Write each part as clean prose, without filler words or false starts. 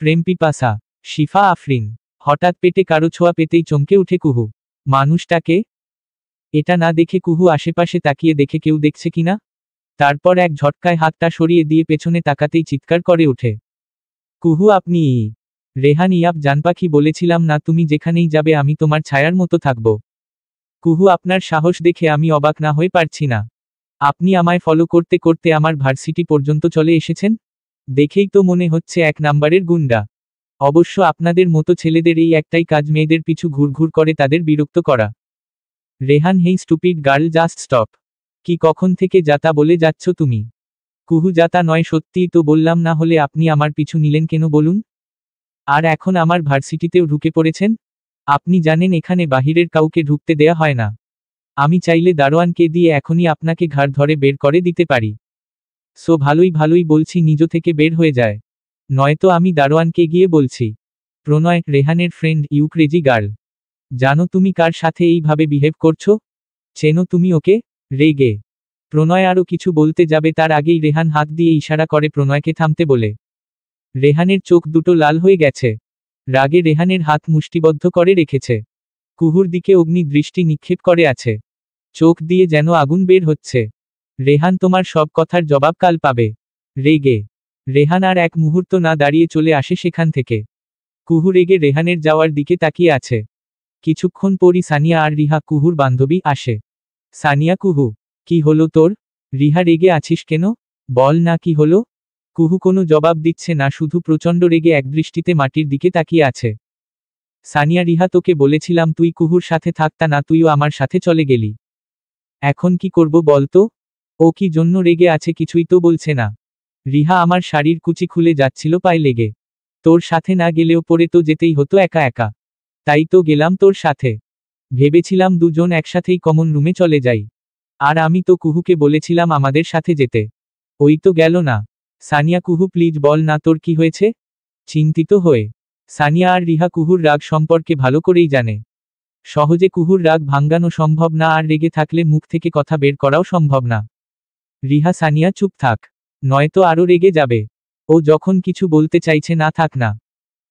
প্রেম পিপাসা, শিফা আফরিন। হঠাৎ পেটে কারো ছোঁয়া পেতেই চমকে উঠে কুহু। মানুষটাকে? এটা না দেখে কুহু আশেপাশে তাকিয়ে দেখে কেউ দেখছে কিনা। তারপর এক ঝটকায় হাতটা সরিয়ে দিয়ে পেছনে তাকাতেই চিৎকার করে ওঠে, কুহু আপনি! রেহান ইয়াব জানপাখি, বলেছিলাম না তুমি যেখানেই যাবে আমি তোমার ছায়ার মতো থাকব। কুহু আপনার সাহস দেখে আমি অবাক না হয়ে পারছি না। আপনি আমায় ফলো করতে করতে আমার ভার্সিটি পর্যন্ত চলে এসেছেন? দেখেই তো মনে হচ্ছে এক নাম্বারের গুন্ডা। অবশ্য আপনাদের মতো ছেলেদের এই একটাই কাজ, মেয়েদের পিছু ঘুরঘুর করে তাদের বিরক্ত করা। রেহান হেই স্টুপিড গার্ল, জাস্ট স্টপ। কি কখন থেকে যাতা বলে যাচ্ছ তুমি? কুহু যাতা নয়, সত্যিই তো বললাম, না হলে আপনি আমার পিছু নিলেন কেন বলুন? আর এখন আমার ভার্সিটিতেও ঢুকে পড়েছেন? আপনি জানেন এখানে বাহিরের কাউকে ঢুকতে দেয়া হয় না। আমি চাইলে দারোয়ানকে দিয়ে এখনই আপনাকে ঘাড় ধরে বের করে দিতে পারি। সো ভালোই ভালোই বলছি, নিজ থেকে বের হয়ে যায়, নয়তো আমি দারোয়ানকে গিয়ে বলছি। প্রণয়, রেহানের ফ্রেন্ড, ইউ ক্রেজি গার্ল। জানো তুমি কার সাথে এইভাবে বিহেভ করছো? চেনো তুমি ওকে? রেগে প্রণয় আরও কিছু বলতে যাবে, তার আগেই রেহান হাত দিয়ে ইশারা করে প্রণয়কে থামতে বলে। রেহানের চোখ দুটো লাল হয়ে গেছে। রাগে রেহানের হাত মুষ্টিবদ্ধ করে রেখেছে। কুহুর দিকে অগ্নি দৃষ্টি নিক্ষেপ করে আছে। চোখ দিয়ে যেন আগুন বের হচ্ছে। রেহান তোমার সব কথার জবাব কাল পাবে। রেগে রেহান আর এক মুহূর্ত না দাঁড়িয়ে চলে আসে সেখান থেকে। কুহু রেগে রেহানের যাওয়ার দিকে তাকিয়ে আছে। কিছুক্ষণ পরই সানিয়া আর রিহা, কুহুর বান্ধবী, আসে। সানিয়া, কুহু, কি হলো তোর? রিহা, রেগে আছিস কেন? বল না কি হলো? কুহু কোনো জবাব দিচ্ছে না, শুধু প্রচণ্ড রেগে একদৃষ্টিতে মাটির দিকে তাকিয়ে আছে। সানিয়া, রিহা, তোকে বলেছিলাম তুই কুহুর সাথে থাকতা না, তুইও আমার সাথে চলে গেলি। এখন কি করব বলতো? ও কি জন্য রেগে আছে কিছুই তো বলছে না। রিহা, আমার শাড়ির কুচি খুলে যাচ্ছিল পায়ে লেগে। তোর সাথে না গেলেও পরে তো যেতেই হতো একা একা। তাই তো গেলাম তোর সাথে। ভেবেছিলাম দুজন একসাথেই কমন রুমে চলে যাই। আর আমি তো কুহুকে বলেছিলাম আমাদের সাথে যেতে। ওই তো গেল না। সানিয়া, কুহু প্লিজ বল না তোর কি হয়েছে? চিন্তিত হয়ে সানিয়া আর রিহা কুহুর রাগ সম্পর্কে ভালো করেই জানে। সহজে কুহুর রাগ ভাঙ্গানো সম্ভব না, আর রেগে থাকলে মুখ থেকে কথা বের করাও সম্ভব না। রিহা, সানিয়া চুপ থাক, নয়তো আরও রেগে যাবে। ও যখন কিছু বলতে চাইছে না, থাক না।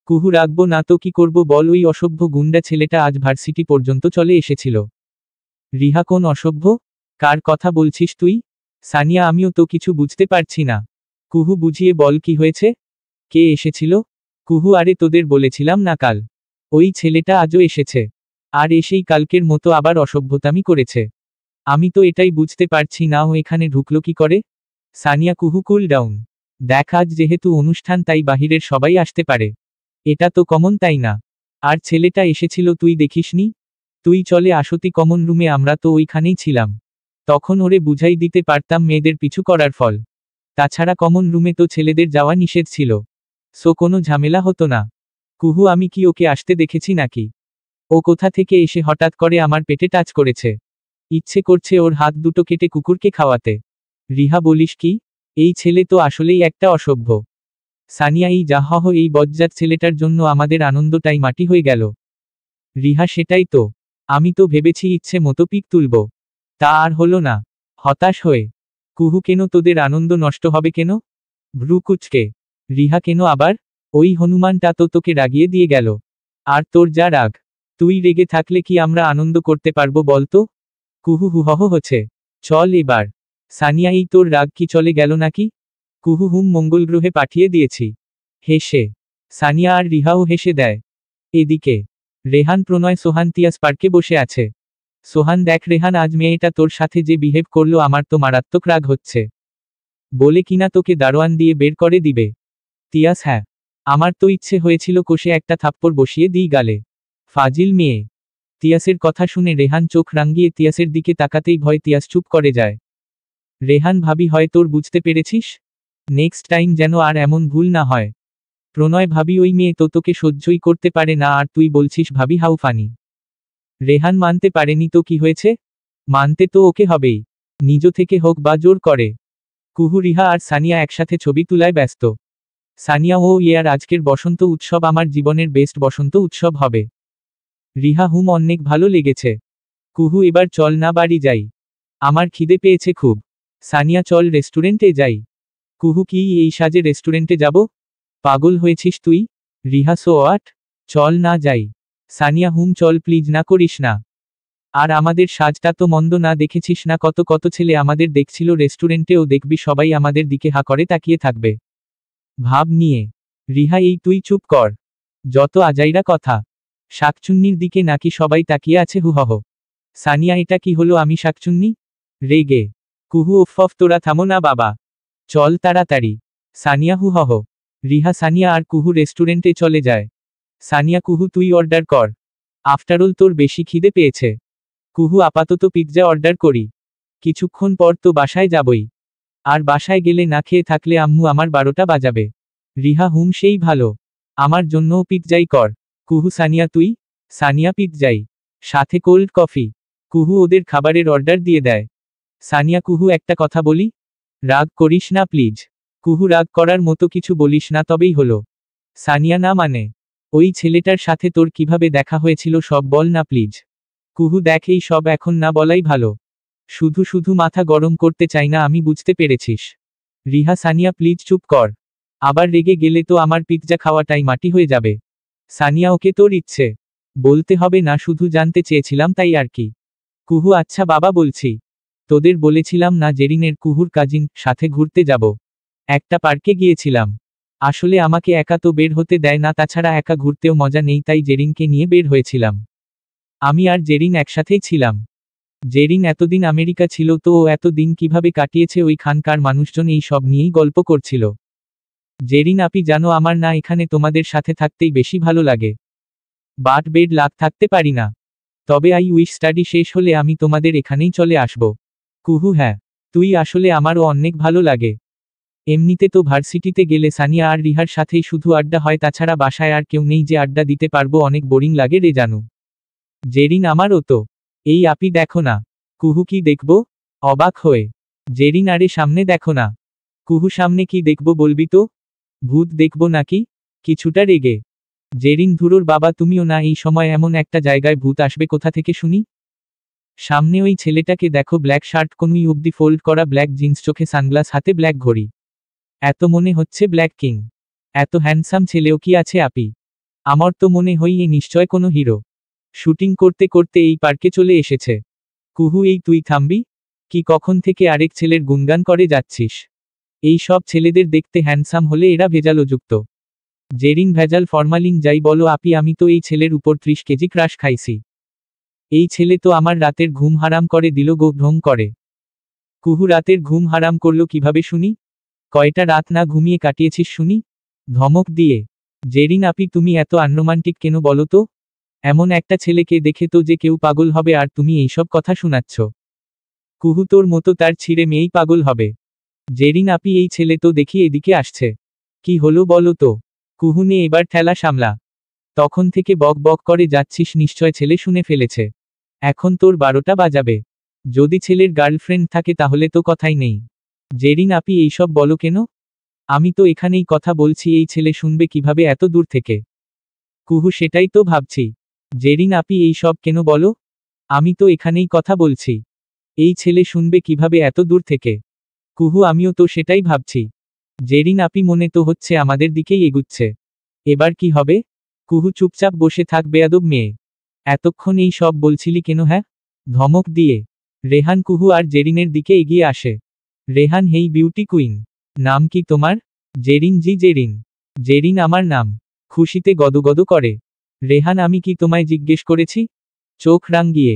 কুহু, রাখবো না তো কি করব বল? ওই অসভ্য গুন্ডা ছেলেটা আজ ভার্সিটি পর্যন্ত চলে এসেছিল। রিহা, কোন অসভ্য? কার কথা বলছিস তুই? সানিয়া, আমিও তো কিছু বুঝতে পারছি না। কুহু, বুঝিয়ে বল কি হয়েছে? কে এসেছিল? কুহু, আরে তোদের বলেছিলাম না কাল। ওই ছেলেটা আজও এসেছে। আর এসেই কালকের মতো আবার অসভ্যতামি করেছে। আমি তো এটাই বুঝতে পারছি না ও এখানে ঢুকলো কি করে। সানিয়া, কুহু কুল ডাউন। দেখ, আজ যেহেতু অনুষ্ঠান তাই বাহিরের সবাই আসতে পারে। এটা তো কমন, তাই না? আর ছেলেটা এসেছিল তুই দেখিসনি? তুই চলে আসতি কমন রুমে, আমরা তো ওইখানেই ছিলাম। তখন ওরে বুঝাই দিতে পারতাম মেয়েদের পিছু করার ফল। তাছাড়া কমন রুমে তো ছেলেদের যাওয়া নিষেধ ছিল। সো কোনো ঝামেলা হতো না। কুহু, আমি কি ওকে আসতে দেখেছি নাকি? ও কোথা থেকে এসে হঠাৎ করে আমার পেটে টাচ করেছে। ইচ্ছে করছে ওর হাত দুটো কেটে কুকুরকে খাওয়াতে। রিহা, বলিস কি? এই ছেলে তো আসলেই একটা অসভ্য। সানিয়া, এই যাহহ, এই বজ্জাত ছেলেটার জন্য আমাদের আনন্দটাই মাটি হয়ে গেল। রিহা, সেটাই তো। আমি তো ভেবেছি ইচ্ছে মতো পিক তুলব। তা আর হলো না। হতাশ হয়ে কুহু, কেন তোদের আনন্দ নষ্ট হবে কেন? ভ্রু কুচকে রিহা, কেন আবার? ওই হনুমানটা তো তোকে রাগিয়ে দিয়ে গেল। আর তোর যা রাগ, তুই রেগে থাকলে কি আমরা আনন্দ করতে পারবো বলতো? কুহু হুহহ হচ্ছে। চল এবার। সানিয়া, এই তোর রাগ কি চলে গেল নাকি? কুহু, হুম, মঙ্গল গ্রহে পাঠিয়ে দিয়েছি। হেসে সানিয়া আর রিহাও হেসে দেয়। এদিকে রেহান, প্রণয়, সোহান তিয়াস পার্কে বসে আছে। সোহান, দেখ রেহান, আজ মেয়েটা তোর সাথে যে বিহেভ করলো আমার তো মারাত্মক রাগ হচ্ছে। বলে কিনা তোকে দারোয়ান দিয়ে বের করে দিবে। তিয়াস, হ্যাঁ, আমার তো ইচ্ছে হয়েছিল কষে একটা থাপ্পড় বসিয়ে দিই গালে। ফাজিল মেয়ে। তিয়াসের কথা শুনে রেহান চোখ রাঙিয়ে তিয়াসের দিকে তাকাতেই ভয় তিয়াস চুপ করে যায়। রেহান, ভাবি, হয় তোর বুঝতে পেরেছিস? নেক্সট টাইম যেন আর এমন ভুল না হয়। প্রণয়, ভাবি, ওই মেয়ে তো তোকে সহ্যই করতে পারে না, আর তুই বলছিস ভাবি, হাউ ফানি। রেহান, মানতে পারেনি তো কি হয়েছে? মানতে তো ওকে হবেই, নিজ থেকে হোক বা জোর করে। কুহু, রিহা আর সানিয়া একসাথে ছবি তুলায় ব্যস্ত। সানিয়া, ও ইয়ার, আজকের বসন্ত উৎসব আমার জীবনের বেস্ট বসন্ত উৎসব হবে। রিহা, হুম, অনেক ভালো লেগেছে। কুহু, এবার চল না বাড়ি যাই, আমার খিদে পেয়েছে খুব। সানিয়া, চল রেস্টুরেন্টে যাই। কুহু, কি এই সাজে রেস্টুরেন্টে যাব? পাগল হয়েছিস তুই? Riha so what? চল না যাই। সানিয়া হুম চল প্লিজ, না করিস না। আর আমাদের সাজটা তো মন্দ না, দেখেছিস না কত কত ছেলে আমাদের দেখছিল রেস্টুরেন্টেও, দেখবি সবাই আমাদের দিকে হা করে তাকিয়ে থাকবে। ভাব নিয়ে। রিহা এই তুই চুপ কর। যত আজাইরা কথা। শাকচুন্নির দিকে নাকি সবাই তাকিয়ে আছে হুহহ। সানিয়া এটা কি হলো, আমি শাকচুন্নি? রেগে। কুহু উফ তোরা থামো না বাবা। চল তাড়াতাড়ি। সানিয়া হুহহ। রিহা সানিয়া আর কুহু রেস্টুরেন্টে চলে যায়। সানিয়া কুহু তুই অর্ডার কর। আফটারঅল তোর বেশি খিদে পেয়েছে। কুহু আপাতত পিৎজা অর্ডার করি। কিছুক্ষণ পর তো বাসায় যাবই। আর বাসায় গেলে না খেয়ে থাকলে আম্মু আমার 12টা বাজাবে। রিহা হুম সেই ভালো। আমার জন্যও পিৎজাই কর। কুহু সানিয়া তুই? সানিয়া পিৎজাই। সাথে কোল্ড কফি। কুহু ওদের খাবারের অর্ডার দিয়ে দেয়। সানিয়া কুহু একটা কথা বলি? রাগ করিস না প্লিজ। কুহু রাগ করার মতো কিছু বলিস না তবেই হলো। সানিয়া না মানে, ওই ছেলেটার সাথে তোর কিভাবে দেখা হয়েছিল সব বল না প্লিজ। কুহু দেখ এই সব এখন না বলাই ভালো। শুধু শুধু মাথা গরম করতে চাই না, আমি বুঝতে পেরেছিস। রিহা সানিয়া প্লিজ চুপ কর। আবার রেগে গেলে তো আমার পিৎজা খাওয়াটাই মাটি হয়ে যাবে। সানিয়া ওকে তোর ইচ্ছে। বলতে হবে না, শুধু জানতে চেয়েছিলাম তাই আর কি। কুহু আচ্ছা বাবা বলছি। তোদের বলেছিলাম না জেরিনের কুহুর কাজিন সাথে ঘুরতে যাব। একটা পার্কে গিয়েছিলাম। আসলে আমাকে একা তো বের হতে দেয় না, তাছাড়া একা ঘুরতেও মজা নেই, তাই জেরিনকে নিয়ে বের হয়েছিলাম। আমি আর জেরিন একসাথেই ছিলাম। জেরিন এতদিন আমেরিকা ছিল, তো ও এতদিন কিভাবে কাটিয়েছে ওইখানকার মানুষজন এই সব নিয়েই গল্প করছিল। জেরিন আপি জানো আমার না এখানে তোমাদের সাথে থাকতেই বেশি ভালো লাগে। বাট বেড লাগ থাকতে পারি না। তবে আই উইশ স্টাডি শেষ হলে আমি তোমাদের এখানেই চলে আসব। কুহু হ্যাঁ, তুই আসলে আমারও অনেক ভালো লাগে। এমনিতে তো ভার্সিটিতে গেলে সানিয়া আর রিহার সাথেই শুধু আড্ডা হয়, তাছাড়া বাসায় আর কেউ নেই যে আড্ডা দিতে পারবো, অনেক বোরিং লাগে রে জানু। জেরিন আমারও তো। এই আপি দেখো না। কুহু কি দেখব? অবাক হয়ে। জেরিন আরে সামনে দেখো না। কুহু সামনে কি দেখব বলবি তো? ভূত দেখব নাকি? কিছুটা রেগে। জেরিন ধুরোর বাবা তুমিও না, এই সময় এমন একটা জায়গায় ভূত আসবে কোথা থেকে শুনি? সামনে ওই ছেলেটাকে দেখো, ব্ল্যাক শার্ট, কনুই অব্দি ফোল্ড করা ব্ল্যাক জিন্স, চোখে সানগ্লাস, হাতে ব্ল্যাক ঘড়ি। এত মনে হচ্ছে ব্ল্যাক কিং। এত হ্যান্ডসাম ছেলেও কি আছে আপি? আমার তো মনে হয় এ নিশ্চয় কোনো হিরো। শুটিং করতে করতে এই পার্কে চলে এসেছে। কুহু এই তুই থামবি? কি কখন থেকে আরেক ছেলের গুণগান করে যাচ্ছিস? এই সব ছেলেদের দেখতে হ্যান্ডসাম হলে এরা ভেজালযুক্ত। জেরিন ভেজাল ফরমালিন যাই বলো আপি, আমি তো এই ছেলের উপর 30 কেজি ক্রাশ খাইছি। এই ছেলে তো আমার রাতের ঘুম হারাম করে দিল গো, ভ্রং করে। কুহু রাতের ঘুম হারাম করলো কিভাবে শুনি? কয়টা রাত না ঘুমিয়ে কাটিয়েছিস শুনি? ধমক দিয়ে। জেরিন আপি তুমি এত আনরোমান্টিক কেন বলো তো? এমন একটা ছেলেকে দেখে তো যে কেউ পাগল হবে, আর তুমি এইসব কথা শোনাচ্ছ। কুহু তোর মতো তার ছিঁড়ে মেয়েই পাগল হবে। জেরিন আপি এই ছেলে তো দেখি এদিকে আসছে। কি হলো বলো তো? কুহু নে এবার ঠেলা সামলা। তখন থেকে বক বক করে যাচ্ছিস, নিশ্চয় ছেলে শুনে ফেলেছে। এখন তোর 12টা বাজাবে। যদি ছেলের গার্লফ্রেন্ড থাকে তাহলে তো কথাই নেই। জেরিন আপি এইসব বলো কেন? আমি তো এখানেই কথা বলছি, এই ছেলে শুনবে কিভাবে এত দূর থেকে? কুহু সেটাই তো ভাবছি। জেরিন আপি এই সব কেন বলো? আমি তো এখানেই কথা বলছি। এই ছেলে শুনবে কিভাবে এত দূর থেকে? কুহু আমিও তো সেটাই ভাবছি। জেরিন আপি মনে তো হচ্ছে আমাদের দিকেই এগুচ্ছে। এবার কি হবে? কুহু চুপচাপ বসে থাক বেয়াদব মেয়ে। এতক্ষণ এই সব বলছিলি কেন হ্যাঁ? ধমক দিয়ে। রেহান কুহু আর জেরিনের দিকে এগিয়ে আসে। রেহান হেই বিউটি কুইন। নাম কি তোমার? জেরিন জি জেরিন। জেরিন আমার নাম। খুশিতে গদগদ করে। রেহান আমি কি তোমায় জিজ্ঞেস করেছি? চোখ রাঙিয়ে।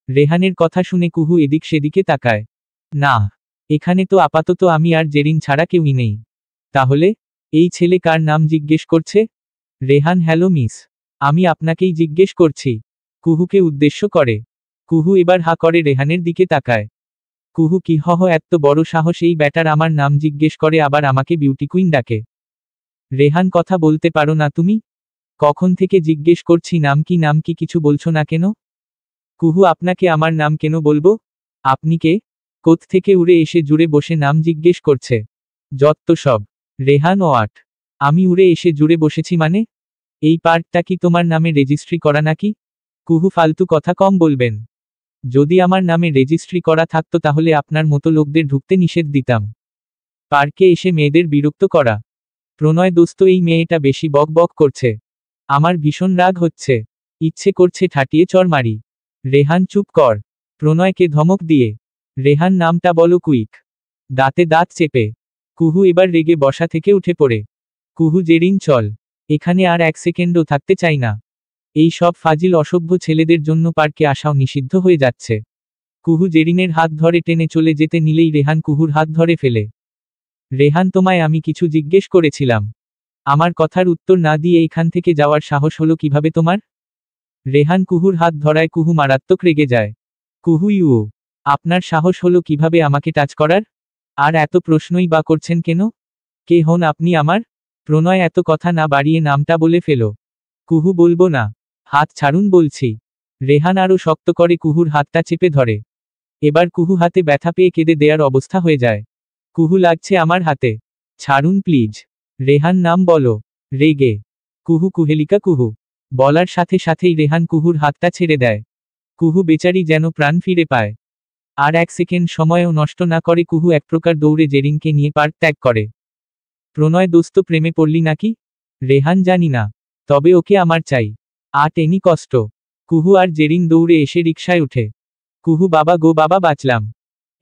রেহানের কথা শুনে কুহু এদিক সেদিকে তাকায়। না, এখানে তো আপাতত আমি আর জেরিন ছাড়া কেউই নেই। তাহলে? এই ছেলে কার নাম জিজ্ঞেস করছে? Rehan hello miss. আমি আপনাকেই জিজ্ঞেস করছি। কুহুকে উদ্দেশ্য করে। কুহু এবার হা করে রেহানের দিকে তাকায়। কুহু কি হহ, এত বড় সাহস এই ব্যাটার আমার নাম জিজ্ঞেস করে, আবার আমাকে বিউটি কুইন ডাকে। রেহান কথা বলতে পারো না তুমি? কখন থেকে জিজ্ঞেস করছি নাম কি কিছু বলছো না কেন? কুহু আপনাকে আমার নাম কেন বলবো? আপনি কে? কোত্থেকে উড়ে এসে জুড়ে বসে নাম জিজ্ঞেস করছে? যত্ত সব। রেহান ও আট। আমি উড়ে এসে জুড়ে বসেছি মানে? এই পার্কটা কি তোমার নামে রেজিস্ট্রি করা নাকি? কুহু ফালতু কথা কম বলবেন। যদি আমার নামে রেজিস্ট্রি করা থাকতো তাহলে আপনার মতো লোকদের ঢুকতে নিষেধ দিতাম। পার্কে এসে মেয়েদের বিরক্ত করা। প্রণয় দোস্ত, এই মেয়েটা বেশি বক বক করছে। আমার ভীষণ রাগ হচ্ছে, ইচ্ছে করছে ঠাটিয়ে চড় মারি। রেহান চুপ কর, প্রণয়কে ধমক দিয়ে। রেহান নামটা বলো কুইক। দাঁতে দাঁত চেপে কুহু এবার রেগে বসা থেকে উঠে পড়ে। কুহু, জেরিন চল, এখানে আর এক সেকেন্ডও থাকতে চাই না। এই সব ফাজিল অসভ্য ছেলেদের জন্য পার্কে আসাও নিষিদ্ধ হয়ে যাচ্ছে। কুহু জেরিনের হাত ধরে টেনে চলে যেতে নিলেই রেহান কুহুর হাত ধরে ফেলে। রেহান, তোমায় আমি কিছু জিজ্ঞেস করেছিলাম, আমার কথার উত্তর না দিয়ে এখান থেকে যাওয়ার সাহস হলো কিভাবে তোমার? রেহান কুহুর হাত ধরায় কুহু মারাত্মক রেগে যায়। কুহু, ইউ, আপনার সাহস হলো কিভাবে আমাকে টাচ করার? আর এত প্রশ্নই বা করছেন কেন? কে হন আপনি আমার? প্রণয় এত কথা না বাড়িয়ে নামটা বলে ফেলো। কুহু, বলবো না। হাত ছাড়ুন বলছি। রেহান আরও শক্ত করে কুহুর হাতটা চেপে ধরে। এবার কুহু হাতে ব্যথা পেয়ে কেঁদে দেয়ার অবস্থা হয়ে যায়। কুহু, লাগছে আমার হাতে, ছাড়ুন প্লিজ। রেহান, নাম বলো। রেগে কুহু, কুহেলিকা কুহু বলার সাথে সাথেই রেহান কুহুর হাতটা ছেড়ে দেয়। কুহু বেচারি যেন প্রাণ ফিরে পায়। আর এক সেকেন্ড সময়ও নষ্ট না করে কুহু এক প্রকার দৌড়ে জেরিনকে নিয়ে পার্ক ত্যাগ করে। প্রণয় দোস্ত, প্রেমে পড়লি নাকি? রেহান, জানি না, তবে ওকে আমার চাই, আট এনি কষ্ট। কুহু আর জেরিন দৌড়ে এসে রিকশায় উঠে। কুহু, বাবা গো বাবা, বাঁচলাম।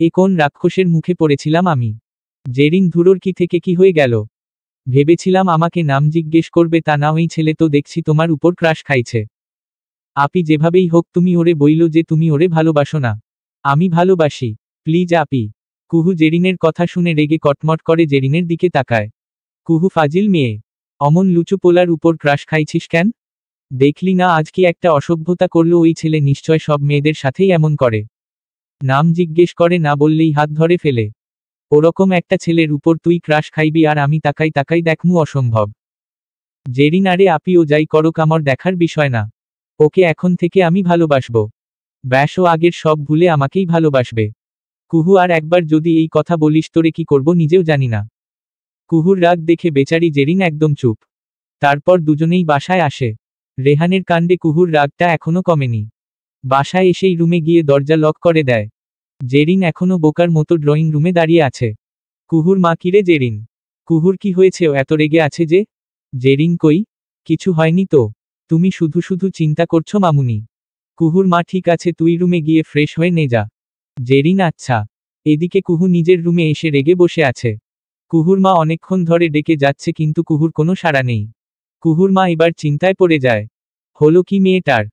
এ কোন রাক্ষসের মুখে পড়েছিলাম আমি? জেরিন, ধুরোর কি থেকে কি হয়ে গেল? ভেবেছিলাম আমাকে নাম জিজ্ঞেস করবে, তা না, ওই ছেলে তো দেখছি তোমার উপর ক্রাশ খাইছে। আপি, যেভাবেই হোক তুমি ওরে বইলো যে তুমি ওরে ভালোবাসো না। আমি ভালোবাসি, প্লিজ আপি। কুহু জেরিনের কথা শুনে রেগে কটমট করে জেরিনের দিকে তাকায়। কুহু, ফাজিল মেয়ে, অমন লুচু পোলার উপর ক্রাশ খাইছিস কেন? দেখলি না আজ কি একটা অসভ্যতা করলো? ওই ছেলে নিশ্চয় সব মেয়েদের সাথেই এমন করে। নাম জিজ্ঞেস করে না বললেই হাত ধরে ফেলে। ওরকম একটা ছেলের উপর তুই ক্রাশ খাইবি আর আমি তাকাই তাকাই দেখমু? অসম্ভব। জেরিন, আরে আপি, ও যাই করুক আমার দেখার বিষয় না। ওকে এখন থেকে আমি ভালোবাসবো। ব্যাস, ও আগের সব ভুলে আমাকেই ভালোবাসবে। কুহু, আর একবার যদি এই কথা বলিস তোরে কি করব নিজেও জানি না। কুহুর রাগ দেখে বেচারি জেরিন একদম চুপ। তারপর দুজনেই বাসায় আসে। রেহানের কাণ্ডে কুহুর রাগটা এখনো কমেনি। বাসায় এসেই রুমে গিয়ে দরজা লক করে দেয়। জেরিন এখনো বোকার মতো ড্রয়িং রুমে দাঁড়িয়ে আছে। কুহুর মা, কিরে জেরিন, কুহুর কি হয়েছে? ও এত রেগে আছে যে? জেরিন, কই, কিছু হয়নি তো। তুমি শুধু শুধু চিন্তা করছো মামুনি। কুহুর মা, ঠিক আছে, তুই রুমে গিয়ে ফ্রেশ হয়ে নে যা। জেরিন, আচ্ছা। এদিকে কুহু নিজের রুমে এসে রেগে বসে আছে। কুহুর মা অনেকক্ষণ ধরে ডেকে যাচ্ছে কিন্তু কুহুর কোনো সাড়া নেই। কুহুর মা এবার চিন্তায় পড়ে যায়। হলো কি মেয়েটার?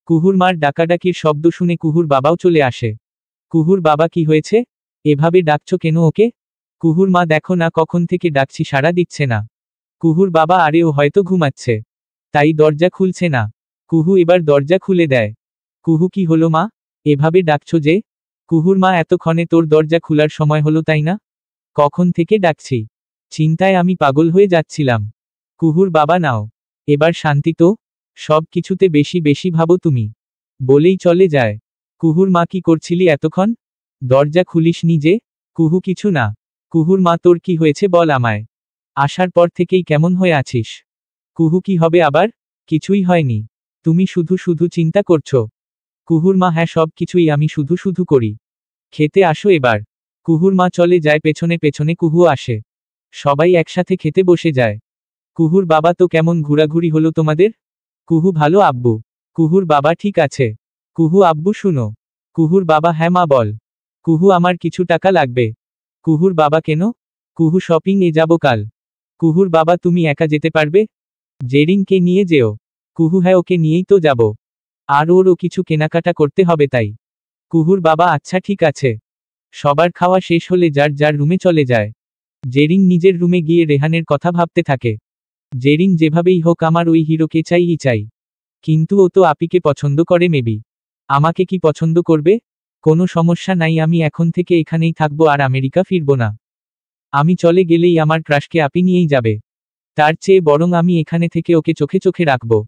কুহুর মার ডাকাডাকির শব্দ শুনে কুহুর বাবাও চলে আসে। কুহুর বাবা, কি হয়েছে? এভাবে ডাকছো কেন ওকে? কুহুর মা, দেখো না কখন থেকে ডাকছি, সাড়া দিচ্ছে না। কুহুর বাবা, আরে ও হয়তো ঘুমাচ্ছে, তাই দরজা খুলছে না। কুহু এবার দরজা খুলে দেয়। কুহু, কি হলো মা, এভাবে ডাকছো যে? কুহুর মা, এতক্ষণে তোর দরজা খোলার সময় হলো তাই না? কখন থেকে ডাকছি, চিন্তায় আমি পাগল হয়ে যাচ্ছিলাম। কুহুর বাবা, নাও এবার শান্তি তো, সব কিছুতে বেশি বেশি ভাবো তুমি, বলেই চলে যায়। কুহুর মা, কি করছিলি এতক্ষণ? দরজা খুলিসনি যে? কুহু, কিছু না। কুহুর মা, তোর কি হয়েছে বল আমায়, আসার পর থেকেই কেমন হয়ে আছিস? কুহু, কি হবে আবার? কিছুই হয়নি, তুমি শুধু শুধু চিন্তা করছো। কুহুর মা, হ্যাঁ, সব কিছুই আমি শুধু শুধু করি। খেতে আসো এবার। কুহুর মা চলে যায়, পেছনে পেছনে কুহু আসে। সবাই একসাথে খেতে বসে যায়। কুহুর বাবা, তো কেমন ঘোরাঘুরি হলো তোমাদের? কুহু, ভালো আব্বু। কুহুর বাবা, ঠিক আছে। কুহু, আব্বু শুনো। কুহুর বাবা, হ্যাঁ মা বল। কুহু, আমার কিছু টাকা লাগবে। কুহুর বাবা, কেন? কুহু, শপিং এ যাব কাল। কুহুর বাবা, তুমি একা যেতে পারবে? জেরিনকে নিয়ে যেও। কুহু, হ্যাঁ, ওকে নিয়েই তো যাব। আর ওরও কিছু কেনাকাটা করতে হবে তাই। কুহুর বাবা, আচ্ছা ঠিক আছে। সবার খাওয়া শেষ হলে যার যার রুমে চলে যায়। জেরিন নিজের রুমে গিয়ে রেহানের কথা ভাবতে থাকে। জেরিন, যেভাবেই হোক আমার ওই হিরোকে চাইই চাই। কিন্তু ও তো আপিকে পছন্দ করে, মেবি আমাকে কি পছন্দ করবে? কোনো সমস্যা নাই, আমি এখন থেকে এখানেই থাকবো আর আমেরিকা ফিরবো না। আমি চলে গেলেই আমার ক্রাশকে আপি নিয়েই যাবে। তার চেয়ে বরং আমি এখানে থেকে ওকে চোখে চোখে রাখবো।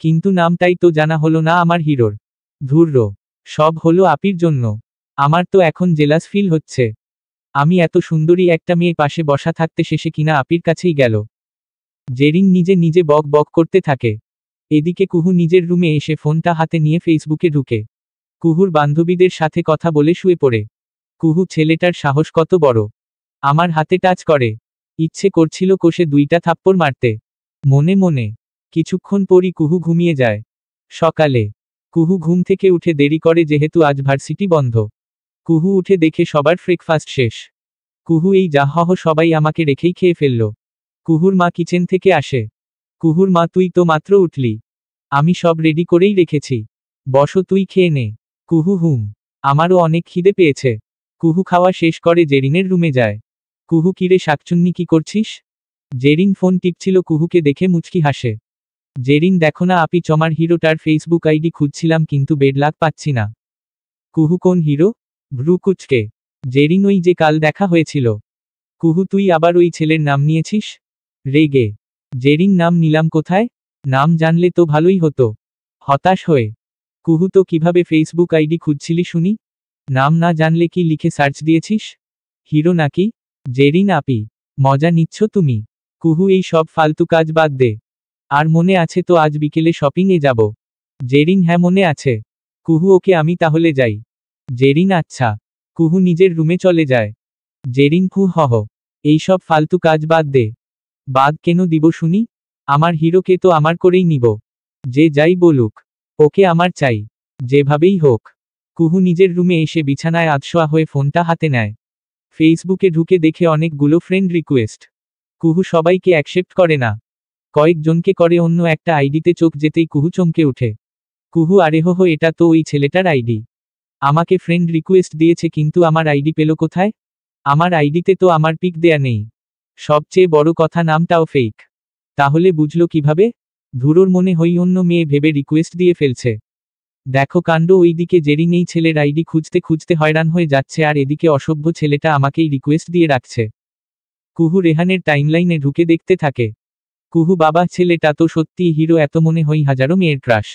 কিন্তু নামটাই তো জানা হলো না আমার হিরোর। ধুর্র, সব হলো আপির জন্য। আমার তো এখন জেলাস ফিল হচ্ছে। আমি এত সুন্দরী একটা মেয়ে পাশে বসা থাকতে শেষে কিনা আপির কাছেই গেল। জেরিন নিজে নিজে বক বক করতে থাকে। এদিকে কুহু নিজের রুমে এসে ফোনটা হাতে নিয়ে ফেসবুকে ঢুকে কুহুর বান্ধবীদের সাথে কথা বলে শুয়ে পড়ে। কুহু, ছেলেটার সাহস কত বড়, আমার হাতে টাচ করে। ইচ্ছে করছিল কষে 2টা থাপ্পড় মারতে। মনে মনে। কিছুক্ষণ পরই কুহু ঘুমিয়ে যায়। সকালে কুহু ঘুম থেকে উঠে দেরি করে যেহেতু আজ ভার্সিটি বন্ধ। কুহু উঠে দেখে সবার ব্রেকফাস্ট শেষ। কুহু এই যাহহ সবাই আমাকে রেখেই খেয়ে ফেলল। কুহুর মা কিচেন থেকে আসে। কুহুর মা তুই তো মাত্র উঠলি। আমি সব রেডি করেই রেখেছি। বসো তুই খেয়ে নে। কুহু হুম। আমারও অনেক খিদে পেয়েছে। কুহু খাওয়া শেষ করে জেরিনের রুমে যায়। কুহু কিরে শাকচুন্নি কি করছিস? জেরিন ফোন টিপছিল কুহুকে দেখে মুচকি হাসে। জেরিন দেখো না আপি চমার হিরোটার ফেসবুক আইডি খুঁজছিলাম কিন্তু বেডলাক পাচ্ছি না। কুহু কোন হিরো? ভ্রু কুচকে। জেরিন ওই যে কাল দেখা হয়েছিল। কুহু তুই আবার ওই ছেলের নাম নিয়েছিস? রেগে। জেরিন নাম নিলাম কোথায়? নাম জানলে তো ভালোই হতো। হতাশ হয়ে। কুহু তো কিভাবে ফেসবুক আইডি খুঁজছিলি শুনি? নাম না জানলে কি লিখে সার্চ দিয়েছিস? হিরো নাকি? জেরিন আপি। মজা নিচ্ছ তুমি? কুহু এই সব ফালতু কাজ বাদ দে। আর মনে আছে তো আজ বিকেলে শপিং এ যাব? জেরিন হ্যাঁ মনে আছে। কুহু ওকে আমি তাহলে যাই। জেরিন আচ্ছা। কুহু নিজের রুমে চলে যায়। জেরিন হু হহ। এইসব ফালতু কাজ বাদ দে। বাদ কেন দিব শুনি? আমার হিরোকে তো আমার করেই নিব। যে যাই বলুক। ওকে আমার চাই। যেভাবেই হোক। কুহু নিজের রুমে এসে বিছানায় আধশোয়া হয়ে ফোনটা হাতে নেয়। ফেসবুকে ঢুকে দেখে অনেকগুলো ফ্রেন্ড রিকোয়েস্ট। কুহু সবাইকে অ্যাকসেপ্ট করে না। কয়েকজনকে করে অন্য একটা আইডিতে চোখ যেতেই কুহু চমকে ওঠে। কুহু আরে হো এটা তো ওই ছেলেটার আইডি। আমাকে ফ্রেন্ড রিকোয়েস্ট দিয়েছে কিন্তু আমার আইডি পেল কোথায়? আমার আইডিতে তো আমার পিক দেয়া নেই। সবচেয়ে বড় কথা নামটাও ফেক। তাহলে বুঝলো কিভাবে? ধুরোর মনে হই অন্য মেয়ে ভেবে রিকোয়েস্ট দিয়ে ফেলছে। দেখো কাণ্ড ওইদিকে জেরিন এই ছেলের আইডি খুঁজতে খুঁজতে হয়রান হয়ে যাচ্ছে আর এদিকে অসভ্য ছেলেটা আমাকেই রিকোয়েস্ট দিয়ে রাখছে। কুহু রেহানের টাইমলাইনে ঢুকে দেখতে থাকে। কুহু বাবা ছেলেটা তো সত্যিই হিরো এত মনে হই হাজারো মেয়ের ক্রাশ।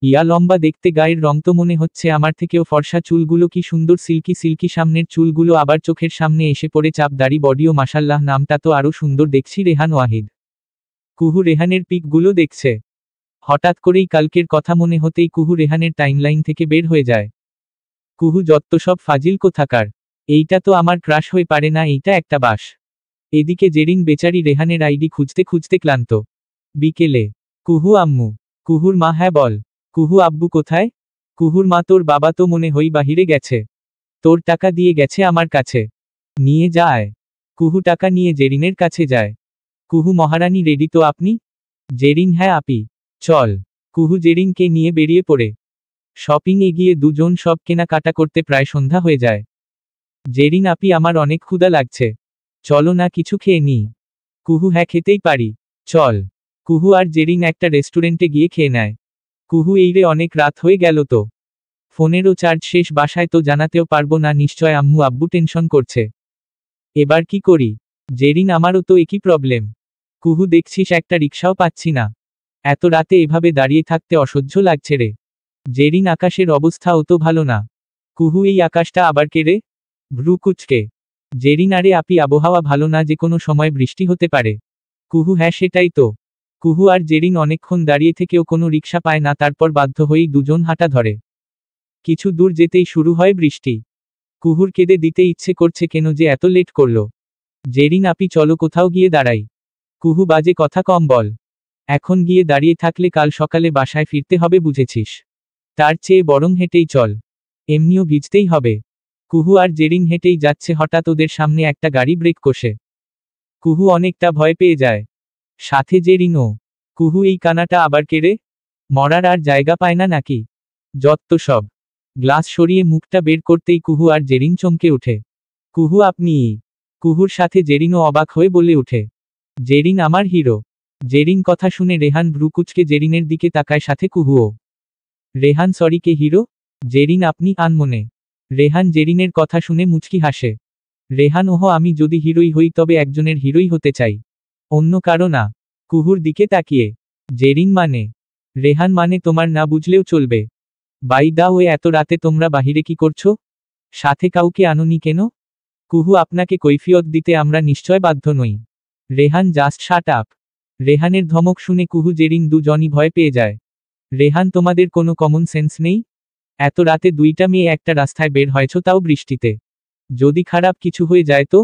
ইয়া লম্বা দেখতে গায়ের রং তো মনে হচ্ছে আমার থেকেও ফর্সা চুলগুলো কি সুন্দর সিল্কি সিল্কি সামনের চুলগুলো আবার চোখের সামনে এসে পড়ে চাপ দাড়ি বডিও মাশাল্লাহ নামটা তো আরো সুন্দর দেখছি রেহান ওয়াহিদ। কুহু রেহানের পিকগুলো দেখছে। হঠাৎ করেই কালকের কথা মনে হতেই কুহু রেহানের টাইমলাইন থেকে বের হয়ে যায়। কুহু যত্ত সব ফাজিল কোথাকার। এইটা তো আমার ক্রাশ হয়ে পারে না এইটা একটা বাস। এদিকে জেরিন বেচারি রেহানের আইডি খুঁজতে খুঁজতে ক্লান্ত। বিকেলে। কুহু আম্মু। কুহুর মা হ্যাঁ বল। কুহু আব্বু কোথায়? কুহুর মা তোর বাবা তো মনে হই বাহিরে গেছে। তোর টাকা দিয়ে গেছে আমার কাছে। নিয়ে যায়। কুহু টাকা নিয়ে জেরিনের কাছে যায়। কুহু মহারানী রেডি তো আপনি? জেরিন হ্যাঁ আপি। চল। কুহু জেরিনকে নিয়ে বেরিয়ে পড়ে। শপিং এ গিয়ে দুজন সব কেনাকাটা করতে প্রায় সন্ধ্যা হয়ে যায়। জেরিন আপি আমার অনেক ক্ষুধা লাগছে। চলো না কিছু খেয়ে নিই। কুহু হ্যাঁ খেতেই পারি। চল। কুহু আর জেরিন একটা রেস্টুরেন্টে গিয়ে খেয়ে নেয়। কুহু এইরে অনেক রাত হয়ে গেল তো। ফোনেরও চার্জ শেষ বাসায় তো জানাতেও পারবো না নিশ্চয় আম্মু আব্বু টেনশন করছে। এবার কি করি? জেরিন আমারও তো একই প্রবলেম। কুহু দেখছিস একটা রিকশাও পাচ্ছি না। এত রাতে এভাবে দাঁড়িয়ে থাকতে অসহ্য লাগছে রে। জেরিন আকাশের অবস্থাও তো ভালো না। কুহু এই আকাশটা আবার কে রে? ভ্রু কুচকে। জেরিন আরে আপি আবহাওয়া ভালো না যে কোনো সময় বৃষ্টি হতে পারে। কুহু হ্যাঁ সেটাই তো। কুহু আর জেরিন অনেকক্ষণ দাঁড়িয়ে থেকেও কোনো রিকশা পায় না তারপর বাধ্য হয়েই দুজন হাঁটা ধরে। কিছু দূর যেতেই শুরু হয় বৃষ্টি। কুহুর কেঁদে দিতে ইচ্ছে করছে কেন যে এত লেট করলো। জেরিন আপি চলো কোথাও গিয়ে দাঁড়াই। কুহু বাজে কথা কম বল। এখন গিয়ে দাঁড়িয়ে থাকলে কাল সকালে বাসায় ফিরতে হবে বুঝেছিস। তার চেয়ে বরং হেঁটেই চল। এমনিও ভিজতেই হবে। কুহু আর জেরিন হেঁটেই যাচ্ছে হঠাৎ ওদের সামনে একটা গাড়ি ব্রেক কষে। কুহু অনেকটা ভয় পেয়ে যায়। সাথে জেরিনও। কুহু এই কানাটা আবার কেড়ে? মরার আর জায়গা পায় না নাকি? যত্ত সব। গ্লাস সরিয়ে মুখটা বের করতেই কুহু আর জেরিন চমকে ওঠে। কুহু আপনি? কুহুর সাথে জেরিনও অবাক হয়ে বলে ওঠে। জেরিন আমার হিরো। জেরিন কথা শুনে রেহান ভ্রুকুচকে জেরিনের দিকে তাকায় সাথে কুহুও। রেহান সরি কে হিরো? জেরিন আপনি আনমনে। রেহান জেরিনের কথা শুনে মুচকি হাসে। রেহান ওহ আমি যদি হিরোই হই তবে একজনের হিরোই হতে চাই। অন্য কারো না। কুহুর দিকে তাকিয়ে। জেরিন মানে? রেহান মানে তোমার না বুঝলেও চলবে। বাই দা ওয়ে এত রাতে তোমরা বাহিরে কি করছো? সাথে কাউকে আনোনি কেন? কুহু আপনাকে কৈফিয়ত দিতে আমরা নিশ্চয় বাধ্য নই। Rehan just shut up. রেহানের ধমক শুনে কুহু জেরিন দুজনই ভয় পেয়ে যায়। রেহান তোমাদের কোনো কমন সেন্স নেই? এত রাতে দুইটা মেয়ে একটা রাস্তায় বের হয়েছ তাও বৃষ্টিতে। যদি খারাপ কিছু হয়ে যায় তো?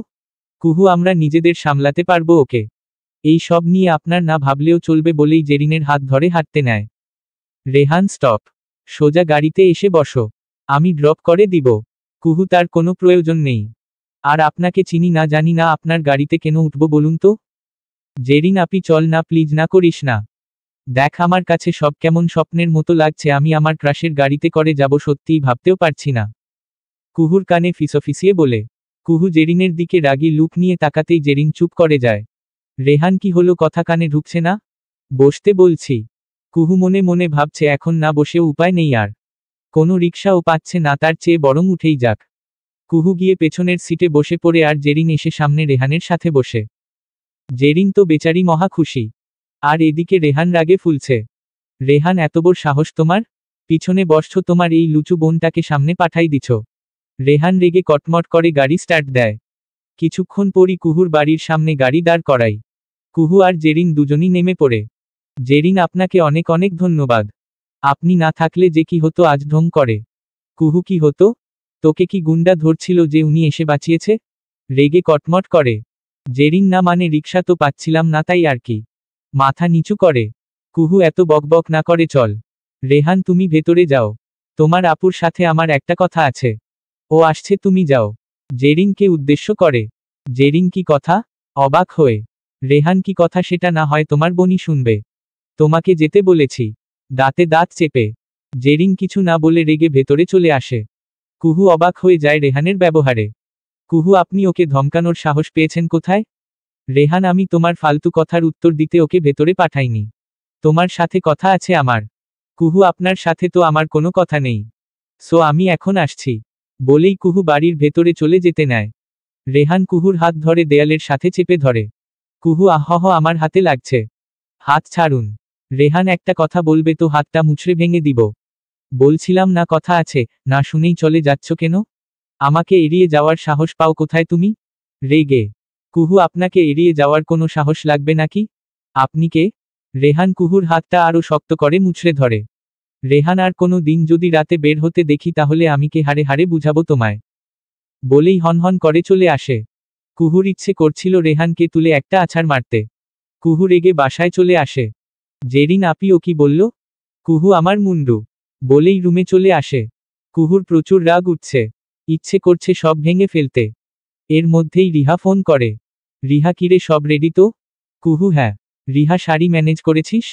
কুহু আমরা নিজেদের সামলাতে পারবো ওকে। এই সব নিয়ে আপনার না ভাবলেও চলবে বলেই জেরিনের হাত ধরে হাঁটতে নেয়। রেহান স্টপ। সোজা গাড়িতে এসে বসো। আমি ড্রপ করে দিব। কুহু তার কোনো প্রয়োজন নেই। আর আপনাকে চিনি না জানি না আপনার গাড়িতে কেন উঠবো বলুন তো? জেরিন আপি চল না প্লিজ না করিস না। দেখ আমার কাছে সব কেমন স্বপ্নের মতো লাগছে আমি আমার ক্রাশের গাড়িতে করে যাব সত্যিই ভাবতেও পারছি না। কুহুর কানে ফিসফিসিয়ে বলে। কুহু জেরিনের দিকে রাগী লুক নিয়ে তাকাতেই জেরিন চুপ করে যায়। রেহান কি হলো কথা কানে ঢুকছে না? বসতে বলছি। কুহু মনে মনে ভাবছে এখন না বসেও উপায় নেই আর। কোনো রিকশাও পাচ্ছে না তার চেয়ে বরং উঠেই যাক। কুহু গিয়ে পেছনের সিটে বসে পড়ে আর জেরিন এসে সামনে রেহানের সাথে বসে। জেরিন তো বেচারি মহা খুশি। আর এদিকে রেহান রাগে ফুলছে। রেহান এত বড় সাহস তোমার? পিছনে বসছো তোমার এই লুচু বোনটাকে সামনে পাঠাই দিছ। রেহান রেগে কটমট করে গাড়ি স্টার্ট দেয়। কিছুক্ষণ পরই কুহুর বাড়ির সামনে গাড়ি দাঁড় করাই। কুহু আর জেরিন দুজনই নেমে পড়ে। জেরিন আপনাকে অনেক অনেক ধন্যবাদ। আপনি না থাকলে যে কি হতো আজ ঢং করে। কুহু কি হতো? তোকে কি গুন্ডা ধরছিল যে উনি এসে বাঁচিয়েছে? রেগে কটমট করে। জেরিন না মানে রিকশা তো পাচ্ছিলাম না তাই আর কি। মাথা নিচু করে। কুহু এত বকবক না করে চল। রেহান তুমি ভেতরে যাও। তোমার আপুর সাথে আমার একটা কথা আছে। ও আসছে তুমি যাও। জেরিনকে উদ্দেশ্য করে। জেরিন কি কথা? অবাক হয়ে। রেহান কি কথা সেটা না হয় তোমার বোনই শুনবে। তোমাকে যেতে বলেছি। দাঁতে দাঁত চেপে। জেরিন কিছু না বলে রেগে ভেতরে চলে আসে। কুহু অবাক হয়ে যায় রেহানের ব্যবহারে। কুহু আপনি ওকে ধমকানোর সাহস পেয়েছেন কোথায়? রেহান আমি তোমার ফালতু কথার উত্তর দিতে ওকে ভেতরে পাঠাইনি। তোমার সাথে কথা আছে আমার। কুহু আপনার সাথে তো আমার কোনো কথা নেই। সো আমি এখন আসছি। বলেই কুহু বাড়ির ভেতরে চলে যেতে নেয়। রেহান কুহুর হাত ধরে দেয়ালের সাথে চেপে ধরে। কুহু আহহ আমার হাতে লাগছে। হাত ছাড়ুন। রেহান একটা কথা বলবে তো হাতটা মুচড়ে ভেঙে দিব। বলছিলাম না কথা আছে, না শুনেই চলে যাচ্ছ কেন? আমাকে এড়িয়ে যাওয়ার সাহস পাও কোথায় তুমি? রেগে। কুহু আপনাকে এড়িয়ে যাওয়ার কোনো সাহস লাগবে নাকি? আপনি কে? রেহান কুহুর হাতটা আরো শক্ত করে মুচড়ে ধরে। রেহান আর কোনো দিন যদি রাতে বের হতে দেখি তাহলে আমি কে হারে হারে বুঝাবো তোমায়। বলেই হনহন করে চলে আসে। কুহুর ইচ্ছে করছিল রেহানকে তুলে একটা আছাড় মারতে। কুহু রেগে বাসায় চলে আসে। জেরিন আপি ও কি বলল? কুহু আমার মুন্ডু। বলেই রুমে চলে আসে। কুহুর প্রচুর রাগ উঠছে। ইচ্ছে করছে সব ভেঙে ফেলতে। এর মধ্যেই রিহা ফোন করে। রিহা কিরে সব রেডি তো? কুহু হ্যাঁ। রিহা শাড়ি ম্যানেজ করেছিস?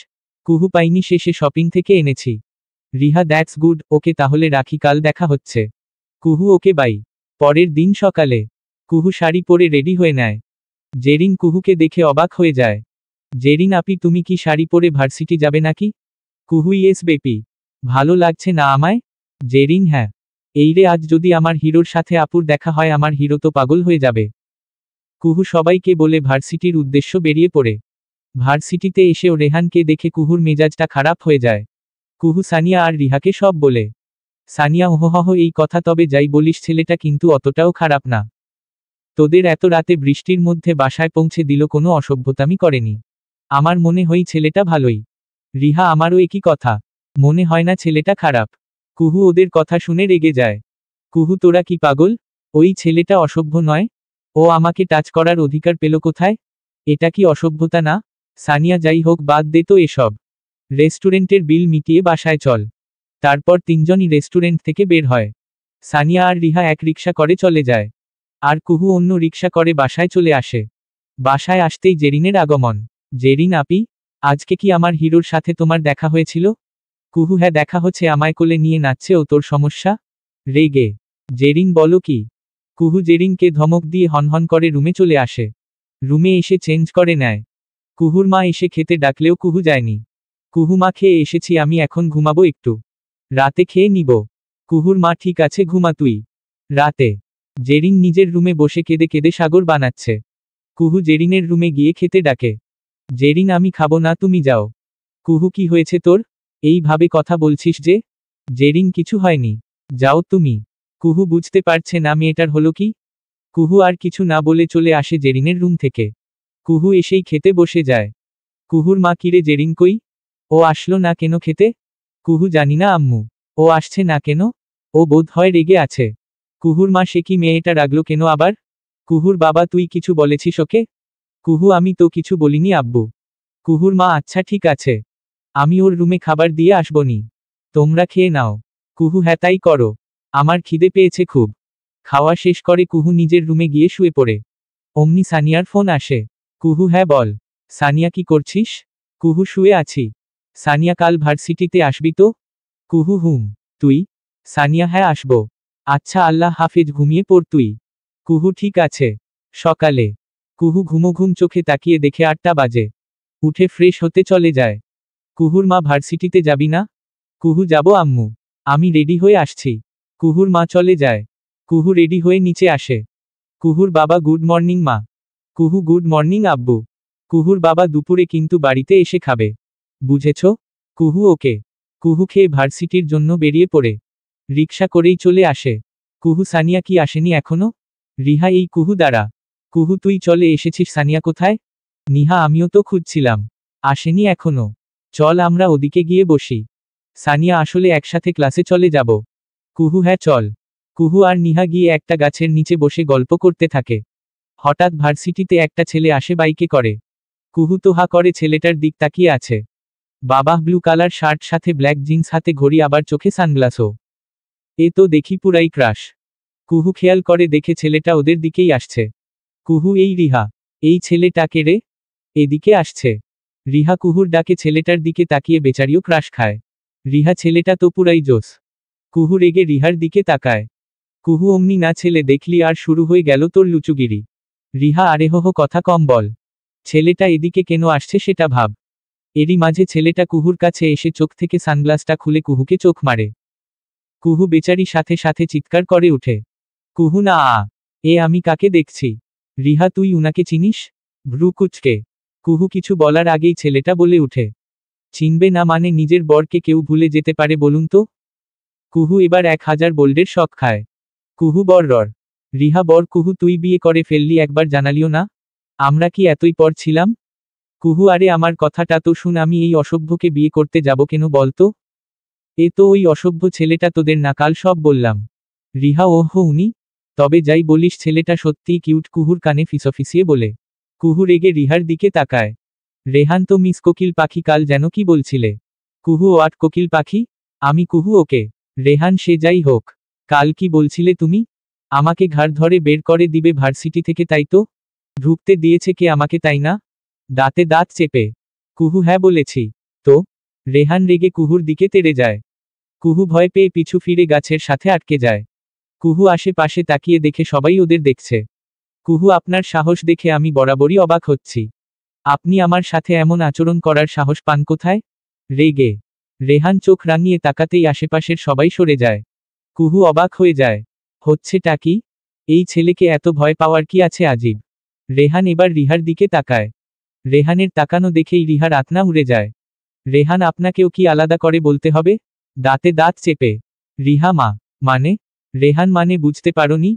কুহু পাইনি শেষে শপিং থেকে এনেছি। রিহা দ্যাটস গুড ওকে তাহলে রাখি কাল দেখা হচ্ছে। কুহু ওকে বাই। পরের দিন সকালে। কুহু শাড়ি পরে রেডি হয়ে নেয়। জেরিন কুহুকে দেখে অবাক হয়ে যায়। জেরিন আপি তুমি কি শাড়ি পরে ভার্সিটি যাবে নাকি? কুহু ইয়েস বেপি। ভালো লাগছে না আমায়? জেরিন হ্যাঁ। এই রে আজ যদি আমার হিরোর সাথে আপুর দেখা হয় আমার হিরো তো পাগল হয়ে যাবে। কুহু সবাইকে বলে ভার্সিটির উদ্দেশ্য বেরিয়ে পড়ে। ভার্সিটিতে এসেও রেহানকে দেখে কুহুর মেজাজটা খারাপ হয়ে যায়। কুহু সানিয়া আর রিহাকে সব বলে। সানিয়া ওহহ এই কথা তবে যাই বলিস ছেলেটা কিন্তু অতটাও খারাপ না। তোদের এত রাতে বৃষ্টির মধ্যে বাসায় পৌঁছে দিল কোনো অসভ্যতামি করেনি। আমার মনে হয় ছেলেটা ভালোই। রিহা আমারও একই কথা। মনে হয় না ছেলেটা খারাপ। কুহু ওদের কথা শুনে রেগে যায়। কুহু তোরা কি পাগল? ওই ছেলেটা অসভ্য নয়? ও আমাকে টাচ করার অধিকার পেল কোথায়? এটা কি অসভ্যতা না? সানিয়া যাই হোক বাদ দে তো এসব। রেস্টুরেন্টের বিল মিটিয়ে বাসায় চল। তারপর তিনজনই রেস্টুরেন্ট থেকে বের হয়। সানিয়া আর রিহা এক রিকশা করে চলে যায়। আর কুহু অন্য রিকশা করে বাসায় চলে আসে। বাসায় আসতেই জেরিনের আগমন। জেরিন আপি, আজকে কি আমার হিরোর সাথে তোমার দেখা হয়েছিল? কুহু হ্যাঁ দেখা হচ্ছে আমায় কোলে নিয়ে নাচছে ও তোর সমস্যা? রেগে। জেরিন বলো কি? কুহু জেরিনকে ধমক দিয়ে হনহন করে রুমে চলে আসে। রুমে এসে চেঞ্জ করে নেয়। কুহুর মা এসে খেতে ডাকলেও কুহু যায়নি। কুহু মা খেয়ে এসেছি আমি এখন ঘুমাবো একটু। রাতে খেয়ে নিব। কুহুর মা ঠিক আছে ঘুমা তুই। রাতে। জেরিন নিজের রুমে বসে কেঁদে কেঁদে সাগর বানাচ্ছে। কুহু জেরিনের রুমে গিয়ে খেতে ডাকে। জেরিন আমি খাবো না তুমি যাও। কুহু কি হয়েছে তোর? এইভাবে কথা বলছিস যে? জেরিন কিছু হয়নি। যাও তুমি। কুহু বুঝতে পারছে না মেয়েটার হলো কি। কুহু আর কিছু না বলে চলে আসে জেরিনের রুম থেকে। কুহু এসেই খেতে বসে যায়। কুহুর মা কিরে জেরিন কই? ও আসলো না কেন খেতে? কুহু জানি না আম্মু। ও আসছে না কেন? ও বোধ হয় রেগে আছে। কুহুর মা সে কি মেয়েটা রাগলো কেন আবার? কুহুর বাবা তুই কিছু বলেছিস ওকে? কুহু আমি তো কিছু বলিনি আব্বু। কুহুর মা আচ্ছা ঠিক আছে, আমি ওর রুমে খাবার দিয়ে আসবনি, তোমরা খেয়ে নাও। কুহু হ্যাঁ তাই করো, আমার খিদে পেয়েছে খুব। খাওয়া শেষ করে কুহু নিজের রুমে গিয়ে শুয়ে পড়ে। অমনি সানিয়ার ফোন আসে। কুহু হ্যাঁ বল। সানিয়া কি করছিস? কুহু শুয়ে আছি। সানিয়া কাল ভার্সিটিতে আসবি তো? কুহু হুম। তুই? সানিয়া হ্যাঁ আসবো। আচ্ছা আল্লাহ হাফেজ, ঘুমিয়ে পড় তুই। কুহু ঠিক আছে। সকালে কুহু ঘুম চোখে তাকিয়ে দেখে 8টা বাজে। উঠে ফ্রেশ হতে চলে যায়। কুহুর মা ভার্সিটিতে যাবি না? কুহু যাব আম্মু, আমি রেডি হয়ে আসছি। কুহুর মা চলে যায়। কুহু রেডি হয়ে নিচে আসে। কুহুর বাবা গুড মর্নিং মা। কুহু গুড মর্নিং আব্বু। কুহুর বাবা দুপুরে কিন্তু বাড়িতে এসে খাবে, বুঝেছ? কুহু ওকে। কুহু খেয়ে ভার্সিটির জন্য বেরিয়ে পড়ে। রিকশা করেই চলে আসে। কুহু সানিয়া কি আসেনি এখনো? রিহা এই কুহু দ্বারা। কুহু তুই চলে এসেছিস, সানিয়া কোথায়? নিহা আমিও তো খুঁজছিলাম, আসেনি এখনো। চল আমরা ওদিকে গিয়ে বসি। সানিয়া আসলে একসাথে ক্লাসে চলে যাব। কুহু হ্যাঁ চল। কুহু আর নিহা গিয়ে একটা গাছের নিচে বসে গল্প করতে থাকে। হঠাৎ ভার্সিটিতে একটা ছেলে আসে বাইকে করে। কুহু তো হা করে ছেলেটার দিক তাকিয়ে আছে। বাবাহ ব্লু কালার শার্ট সাথে ব্ল্যাক জিন্স, হাতে ঘড়ি, আবার চোখে সানগ্লাসও। এ তো দেখি পুরাই ক্রাশ। কুহু খেয়াল করে দেখে ছেলেটা ওদের দিকেই আসছে। কুহু এই রিহা, এই ছেলেটাকে রে, এদিকে আসছে। রিহা কুহুর ডাকে ছেলেটার দিকে তাকিয়ে বেচারিও ক্রাশ খায়। রিহা ছেলেটা তো পুরাই জোস। কুহু রেগে রিহার দিকে তাকায়। কুহু অমনি না ছেলে দেখলি আর শুরু হয়ে গেল তোর লুচুগিরি। রিহা আরে হো কথা কম বল, ছেলেটা এদিকে কেন আসছে সেটা ভাব। এরই মাঝে ছেলেটা কুহুর কাছে এসে চোখ থেকে সানগ্লাসটা খুলে কুহুকে চোখ মারে। কুহু বেচারি সাথে সাথে চিৎকার করে উঠে। কুহু না এ আমি কাকে দেখছি? রিহা তুই উনাকে চিনিস? ভ্রু কুচকে কুহু কিছু বলার আগেই ছেলেটা বলে উঠে, চিনবে না মানে নিজের বরকে কেউ ভুলে যেতে পারে বলুন তো? কুহু এবার 1000 বোল্ডের শক খায়। কুহু বর। রিহা বর কুহু তুই বিয়ে করে ফেললি, একবার জানালিও না? আমরা কি এতই পর ছিলাম? কুহু আরে আমার কথাটা তো শুন, আমি এই অসভ্যকে বিয়ে করতে যাব কেন বলতো? এ তো ওই অসভ্য ছেলেটা তোদের না, কাল সব বললাম। রিহা ওহ উনি? তবে যাই বলিস ছেলেটা সত্যিই কিউট, কুহুর কানে ফিসফিসিয়ে বলে। কুহু রেগে রিহার দিকে তাকায়। রেহান তো মিস কোকিল পাখি, কাল যেন কি বলছিলে? কুহু ওয়াট কোকিল পাখি? আমি কুহু ওকে। রেহান সে যাই হোক, কাল কি বলছিলে তুমি? আমাকে ঘাড় ধরে বের করে দিবে ভার্সিটি থেকে তাই তো? ঢুকতে দিয়েছে কে আমাকে তাই না? দাঁতে দাঁত চেপে কুহু হ্যাঁ বলেছি তো। রেহান রেগে কুহুর দিকে তেড়ে যায়। কুহু ভয় পেয়ে পিছু ফিরে গাছের সাথে আটকে যায়। কুহু আশেপাশে তাকিয়ে দেখে সবাই ওদের দেখছে। কুহু আপনার সাহস দেখে আমি বরাবরই অবাক হচ্ছি। আপনি আমার সাথে এমন আচরণ করার সাহস পান কোথায়? রেগে রেহান চোখ রাঙিয়ে তাকাতেই আশেপাশের সবাই সরে যায়। কুহু অবাক হয়ে যায়, হচ্ছেটা কি? এই ছেলেকে এত ভয় পাওয়ার কি আছে আজীব। রেহান এবার রিহার দিকে তাকায়। রেহানের তাকানো দেখেই রিহার আত্মা উড়ে যায়। রেহান আপনাকেও কি আলাদা করে বলতে হবে? দাঁতে দাঁত চেপে রিহা মানে? রেহান মানে বুঝতে পারোনি?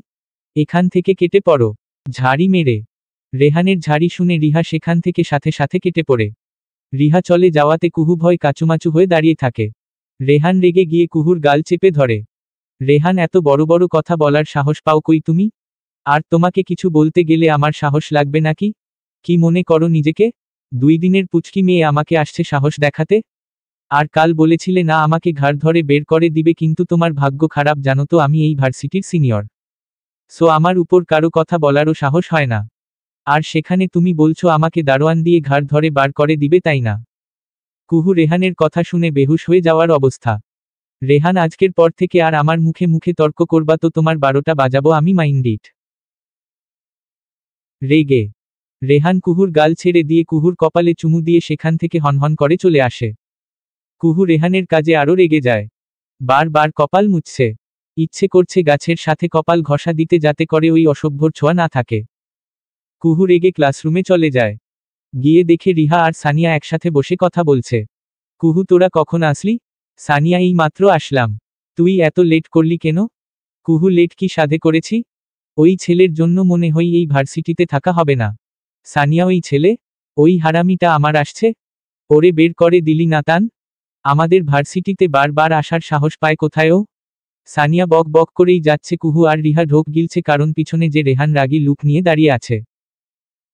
এখান থেকে কেটে পড়ো, ঝাড়ি মেরে। রেহানের ঝাড়ি শুনে রিহা সেখান থেকে সাথে সাথে কেটে পড়ে। রিহা চলে যাওয়াতে কুহু ভয় কাচুমাচু হয়ে দাঁড়িয়ে থাকে। রেহান রেগে গিয়ে কুহুর গাল চেপে ধরে। রেহান এত বড় বড় কথা বলার সাহস পাও কই তুমি? আর তোমাকে কিছু বলতে গেলে আমার সাহস লাগবে নাকি? কি মনে করো নিজেকে? 2 দিনের পুচকি মেয়ে আমাকে আসছে সাহস দেখাতে? আর কাল বলেছিলে না আমাকে ঘাড় ধরে বের করে দিবে, কিন্তু তোমার ভাগ্য খারাপ জানো তো, আমি এই ভার্সিটির সিনিয়র। সো আমার উপর কারো কথা বলারও সাহস হয় না। আর সেখানে তুমি বলছো আমাকে দারোয়ান দিয়ে ঘাড় ধরে বার করে দিবে, তাই না? কুহু রেহানের কথা শুনে বেহুশ হয়ে যাওয়ার অবস্থা। রেহান আজকের পর থেকে আর আমার মুখে মুখে তর্ক করবা তো তোমার 12টা বাজাবো আমি, মাইন্ড ইট। রেগে রেহান কুহুর গাল ছেড়ে দিয়ে কুহুর কপালে চুমু দিয়ে সেখান থেকে হনহন করে চলে আসে। কুহু রেহানের কাজে আরও রেগে যায়। বার কপাল মুছছে। ইচ্ছে করছে গাছের সাথে কপাল ঘষা দিতে যাতে করে ওই অসভ্যর ছোঁয়া না থাকে। কুহু রেগে ক্লাসরুমে চলে যায়। গিয়ে দেখে রিহা আর সানিয়া একসাথে বসে কথা বলছে। কুহু তোরা কখন আসলি? সানিয়া এই মাত্র আসলাম। তুই এত লেট করলি কেন? কুহু লেট কি সাধে করেছি? ওই ছেলের জন্য মনে হয় এই ভার্সিটিতে থাকা হবে না। সানিয়া ওই ছেলে? ওই হারামিটা আমার আসছে? ওরে বের করে দিলি না তান? আমাদের ভার্সিটিতে বারবার আসার সাহস পায় কোথায় ও? সানিয়া বক বক করেই যাচ্ছে, কুহু আর রিহা ঢোক গিলছে কারণ পিছনে যে রেহান রাগী লুক নিয়ে দাঁড়িয়ে আছে।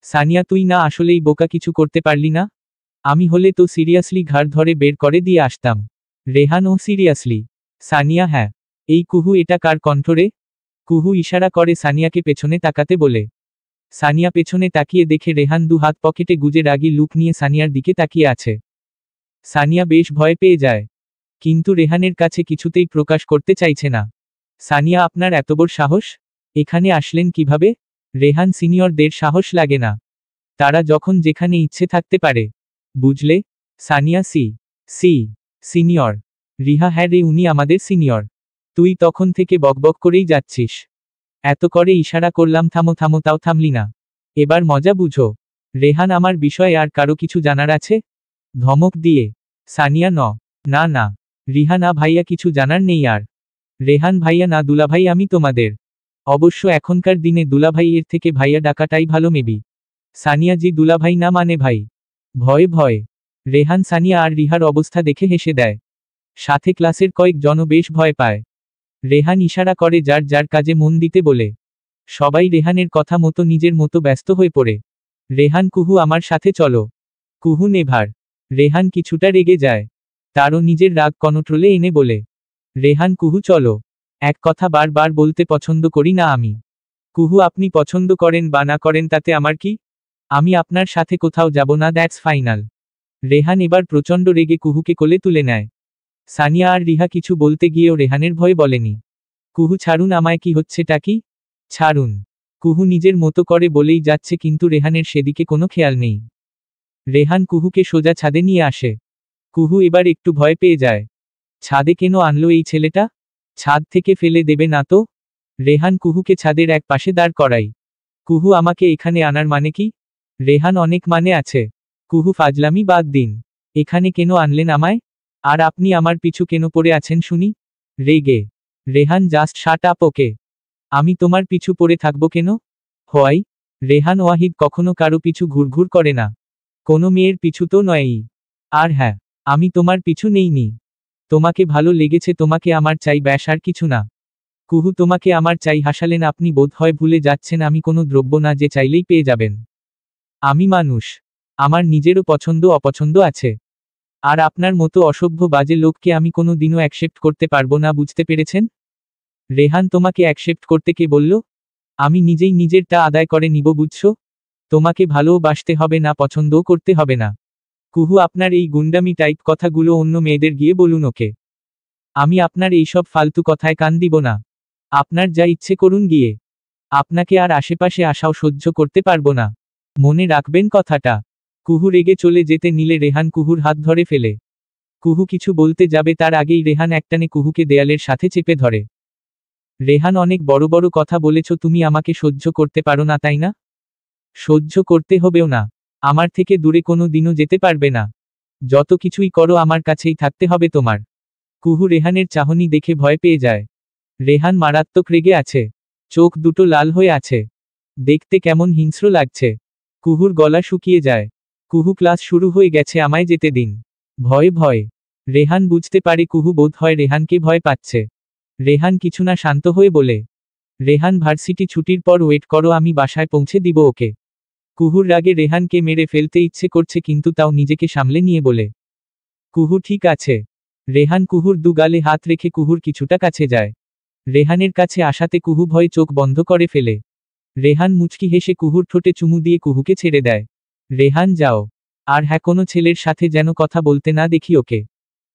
সানিয়া তুই না আসলেই বোকা, কিছু করতে পারলি না? আমি হলে তো সিরিয়াসলি ঘাড় ধরে বের করে দিয়ে আসতাম। রেহান ও সিরিয়াসলি? সানিয়া হ্যাঁ। এই কুহু, এটা কার কণ্ঠ রে? কুহু ইশারা করে সানিয়াকে পেছনে তাকাতে বলে। সানিয়া পেছনে তাকিয়ে দেখে রেহান দু হাত পকেটে গুজে রাগী লুক নিয়ে সানিয়ার দিকে তাকিয়ে আছে। সানিয়া বেশ ভয় পেয়ে যায়, কিন্তু রেহানের কাছে কিছুতেই প্রকাশ করতে চাইছে না। সানিয়া আপনার এত বড় সাহস? এখানে আসলেন কিভাবে? রেহান সিনিয়রদের সাহস লাগে না? তারা যখন যেখানে ইচ্ছে থাকতে পারে, বুঝলে? Sania C senior. রিহা হ্যাঁ রে, উনি আমাদের সিনিয়র। তুই তখন থেকে বকবক করেই যাচ্ছিস। এত করে ইশারা করলাম থামো থামো, তাও থামলি না। এবার মজা বুঝো। রেহান আমার বিষয়ে আর কারো কিছু জানার আছে? ধমক দিয়ে। সানিয়া না না। রিহা না ভাইয়া, কিছু জানার নেই আর। রেহান ভাইয়া না দুলাভাই, আমি তোমাদের। অবশ্য এখনকার দিনে দুলাভাই এর থেকে ভাইয়া ডাকাটাই ভালো মেবি। সানিয়া জি দুলাভাই না মানে ভাই। ভয়ে রেহান সানিয়া আর রিহার অবস্থা দেখে হেসে দেয়। সাথে ক্লাসের কয়েকজনও বেশ ভয় পায়। রেহান ইশারা করে যার যার কাজে মন দিতে বলে। সবাই রেহানের কথা মতো নিজের মতো ব্যস্ত হয়ে পড়ে। রেহান কুহু আমার সাথে চলো। কুহু নেভার। রেহান কিছুটা রেগে যায়, তারও নিজের রাগ কন্ট্রোলে এনে বলে। রেহান কুহু চলো। এক কথা বারবার বলতে পছন্দ করি না আমি। কুহু আপনি পছন্দ করেন বা না করেন তাতে আমার কি? আমি আপনার সাথে কোথাও যাব না, দ্যাটস ফাইনাল। রেহান এবার প্রচণ্ড রেগে কুহুকে কোলে তুলে নেয়। সানিয়া আর রিহা কিছু বলতে গিয়েও রেহানের ভয়ে বলেনি। কুহু ছাড়ুন আমায়, কি হচ্ছেটা কি? ছাড়ুন। কুহু নিজের মতো করে বলেই যাচ্ছে, কিন্তু রেহানের সেদিকে কোনো খেয়াল নেই। রেহান কুহুকে সোজা ছাদে নিয়ে আসে। কুহু এবার একটু ভয় পেয়ে যায়। ছাদে কেন আনলো এই ছেলেটা? ছাদ থেকে ফেলে দেবে না তো? রেহান কুহুকে ছাদের এক পাশে দাঁড় করাই। কুহু আমাকে এখানে আনার মানে কি? রেহান অনেক মানে আছে। কুহু ফাজলামি বাদ দিন। এখানে কেন আনলেন আমায়? আর আপনি আমার পিছু কেন পড়ে আছেন শুনি? রেগে। Rehan just shut up okay. আমি তোমার পিছু পড়ে থাকবো কেন? হয়। রেহান ওয়াহিদ কখনো কারো পিছু ঘুরঘুর করে না। কোনো মেয়ের পিছু তো নয়ই। আর হ্যাঁ, আমি তোমার পিছু নেইনি। তোমাকে ভালো লেগেছে, তোমাকে আমার চাই, ব্যাস আর কিছু না। কুহু তোমাকে আমার চাই হাসালেন আপনি, বোধহয় ভুলে যাচ্ছেন আমি কোনো দ্রব্য না যে চাইলেই পেয়ে যাবেন। আমি মানুষ। আমার নিজেরও পছন্দ অপছন্দ আছে। আর আপনার মতো অসভ্য বাজে লোককে আমি কোনো দিনও অ্যাকসেপ্ট করতে পারবো না, বুঝতে পেরেছেন? রেহান তোমাকে অ্যাকসেপ্ট করতে কে বলল? আমি নিজেই নিজেরটা আদায় করে নিব, বুঝছো? তোমাকে ভালোবাসতে হবে না, পছন্দও করতে হবে না। কুহু আপনার এই গুন্ডামি টাইপ কথাগুলো অন্য মেয়েদের গিয়ে বলুন ওকে। আমি আপনার এইসব ফালতু কথায় কান দিব না। আপনার যা ইচ্ছে করুন গিয়ে। আপনাকে আর আশেপাশে আসাও সহ্য করতে পারবো না। মনে রাখবেন কথাটা। কুহু রেগে চলে যেতে নিলে রেহান কুহুর হাত ধরে ফেলে। কুহু কিছু বলতে যাবে তার আগেই রেহান একটানে কুহুকে দেয়ালের সাথে চেপে ধরে। রেহান অনেক বড় বড় কথা বলেছ, তুমি আমাকে সহ্য করতে পারো না তাই না? সহ্য করতে হবেও না। আমার থেকে দূরে কোনো দিনও যেতে পারবে না। যত কিছুই করো আমার কাছেই থাকতে হবে তোমার। কুহু রেহানের চাহনি দেখে ভয় পেয়ে যায়। রেহান মারাত্মক রেগে আছে। চোখ দুটো লাল হয়ে আছে। দেখতে কেমন হিংস্র লাগছে। কুহুর গলা শুকিয়ে যায়। কুহু ক্লাস শুরু হয়ে গেছে, আমায় যেতে দিন। ভয়ে রেহান বুঝতে পারে কুহু বোধহয় রেহানকে ভয় পাচ্ছে। রেহান কিছু না শান্ত হয়ে বলে। রেহান ভার্সিটি ছুটির পর ওয়েট করো, আমি বাসায় পৌঁছে দিব ওকে। কুহুর রাগে রেহানকে মেরে ফেলতে ইচ্ছে করছে, কিন্তু তাও নিজেকে সামলে নিয়ে বলে। কুহু ঠিক আছে। রেহান কুহুর দু গালে হাত রেখে কুহুর কিছুটা কাছে যায়। রেহানের কাছে আসাতে কুহু ভয়ে চোখ বন্ধ করে ফেলে। রেহান মুচকি হেসে কুহুর ঠোঁটে চুমু দিয়ে কুহুকে ছেড়ে দেয়। রেহান যাও। আর হ্যাঁ, কোনো ছেলের সাথে যেন কথা বলতে না দেখি ওকে।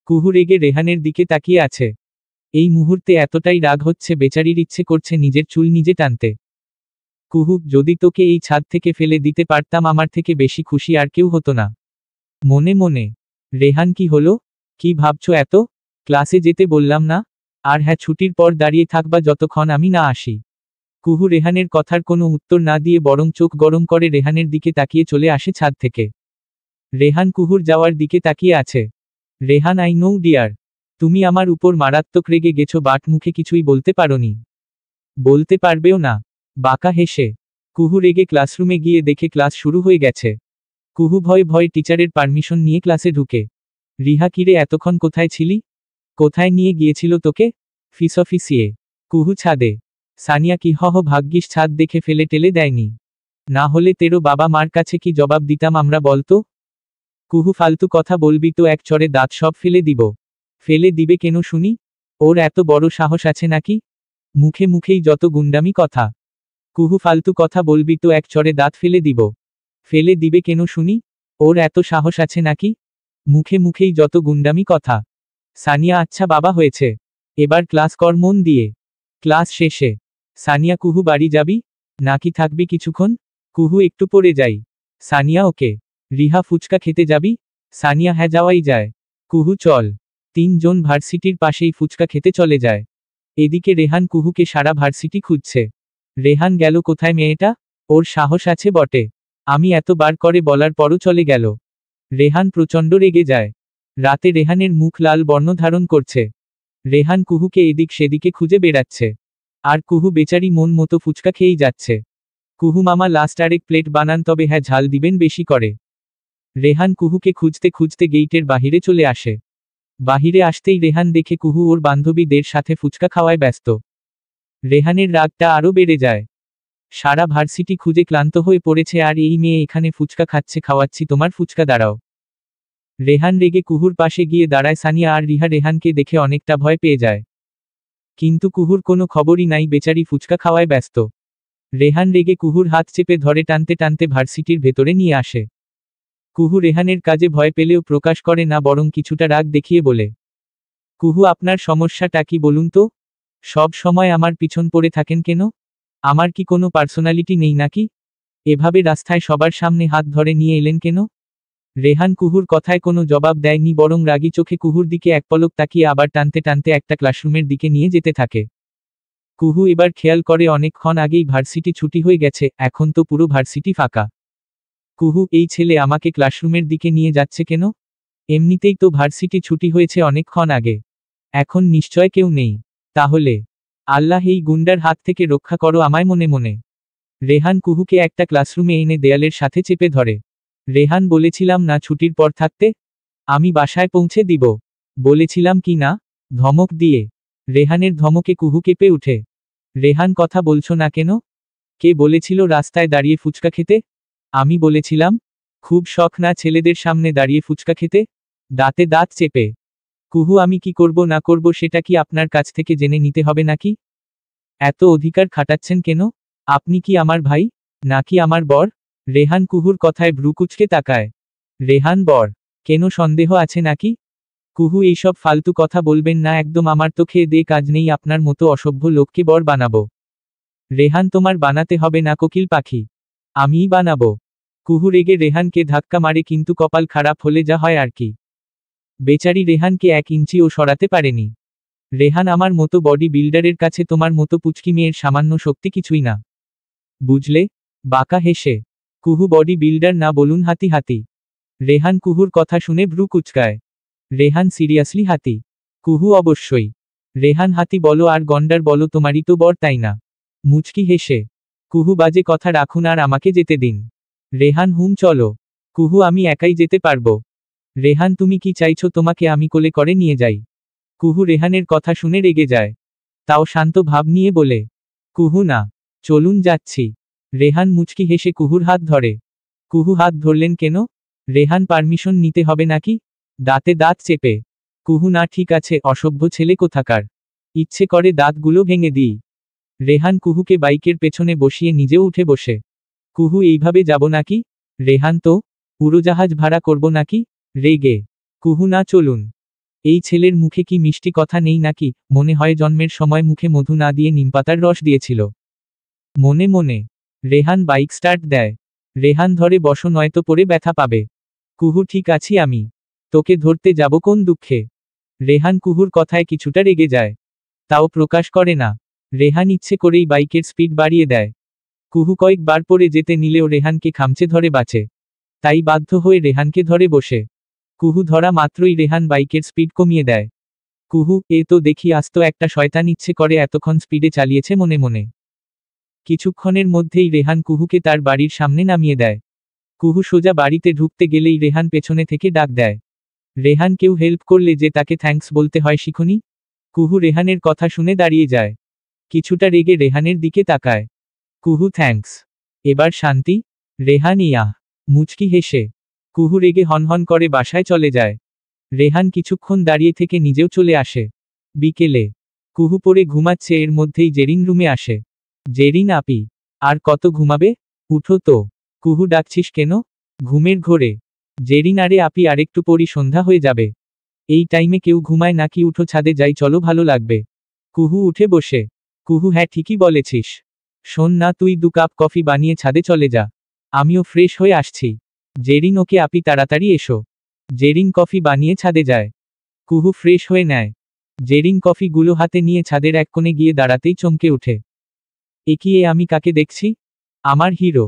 কুহু রেগে রেহানের দিকে তাকিয়ে আছে। এই মুহূর্তে এতটাই রাগ হচ্ছে বেচারির ইচ্ছে করছে নিজের চুল নিজে টানতে। কুহু, যদি তোকে এই ছাদ থেকে ফেলে দিতে পারতাম আমার থেকে বেশি খুশি আর কেউ হতো না। মনে মনে। রেহান কি হলো? কি ভাবছো এত? ক্লাসে যেতে বললাম না? আর হ্যাঁ, ছুটির পর দাঁড়িয়ে থাকবা যতক্ষণ আমি না আসি। কুহু রেহানের কথার কোনো উত্তর না দিয়ে বরং চোখ গরম করে রেহানের দিকে তাকিয়ে চলে আসে ছাদ থেকে। রেহান কুহুর যাওয়ার দিকে তাকিয়ে আছে। Rehan I know dear. তুমি আমার উপর মারাত্মক রেগে গেছো, বাট মুখে কিছুই বলতে পারোনি। বলতে পারবেও না। বাঁকা হেসে। কুহু রেগে ক্লাসরুমে গিয়ে দেখে ক্লাস শুরু হয়ে গেছে। কুহু ভয়ে টিচারের পারমিশন নিয়ে ক্লাসে ঢুকে। রিহা কিরে, এতক্ষণ কোথায় ছিলি? কোথায় নিয়ে গিয়েছিল তোকে? ফিসফিসিয়ে কুহু ছাদে। সানিয়া কি হহ ভাগ্যিস ছাদ দেখে ফেলে টেলে দেয়নি, না হলে তেরো বাবা মার কাছে কি জবাব দিতাম আমরা বলতো। কুহু ফালতু কথা বলবি তো এক চড়ে দাঁত সব ফেলে দিব। ফেলে দিবে কেন শুনি? ওর এত বড় সাহস আছে নাকি? মুখে মুখেই যত গুন্ডামি কথা। কুহু ফালতু কথা বলবি তো এক চড়ে দাঁত ফেলে দিব। ফেলে দিবে কেন শুনি? ওর এত সাহস আছে নাকি? মুখে মুখেই যত গুন্ডামি কথা। সানিয়া আচ্ছা বাবা হয়েছে, এবার ক্লাস কর মন দিয়ে। ক্লাস শেষে সানিয়া কুহু বাড়ি যাবি নাকি থাকবি কিছুক্ষণ? কুহু একটু পড়ে যাই। সানিয়া ওকে। রিহা ফুচকা খেতে যাবি? সানিয়া হ্যাঁ যাওয়াই যায়। কুহু চল। তিনজন ভার্সিটির পাশেই ফুচকা খেতে চলে যায়। এদিকে রেহান কুহুকে সারা ভার্সিটি খুঁজছে। রেহান গেল কোথায় মেয়েটা? ওর সাহস আছে বটে, আমি এতবার করে বলার পরও চলে গেল। রেহান প্রচণ্ড রেগে যায়। রাতে রেহানের মুখ লাল বর্ণ ধারণ করছে। রেহান কুহুকে এদিক সেদিকে খুঁজে বেড়াচ্ছে, আর কুহু বেচারি মন মতো ফুচকা খেয়েই যাচ্ছে। কুহু মামা লাস্ট আরেক প্লেট বানান, তবে হ্যাঁ ঝাল দিবেন বেশি করে। রেহান কুহুকে খুঁজতে খুঁজতে গেইটের বাহিরে চলে আসে। বাহিরে আসতেই রেহান দেখে কুহু ওর বান্ধবীদের সাথে ফুচকা খাওয়ায় ব্যস্ত। রেহানের রাগটা আরও বেড়ে যায়। সারা ভার্সিটি খুঁজে ক্লান্ত হয়ে পড়েছে, আর এই মেয়ে এখানে ফুচকা খাচ্ছে, খাওয়াচ্ছি তোমার ফুচকা দাঁড়াও। রেহান রেগে কুহুর পাশে গিয়ে দাঁড়ায়। সানিয়া আর রিহা রেহানকে দেখে অনেকটা ভয় পেয়ে যায়, কিন্তু কুহুর কোনো খবরই নাই, বেচারি ফুচকা খাওয়ায় ব্যস্ত। রেহান রেগে কুহুর হাত চেপে ধরে টানতে টানতে ভার্সিটির ভেতরে নিয়ে আসে। কুহু রেহানের কাজে ভয় পেলেও প্রকাশ করে না, বরং কিছুটা রাগ দেখিয়ে বলে, কুহু আপনার সমস্যাটা কি বলুন তো? সব সময় আমার পিছন পড়ে থাকেন কেন? আমার কি কোনো পার্সোনালিটি নেই নাকি? এভাবে রাস্তায় সবার সামনে হাত ধরে নিয়ে এলেন কেন? রেহান কুহুর কথায় কোনো জবাব দেয়নি, বরং রাগী চোখে কুহুর দিকে এক পলক তাকিয়ে আবার টানতে টানতে একটা ক্লাসরুমের দিকে নিয়ে যেতে থাকে। কুহু এবার খেয়াল করে অনেকক্ষণ আগেই ভার্সিটি ছুটি হয়ে গেছে, এখন তো পুরো ভার্সিটি ফাঁকা। কুহু, এই ছেলে আমাকে ক্লাসরুমের দিকে নিয়ে যাচ্ছে কেন? এমনিতেই তো ভার্সিটি ছুটি হয়েছে অনেকক্ষণ আগে, এখন নিশ্চয় কেউ নেই। তাহলে আল্লাহ এই গুন্ডার হাত থেকে রক্ষা করো আমায় মনে মনে। রেহান কুহুকে একটা ক্লাসরুমে এনে দেয়ালের সাথে চেপে ধরে। রেহান বলেছিলাম না ছুটির পর থাকতে? আমি বাসায় পৌঁছে দিব বলেছিলাম কি না? ধমক দিয়ে। রেহানের ধমকে কুহু কেঁপে উঠে। রেহান কথা বলছো না কেন? কে বলেছিল রাস্তায় দাঁড়িয়ে ফুচকা খেতে? আমি বলেছিলাম। খুব শখ না ছেলেদের সামনে দাঁড়িয়ে ফুচকা খেতে? দাঁতে দাঁত চেপে। কুহু, আমি কি করব না করব সেটা কি আপনার কাছ থেকে জেনে নিতে হবে নাকি? এত অধিকার খাটাচ্ছেন কেন? আপনি কি আমার ভাই নাকি আমার বর? রেহান কুহুর কথায় ভ্রু কুঁচকে তাকায়। রেহান বর? কেন সন্দেহ আছে নাকি? কুহু, এইসব ফালতু কথা বলবেন না একদম, আমার তো খেয়ে দিয়ে কাজ নেই, আপনার মতো অসভ্য লোককে বর বানাবো। রেহান, তোমার বানাতে হবে না কোকিল পাখি, আমিই বানাবো। কুহু রেগে রেহানকে ধাক্কা মারে, কিন্তু কপাল খারাপ হলে যা হয় আর কি। বেচারি রেহানকে 1 ইঞ্চিও সরাতে পারেনি। রেহান, আমার মতো বডি বিল্ডারের কাছে তোমার মতো পুচকি মেয়ের সামান্য শক্তি কিছুই না, বুঝলে? বাঁকা হেসে। কুহু, বডি বিল্ডার না বলুন হাতি হাতি। রেহান কুহুর কথা শুনে ভ্রু কুচকায়। রেহান, সিরিয়াসলি হাতি? কুহু, অবশ্যই। রেহান, হাতি বলো আর গন্ডার বলো, তোমারই তো বর তাই না? মুচকি হেসে। কুহু, বাজে কথা রাখুন আর আমাকে যেতে দিন। রেহান, হুম চলো। কুহু, আমি একাই যেতে পারবো। রেহান, তুমি কি চাইছো তোমাকে আমি কোলে করে নিয়ে যাই? কুহু রেহানের কথা শুনে রেগে যায়, তাও শান্ত ভাব নিয়ে বলে, কুহু না, চলুন যাচ্ছি। রেহান মুচকি হেসে কুহুর হাত ধরে। কুহু, হাত ধরলেন কেন? রেহান, পারমিশন নিতে হবে নাকি? দাঁতে দাঁত চেপে। কুহু, না ঠিক আছে, অসভ্য ছেলে কোথাকার, ইচ্ছে করে দাঁতগুলো ভেঙে দিই। রেহান কুহুকে বাইকের পেছনে বসিয়ে নিজেও উঠে বসে। কুহু, এইভাবে যাব নাকি? রেহান, তো উড়োজাহাজ ভাড়া করব নাকি? রেগে। কুহু, না চলুন। এই ছেলের মুখে কি মিষ্টি কথা নেই নাকি? মনে হয় জন্মের সময় মুখে মধু না দিয়ে নিমপাতার রস দিয়েছিল। মনে মনে রেহান বাইক স্টার্ট দেয়। রেহান, ধরে বসো নয়তো পরে ব্যথা পাবে। কুহু, ঠিক আছি আমি, তোকে ধরতে যাব কোন দুঃখে? রেহান কুহুর কথায় কিছুটা রেগে যায়, তাও প্রকাশ করে না। রেহান ইচ্ছে করেই বাইকের স্পিড বাড়িয়ে দেয়। কুহু কয়েকবার পরে যেতে নিলেও রেহানকে খামচে ধরে বাঁচে, তাই বাধ্য হয়ে রেহানকে ধরে বসে। কুহু ধরা মাত্রই রেহান বাইকের স্পিড কমিয়ে দেয়। কুহু, এ তো দেখি আস্ত একটা শয়তান, ইচ্ছে করে এতক্ষণ স্পিডে চালিয়েছে মনে মনে। কিছুক্ষণের মধ্যেই রেহান কুহুকে তার বাড়ির সামনে নামিয়ে দেয়। কুহু সোজা বাড়িতে ঢুকতে গেলেই রেহান পেছনে থেকে ডাক দেয়, রেহান, কেউ হেল্প করলে যে তাকে থ্যাঙ্কস বলতে হয় শিখুনি? কুহু রেহানের কথা শুনে দাঁড়িয়ে যায়। কিছুটা রেগে রেহানের দিকে তাকায়। কুহু থ্যাঙ্কস। এবার শান্তি? রেহান ইয়াহ। মুচকি হেসে কুহু রেগে হনহন করে বাসায় চলে যায়। রেহান কিছুক্ষণ দাঁড়িয়ে থেকে নিজেও চলে আসে। বিকেলে কুহু পড়ে ঘুমাচ্ছে, এর মধ্যেই জেরিন রুমে আসে। জেরিন আপি, আর কত ঘুমাবে? উঠো তো। কুহু ডাকছিস কেন? ঘুমের ঘোরে। জেরিন আরে আপি, আরেকটু পরই সন্ধ্যা হয়ে যাবে। এই টাইমে কেউ ঘুমায় নাকি? উঠো, ছাদে যাই চলো, ভালো লাগবে। কুহু উঠে বসে। কুহু হ্যাঁ ঠিকই বলেছিস। শোন না, তুই 2 কাপ কফি বানিয়ে ছাদে চলে যা। আমিও ফ্রেশ হয়ে আসছি। জেরিন ওকে আপি, তাড়াতাড়ি এসো। জেরিন কফি বানিয়ে ছাদে যায়। কুহু ফ্রেশ হয়ে নেয়। জেরিন কফিগুলো হাতে নিয়ে ছাদের এক কোণে গিয়ে দাঁড়াতেই চমকে ওঠে। এ আমি কাকে দেখছি? আমার হিরো।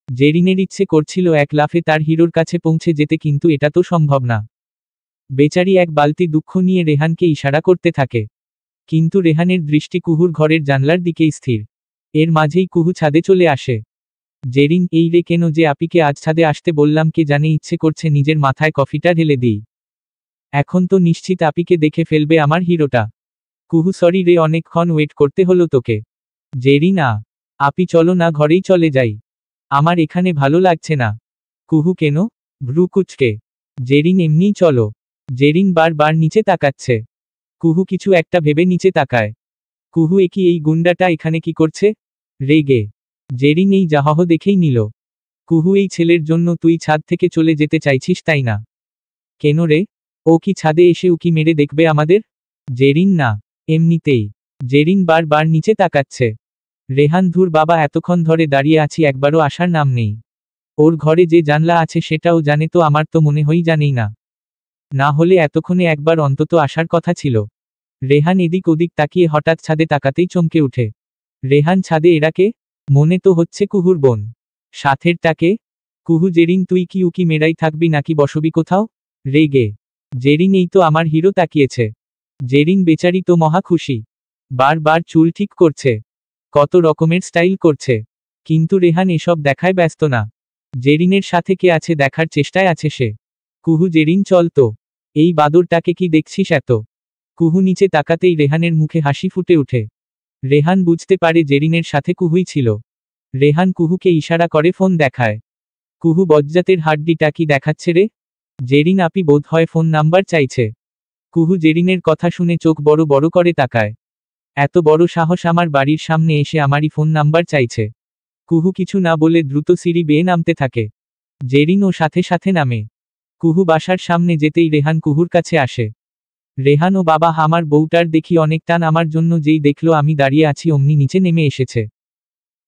জেরিনের ইচ্ছে করছিল এক লাফে তার হিরোর কাছে পৌঁছে যেতে, কিন্তু এটা তো সম্ভব না। বেচারি এক বালতি দুঃখ নিয়ে রেহানকে ইশারা করতে থাকে। কিন্তু রেহানের দৃষ্টি কুহুর ঘরের জানলার দিকেই স্থির। এর মাঝেই কুহু ছাদে চলে আসে। জেরিন, এই রে কেন যে আপিকে আজ ছাদে আসতে বললাম, কে জানে ইচ্ছে করছে নিজের মাথায় কফিটা ঢেলে দিই। এখন তো নিশ্চিত আপিকে দেখে ফেলবে আমার হিরোটা। কুহু সরি রে, অনেকক্ষণ ওয়েট করতে হলো তোকে। জেরিন আপি চলো না, ঘরেই চলে যাই। আমার এখানে ভালো লাগছে না। কুহু কেন? ভ্রু কুচকে। জেরিন এমনিই চলো। জেরিন বার নিচে তাকাচ্ছে। কুহু কিছু একটা ভেবে নিচে তাকায়। কুহু এই গুন্ডাটা এখানে কি করছে? রেগে জেরিন এই জাহহ দেখেই নিল। কুহু, এই ছেলের জন্য তুই ছাদ থেকে চলে যেতে চাইছিস তাই না? কেন রে? ও কি ছাদে এসে উকি মেরে দেখবে আমাদের? জেরিন না, এমনিতেই। জেরিন বার নিচে তাকাচ্ছে। রেহান, ধুর বাবা, এতক্ষণ ধরে দাঁড়িয়ে আছি, একবারও আসার নাম নেই। ওর ঘরে যে জানলা আছে সেটাও জানে তো? আমার তো মনে হয় জানেই না। না হলে এতক্ষণে একবার অন্তত আসার কথা ছিল। রেহান এদিক ওদিক তাকিয়ে হঠাৎ ছাদে তাকাতেই চমকে উঠে। রেহান, ছাদে এরাকে? মনে তো হচ্ছে কুহুর বোন। সাথেরটাকে? কুহু, জেরিন তুই কি উকি মেরাই থাকবি নাকি বসবি কোথাও? রেগে জেরিন, এই তো আমার হিরো তাকিয়েছে। জেরিন বেচারি তো মহা খুশি। বার চুল ঠিক করছে, কত রকমের স্টাইল করছে। কিন্তু রেহান এসব দেখায় ব্যস্ত না। জেরিনের সাথে কে আছে দেখার চেষ্টায় আছে সে। কুহু, জেরিন চল তো। এই বাদরটাকে কি দেখছিস এত? কুহু নিচে তাকাতেই রেহানের মুখে হাসি ফুটে ওঠে। রেহান বুঝতে পারে জেরিনের সাথে কুহুই ছিল। রেহান কুহুকে ইশারা করে ফোন দেখায়। কুহু, বজ্জাতের হাড্ডিটা কি দেখাচ্ছে রে? জেরিন আপি বোধ হয় ফোন নাম্বার চাইছে। কুহু জেরিনের কথা শুনে চোখ বড় বড় করে তাকায়। এত বড় সাহস, আমার বাড়ির সামনে এসে আমারই ফোন নাম্বার চাইছে। কুহু কিছু না বলে দ্রুত সিঁড়ি বেয়ে নামতে থাকে। জেরিন ও সাথে সাথে নামে। কুহু বাসার সামনে যেতেই রেহান কুহুর কাছে আসে। রেহান, ও বাবা, আমার বউটার দেখি অনেক টান আমার জন্য, যেই দেখলো আমি দাঁড়িয়ে আছি অমনি নিচে নেমে এসেছে।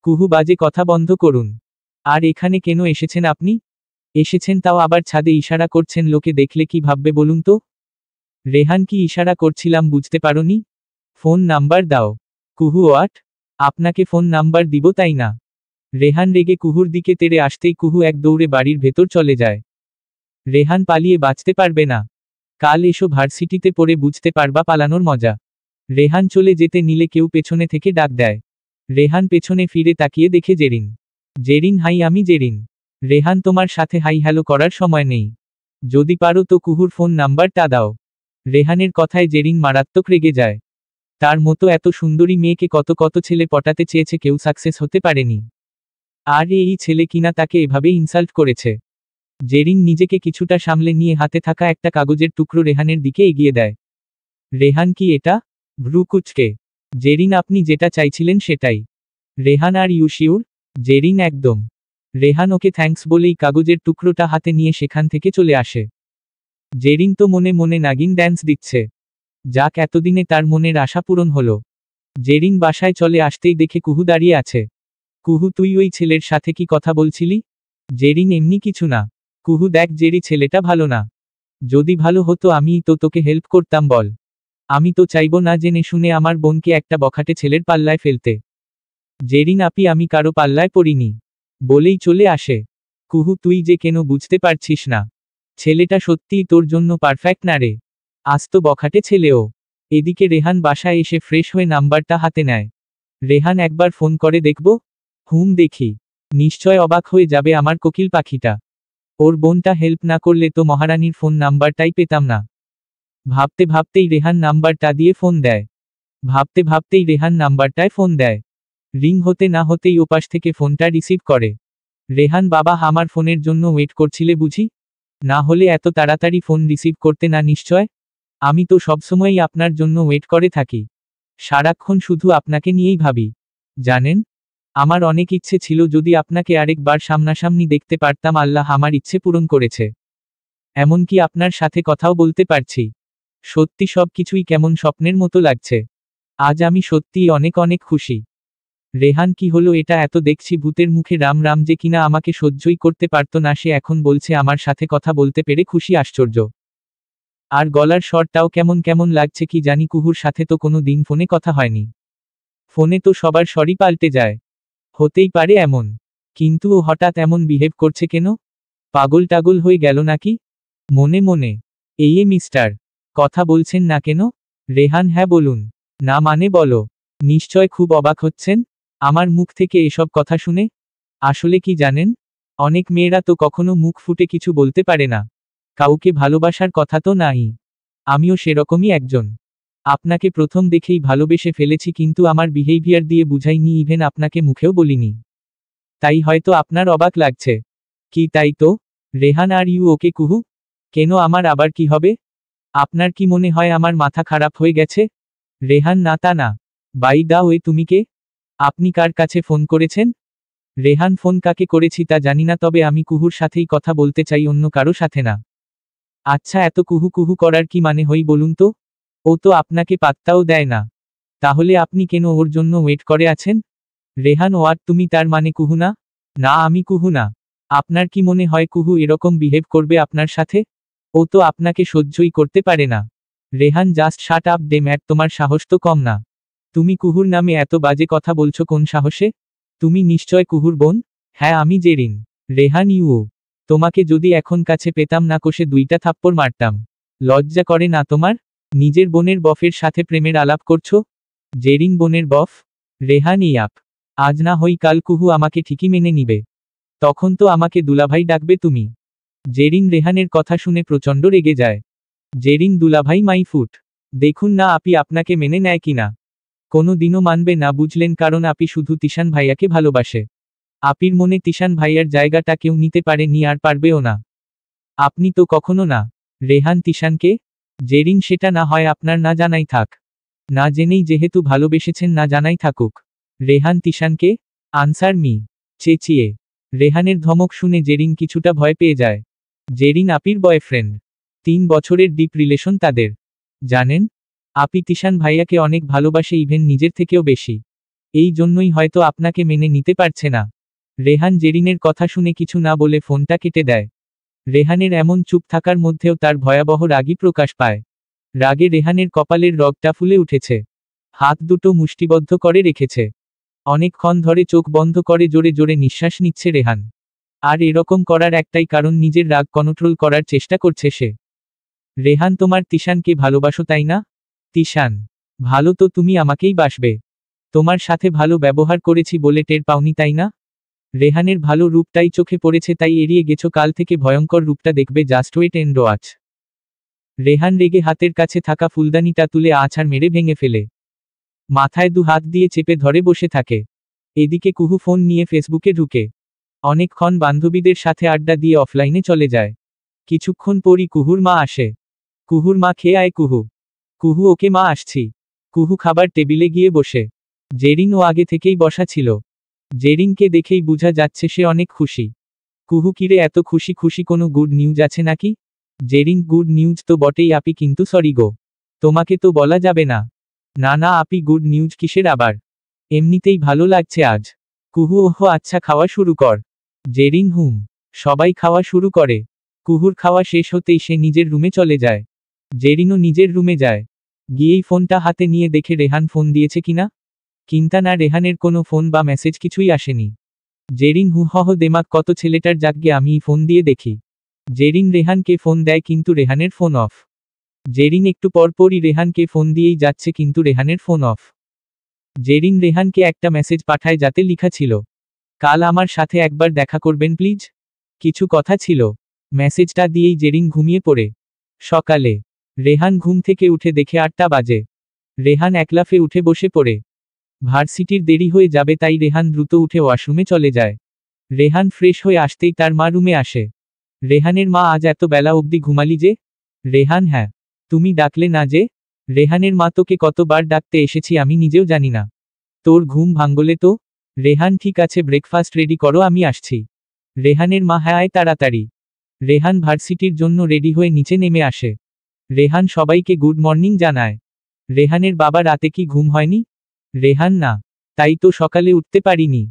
কুহু, বাজে কথা বন্ধ করুন। আর এখানে কেন এসেছেন আপনি? এসেছেন তাও আবার ছাদে, ইশারা করছেন, লোকে দেখলে কি ভাববে বলুন তো? রেহান, কি ইশারা করছিলাম বুঝতে পারোনি? ফোন নাম্বার দাও। কুহু, ওয়াট? আপনাকে ফোন নাম্বার দিব তাই না? রেহান রেগে কুহুর দিকে তেড়ে আসতেই কুহু এক দৌড়ে বাড়ির ভেতর চলে যায়। রেহান পালিয়ে বাঁচতে পারবে না। কাল এসো ভার্সিটিতে পড়ে বুঝতে পারবা পালানোর মজা। রেহান চলে যেতে নিলে কেউ পেছনে থেকে ডাক দেয়। রেহান পেছনে ফিরে তাকিয়ে দেখে জেরিন। জেরিন, হাই, আমি জেরিন। রেহান, তোমার সাথে হাই হ্যালো করার সময় নেই। যদি পারো তো কুহুর ফোন নাম্বারটা দাও। রেহানের কথায় জেরিন মারাত্মক রেগে যায়। তার মতো এত সুন্দরী মেয়েকে কত ছেলে পটাতে চেয়েছে, কেউ সাকসেস হতে পারেনি। আর এই ছেলে কিনা তাকে এভাবে ইনসাল্ট করেছে। জেরিন নিজেকে কিছুটা সামলে নিয়ে হাতে থাকা একটা কাগজের টুকরো রেহানের দিকে এগিয়ে দেয়। রেহান, কি এটা? ভ্রু কুচকে। জেরিন, আপনি যেটা চাইছিলেন সেটাই। Rehan, are you sure? Zerin, একদম। রেহান ওকে থ্যাঙ্কস বলেই কাগজের টুকরোটা হাতে নিয়ে সেখান থেকে চলে আসে। জেরিন তো মনে মনে নাগিন ড্যান্স দিচ্ছে। যাক, এতদিনে তার মনের আশা পূরণ হলো। জেরিন বাসায় চলে আসতেই দেখে কুহু দাঁড়িয়ে আছে। কুহু, তুই ওই ছেলের সাথে কি কথা বলছিলি? জেরিন, এমনি কিছু না। কুহু, দেখ জেরি, ছেলেটা ভালো না। যদি ভালো হতো আমিই তো তোকে হেল্প করতাম বল। আমি তো চাইবো না জেনে শুনে আমার বোনকে একটা বখাটে ছেলের পাল্লায় ফেলতে। জেরিন আপি, আমি কারো পাল্লায় পড়িনি। বলেই চলে আসে। কুহু, তুই যে কেন বুঝতে পারছিস না? ছেলেটা সত্যিই তোর জন্য পারফেক্ট না রে। আস্ত বখাটে ছেলেও। এদিকে রেহান বাসায় এসে ফ্রেশ হয়ে নাম্বারটা হাতে নেয়। রেহান, একবার ফোন করে দেখব? দেখি। নিশ্চয় অবাক হয়ে যাবে আমার কোকিল পাখিটা। ওর বোনটা হেল্প না করলে তো মহারানীর ফোন নাম্বারটাই পেতাম না। ভাবতে ভাবতেই রেহান নাম্বারটা দিয়ে ফোন দেয়। ভাবতে ভাবতেই রেহান নাম্বারটায় ফোন দেয়। রিং হতে না হতেই ওপাশ থেকে ফোনটা রিসিভ করে। রেহান, বাবা আমার ফোনের জন্য ওয়েট করছিলে বুঝি? না হলে এত তাড়াতাড়ি ফোন রিসিভ করতে না নিশ্চয়? আমি তো সবসময়ই আপনার জন্য ওয়েট করে থাকি। সারাক্ষণ শুধু আপনাকে নিয়েই ভাবি। জানেন, আমার অনেক ইচ্ছে ছিল যদি আপনাকে আরেকবার সামনাসামনি দেখতে পারতাম। আল্লাহ আমার ইচ্ছে পূরণ করেছে। এমনকি আপনার সাথে কথাও বলতে পারছি। সত্যি সব কিছুই কেমন স্বপ্নের মতো লাগছে। আজ আমি সত্যিই অনেক অনেক খুশি। রেহান, কি হলো এটা? এত দেখছি ভূতের মুখে রাম রাম যে কিনা আমাকে সহ্যই করতে পারতো না, সে এখন বলছে আমার সাথে কথা বলতে পেরে খুশি। আশ্চর্য। আর গলার স্বরটাও কেমন কেমন লাগছে কি জানি। কুহুর সাথে তো কোনো দিন ফোনে কথা হয়নি। ফোনে তো সবার স্বরই পাল্টে যায়। হতেই পারে এমন, কিন্তু ও হঠাৎ এমন বিহেভ করছে কেন? পাগল টাগল হয়ে গেল নাকি? মনে মনে, এই মিস্টার, কথা বলছেন না কেন? রেহান, হ্যাঁ বলুন। না মানে বলো। নিশ্চয় খুব অবাক হচ্ছেন আমার মুখ থেকে এসব কথা শুনে। আসলে কি জানেন, অনেক মেয়েরা তো কখনো মুখ ফুটে কিছু বলতে পারে না, কাউকে ভালোবাসার কথা তো নাই। আমিও সেরকমই একজন। আপনাকে প্রথম দেখেই ভালোবেসে ফেলেছি, কিন্তু আমার বিহেভিয়ার দিয়ে বুঝাইনি, ইভেন আপনাকে মুখেও বলিনি। তাই হয়তো আপনার অবাক লাগছে। কি তাই তো? রেহান, আর ইউ ওকে কুহু? কেন, আমার আবার কি হবে? আপনার কি মনে হয় আমার মাথা খারাপ হয়ে গেছে? রেহান, না তা না। বাই দা ওয়ে, তুমি কে? আপনি কার কাছে ফোন করেছেন? রেহান, ফোন কাকে করেছি তা জানি না, তবে আমি কুহুর সাথেই কথা বলতে চাই, অন্য কারো সাথে না। আচ্ছা, এত কুহু কুহু করার কি মানে হই বলুন তো? ও তো আপনাকে পাত্তাও দেয় না। তাহলে আপনি কেন ওর জন্য ওয়েট করে আছেন? রেহান, ও আর তুমি তার মানে কুহু না? না, আমি কুহু না। আপনার কি মনে হয় কুহু এরকম বিহেভ করবে আপনার সাথে? ও তো আপনাকে সহ্যই করতে পারে না। Rehan, just shut up dammit, তোমার সাহস তো কম না। তুমি কুহুর নামে এত বাজে কথা বলছো কোন সাহসে? তুমি নিশ্চয় কুহুর বোন? হ্যাঁ, আমি জেরিন। রেহান, ইউ, তোমাকে যদি এখন কাছে পেতাম না, কষে দুইটা থাপ্পড় মারতাম। লজ্জা করে না তোমার? নিজের বোনের বফের সাথে প্রেমের আলাপ করছো? জেরিন, বোনের বফ? রেহান, ইয়াপ। আজ না হই কাল কুহু আমাকে ঠিকই মেনে নিবে। তখন তো আমাকে দুলাভাই ডাকবে তুমি। জেরিন রেহানের কথা শুনে প্রচণ্ড রেগে যায়। জেরিন, দুলাভাই মাই ফুট। দেখুন না আপি আপনাকে মেনে নেয় কিনা। কোনো দিনও মানবে না, বুঝলেন? কারণ আপি শুধু তিশান ভাইয়াকে ভালোবাসে। আপির মনে তিশান ভাইয়ার জায়গাটা কেউ নিতে পারেনি, আর পারবেও না। আপনি তো কখনো না। রেহান, তিশানকে? জেরিন, সেটা না হয় আপনার না জানাই থাক। না জেনেই যেহেতু ভালোবেসেছেন, না জানাই থাকুক। রেহান, তিশানকে? Answer me. চেঁচিয়ে। রেহানের ধমক শুনে জেরিন কিছুটা ভয় পেয়ে যায়। জেরিন আপির বয়ফ্রেন্ড। 3 বছরের ডিপ রিলেশন তাদের। জানেন, আপি তিশান ভাইয়াকে অনেক ভালোবাসে, ইভেন নিজের থেকেও বেশি। এই জন্যই হয়তো আপনাকে মেনে নিতে পারছে না। রেহান জেরিনের কথা শুনে কিছু না বলে ফোনটা কেটে দেয়। রেহানের এমন চুপ থাকার মধ্যেও তার ভয়াবহ রাগই প্রকাশ পায়। রাগে রেহানের কপালের রগটা ফুলে উঠেছে। হাত দুটো মুষ্টিবদ্ধ করে রেখেছে। অনেকক্ষণ ধরে চোখ বন্ধ করে জোরে জোরে নিঃশ্বাস নিচ্ছে রেহান। আর এরকম করার একটাই কারণ, নিজের রাগ কন্ট্রোল করার চেষ্টা করছে সে। রেহান, তোমার তিশানকে ভালোবাসো তাই না? তিশান ভালো তো তুমি আমাকেই বাসবে। তোমার সাথে ভালো ব্যবহার করেছি বলে টের পাওনি তাই না? রেহানের ভালো রূপটাই চোখে পড়েছে তাই এড়িয়ে গেছো, কাল থেকে ভয়ঙ্কর রূপটা দেখবে, just wait and watch. Rehan রেগে হাতের কাছে থাকা ফুলদানিটা তুলে আছাড় মেরে ভেঙে ফেলে। মাথায় 2 হাত দিয়ে চেপে ধরে বসে থাকে। এদিকে কুহু ফোন নিয়ে ফেসবুকে ঢুকে অনেকক্ষণ বান্ধবীদের সাথে আড্ডা দিয়ে অফলাইনে চলে যায়। কিছুক্ষণ পরই কুহুর মা আসে। কুহুর মা, খেয়ে আয় কুহু। কুহু, ওকে মা, আসছি। কুহু খাবার টেবিলে গিয়ে বসে। জেরিন ও আগে থেকেই বসা ছিল। জেরিনকে দেখেই বোঝা যাচ্ছে সে অনেক খুশি। কুহু, কিরে এত খুশি খুশি, কোনো গুড নিউজ আছে নাকি? জেরিন, গুড নিউজ তো বটেই আপি, কিন্তু সরি গো, তোমাকে তো বলা যাবে না। না না আপি, গুড নিউজ কিসের আবার? এমনিতেই ভালো লাগছে আজ। কুহু, ওহো আচ্ছা, খাওয়া শুরু কর। জেরিন, হুম। সবাই খাওয়া শুরু করে। কুহুর খাওয়া শেষ হতেই সে নিজের রুমে চলে যায়। জেরিনও নিজের রুমে যায়। গিয়েই ফোনটা হাতে নিয়ে দেখে রেহান ফোন দিয়েছে কিনা। কিন্তা না, রেহানের কোনো ফোন বা মেসেজ কিছুই আসেনি। জেরিন, হুহহ দেমাক কত ছেলেটার, জাগগে আমি ফোন দিয়ে দেখি। জেরিন রেহানকে ফোন দেয়, কিন্তু রেহানের ফোন অফ। জেরিন একটু পরপরই রেহানকে ফোন দিয়েই যাচ্ছে, কিন্তু রেহানের ফোন অফ। জেরিন রেহানকে একটা মেসেজ পাঠায় যাতে লেখা ছিল, কাল আমার সাথে একবার দেখা করবেন প্লিজ, কিছু কথা ছিল। মেসেজটা দিয়েই জেরিন ঘুমিয়ে পড়ে। সকালে রেহান ঘুম থেকে উঠে দেখে 8টা বাজে। রেহান একলাফে উঠে বসে পড়ে। ভার্সিটির দেরি হয়ে যাবে তাই রেহান দ্রুত উঠে ওয়াশরুমে চলে যায়। রেহান ফ্রেশ হয়ে আসতেই তার মা রুমে আসে। রেহানের মা, আজ এত বেলা অবধি ঘুমালি যে? রেহান, হ্যাঁ। তুমি ডাকলে না যে? রেহানের মা, তোকে কতবার ডাকতে এসেছি আমি নিজেও জানি না। তোর ঘুম ভাঙলে তো? রেহান, ঠিক আছে, ব্রেকফাস্ট রেডি করো, আমি আসছি। রেহানের মা, হ্যাঁ আয় তাড়াতাড়ি। রেহান ভার্সিটির জন্য রেডি হয়ে নিচে নেমে আসে। রেহান সবাইকে গুড মর্নিং জানায়। রেহানের বাবা, রাতে কি ঘুম হয়নি? রেহান, না, তাই তো সকালে উঠতে পারিনি।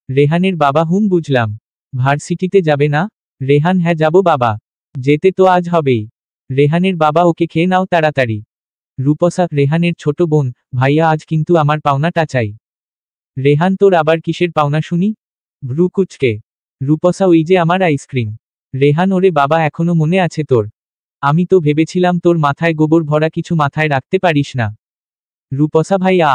রেহানের বাবা, বুঝলাম। ভার্সিটিতে যাবে না? রেহান, হ্যাঁ যাব বাবা। যেতে তো আজ হবেই। রেহানের বাবা, ওকে খেয়ে নাও তাড়াতাড়ি। রূপসা, রেহানের ছোট বোন, ভাইয়া আজ কিন্তু আমার পাওনাটা চাই। রেহান, তোর আবার কিসের পাওনা শুনি? ভ্রু কুচকে রূপসা, ওই যে আমার আইসক্রিম। রেহান, ওরে বাবা, এখনো মনে আছে তোর? আমি তো ভেবেছিলাম তোর মাথায় গোবর ভরা কিছু মাথায় রাখতে পারিস না। রূপসা, ভাইয়া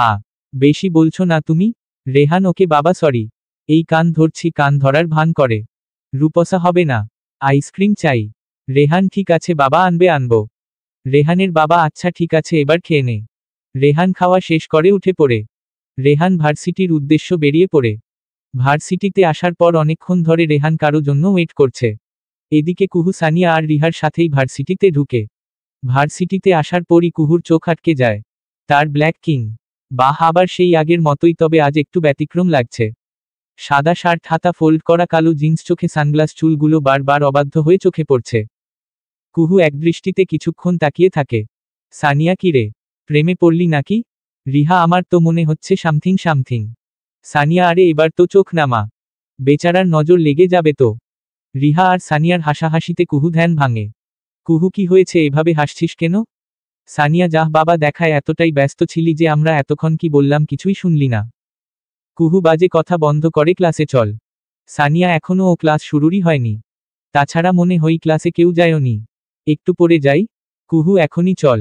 বেশি বলছো না তুমি? রেহান, ওকে বাবা সরি। এই কান ধরছি, কান ধরার ভান করে। রূপসা, হবে না, আইসক্রিম চাই। রেহান, ঠিক আছে বাবা, আনবো। রেহানের বাবা, আচ্ছা ঠিক আছে, এবার খেয়ে নে। রেহান খাওয়া শেষ করে উঠে পড়ে। রেহান ভার্সিটির উদ্দেশ্য বেরিয়ে পড়ে। ভার্সিটিতে আসার পর অনেকক্ষণ ধরে রেহান কারো জন্য ওয়েট করছে। এদিকে কুহু সানিয়া আর রিহার সাথেই ভার্সিটিতে ঢুকে। ভার্সিটিতে আসার পরই কুহুর চোখ আটকে যায়। তার ব্ল্যাক কিং, বাহ, আবার সেই আগের মতোই, তবে আজ একটু ব্যতিক্রম লাগছে। সাদা শার্ট, হাতা ফোল্ড করা কালো জিন্স, চোখে সানগ্লাস, চুলগুলো বারবার অবাধ্য হয়ে চোখে পড়ছে। কুহু একদৃষ্টিতে কিছুক্ষণ তাকিয়ে থাকে। সানিয়া, কি রে, প্রেমে পড়লি নাকি? রিহা, আমার তো মনে হচ্ছে সামথিং। সানিয়া, আরে এবার তো চোখ নামা, বেচারার নজর লেগে যাবে তো। রিহা আর সানিয়ার হাসাহাসিতে কুহু ধ্যান ভাঙে। কুহু, কি হয়েছে, এভাবে হাসছিস কেন? সানিয়া, যাহ বাবা, দেখায় এতটাই ব্যস্ত ছিলি যে আমরা এতক্ষণ কি বললাম কিছুই শুনলি না। কুহু বাজে কথা বন্ধ করে ক্লাসে চল। সানিয়া, এখনো ও ক্লাস শুরুরই হয়নি। তাছাড়া মনে হই ক্লাসে কেউ যায়নি। একটু পরে যাই। কুহু, এখনই চল।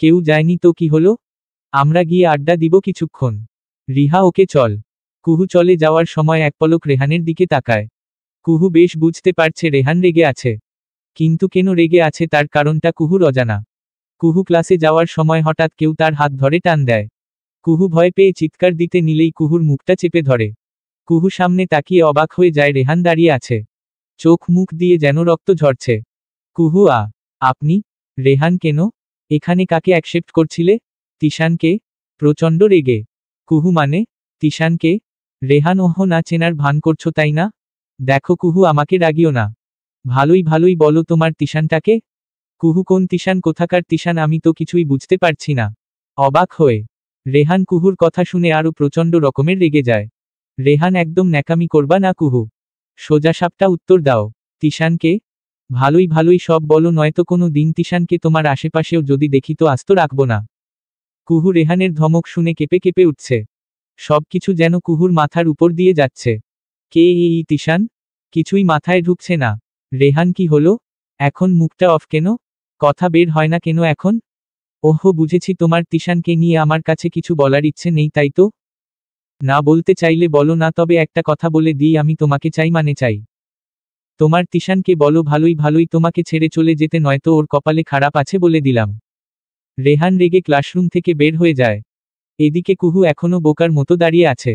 কেউ যায়নি তো কি হলো? আমরা গিয়ে আড্ডা দিব কিছুক্ষণ। রিহা, ওকে চল। কুহু চলে যাওয়ার সময় এক পলক রেহানের দিকে তাকায়। কুহু বেশ বুঝতে পারছে রেহান রেগে আছে। কিন্তু কেন রেগে আছে তার কারণটা কুহুর অজানা। কুহু ক্লাসে যাওয়ার সময় হঠাৎ কেউ তার হাত ধরে টান দেয়। কুহু ভয় পেয়ে চিৎকার দিতে নিলেই কুহুর মুখটা চেপে ধরে। কুহু সামনে তাকিয়ে অবাক হয়ে যায়, রেহান দাঁড়িয়ে আছে। চোখ মুখ দিয়ে যেন রক্ত ঝরছে। কুহু, আপনি? রেহান, কেন? এখানে কাকে অ্যাকসেপ্ট করছিলে? তিশানকে। প্রচণ্ড রেগে। কুহু, মানে? তিশানকে? রেহান, ওহ, না চেনার ভান করছো তাই না? দেখো কুহু, আমাকে রাগিও না। ভালোই বলো তোমার তিশানটাকে। কুহু, কোন তিশান, কোথাকার তিশান, আমি তো কিছুই বুঝতে পারছি না। অবাক হয়ে রেহান কুহুর কথা শুনে আরও প্রচণ্ড রকমের রেগে যায়। রেহান, একদম ন্যাকামি করবা না কুহু। সোজাসাপটা উত্তর দাও। তিশানকে? ভালোই সব বলো, নয়তো কোনো দিন তিশানকে তোমার আশেপাশেও যদি দেখি তো আস্ত রাখবো না। কুহু রেহানের ধমক শুনে কেঁপে উঠছে। সবকিছু যেন কুহুর মাথার উপর দিয়ে যাচ্ছে। কে এই তিশান? কিছুই মাথায় ঢুকছে না। রেহান, কি হলো? এখন মুখটা অফ কেন? কথা বের হয় না কেন এখন? ওহ, বুঝেছি, তোমার তিশানকে নিয়ে আমার কাছে কিছু বলার ইচ্ছে নেই তাই তো? না বলতে চাইলে বলো না, তবে একটা কথা বলে দিই, আমি তোমাকে চাই মানে চাই। তোমার তিশানকে বলো ভালোই তোমাকে ছেড়ে চলে যেতে, নয়তো ওর কপালে খারাপ আছে বলে দিলাম। রেহান রেগে ক্লাসরুম থেকে বের হয়ে যায়। এদিকে কুহু এখনো বোকার মতো দাঁড়িয়ে আছে।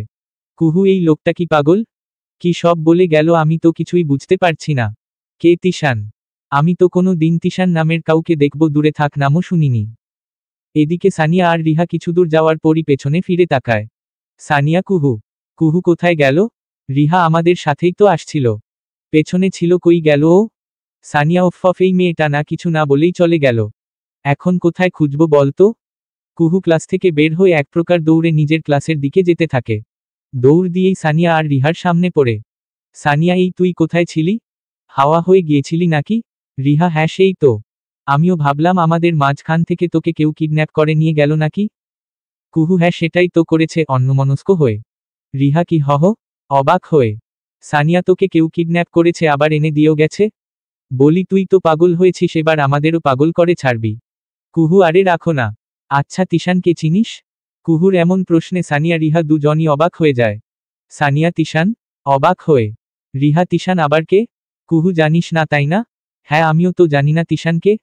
কুহু, এই লোকটা কি পাগল? কি সব বলে গেল, আমি তো কিছুই বুঝতে পারছি না। কে তিশান? আমি তো কোনো দিন তিশান নামের কাউকে দেখব, দূরে থাক, নামও শুনিনি। এদিকে সানিয়া আর রিহা কিছুদূর যাওয়ার পরই পেছনে ফিরে তাকায়। সানিয়া, কুহু কোথায় গেল? রিহা আমাদের সাথেই তো আসছিল। পেছনে ছিল, কই গেল ও? সানিয়া, ওফ, এই মেয়েটা না কিছু না বলেই চলে গেল। এখন কোথায় খুঁজব বলতো? কুহু ক্লাস থেকে বের হয়ে এক প্রকার দৌড়ে নিজের ক্লাসের দিকে যেতে থাকে। দৌড় দিয়েই সানিয়া আর রিহার সামনে পড়ে। সানিয়া, এই তুই কোথায় ছিলি? হাওয়া হয়ে গিয়েছিলি নাকি? রিহা, হ্যাঁ সেই তো। আমিও ভাবলাম আমাদের মাঝখান থেকে তোকে কেউ কিডন্যাপ করে নিয়ে গেল নাকি। কুহু, হ্যাঁ সেটাই তো করেছে, অন্যমনস্ক হয়ে। রিহা, কি হহ? অবাক হয়ে। সানিয়া, তোকে কেউ কিডন্যাপ করেছে, আবার এনে দিয়েও গেছে? বলি, তুই তো পাগল হয়েছিস, এবার আমাদেরও পাগল করে ছাড়বি। কুহু, আরে রাখো না। আচ্ছা, তিশানকে চিনিস? কুহুর এমন প্রশ্নে সানিয়া রিহা দুজনই অবাক হয়ে যায়। সানিয়া, তিশান? অবাক হয়ে রিহা, তিশান আবার কে? কুহু, জানিস না তাই না? হ্যাঁ, আমিও তো জানি না তিশানকে।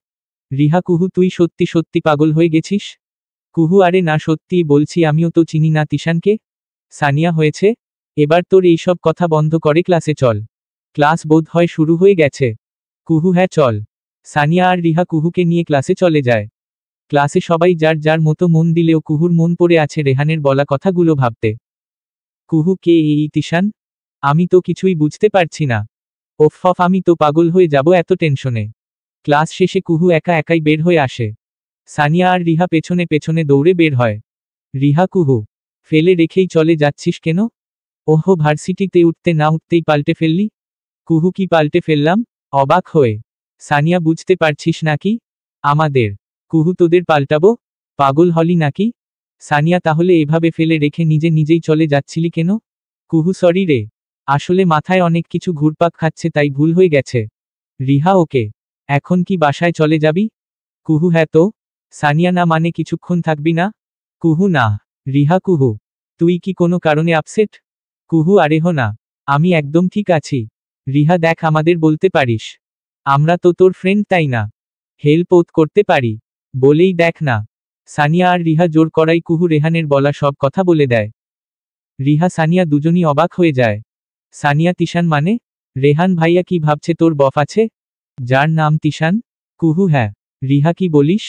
রিহা কুহু তুই সত্যি সত্যি পাগল হয়ে গেছিস? কুহু আরে না সত্যিই বলছি আমিও তো চিনি না তিশানকে। সানিয়া হয়েছে, এবার তোর এইসব কথা বন্ধ করে ক্লাসে চল। ক্লাস বোধ হয় শুরু হয়ে গেছে। কুহু হ্যাঁ চল। সানিয়া আর রিহা কুহুকে নিয়ে ক্লাসে চলে যায়। ক্লাসে সবাই যার যার মতো মন দিলেও কুহুর মন পড়ে আছে রেহানের বলা কথাগুলো ভাবতে। কুহু কে এই তিশান? আমি তো কিছুই বুঝতে পারছি না। ওফ আমি তো পাগল হয়ে যাব এত টেনশনে। ক্লাস শেষে কুহু একা একাই বের হয়ে আসে। সানিয়া আর রিহা পেছনে পেছনে দৌড়ে বের হয়। রিহা কুহু ফেলে রেখেই চলে যাচ্ছিস কেন? ওহো ভার্সিটিতে উঠতে না উঠতেই পাল্টে ফেললি? কুহু কি পাল্টে ফেললাম? অবাক হয়ে সানিয়া বুঝতে পারছিস নাকি? আমাদের কুহু তোদের পাল্টাবো? পাগল হলি নাকি? সানিয়া তাহলে এভাবে ফেলে রেখে নিজে নিজেই চলে যাচ্ছিলি কেন? কুহু সরি রে, আসলে মাথায় অনেক কিছু ঘুরপাক খাচ্ছে তাই ভুল হয়ে গেছে। রিহা ওকে, এখন কি বাসায় চলে যাবি? কুহু হ্যাঁ তো। সানিয়া না মানে কিছুক্ষণ থাকবি না? কুহু না। রিহা কুহু তুই কি কোনো কারণে আপসেট? কুহু আরেহ না, আমি একদম ঠিক আছি। রিহা দেখ আমাদের বলতে পারিস, আমরা তো তোর ফ্রেন্ড তাই না? হেল্প ওত করতে পারি, বলেই দেখ না। সানিয়া আর রিহা জোর করাই কুহু রেহানের বলা সব কথা বলে দেয়। রিহা সানিয়া দুজনই অবাক হয়ে যায়। সানিয়া তিশান মানে? রেহান ভাইয়া কি ভাবছে তোর বফ আছে, যার নাম তিশান? কুহু হ্যাঁ। রিহা কি বলিস?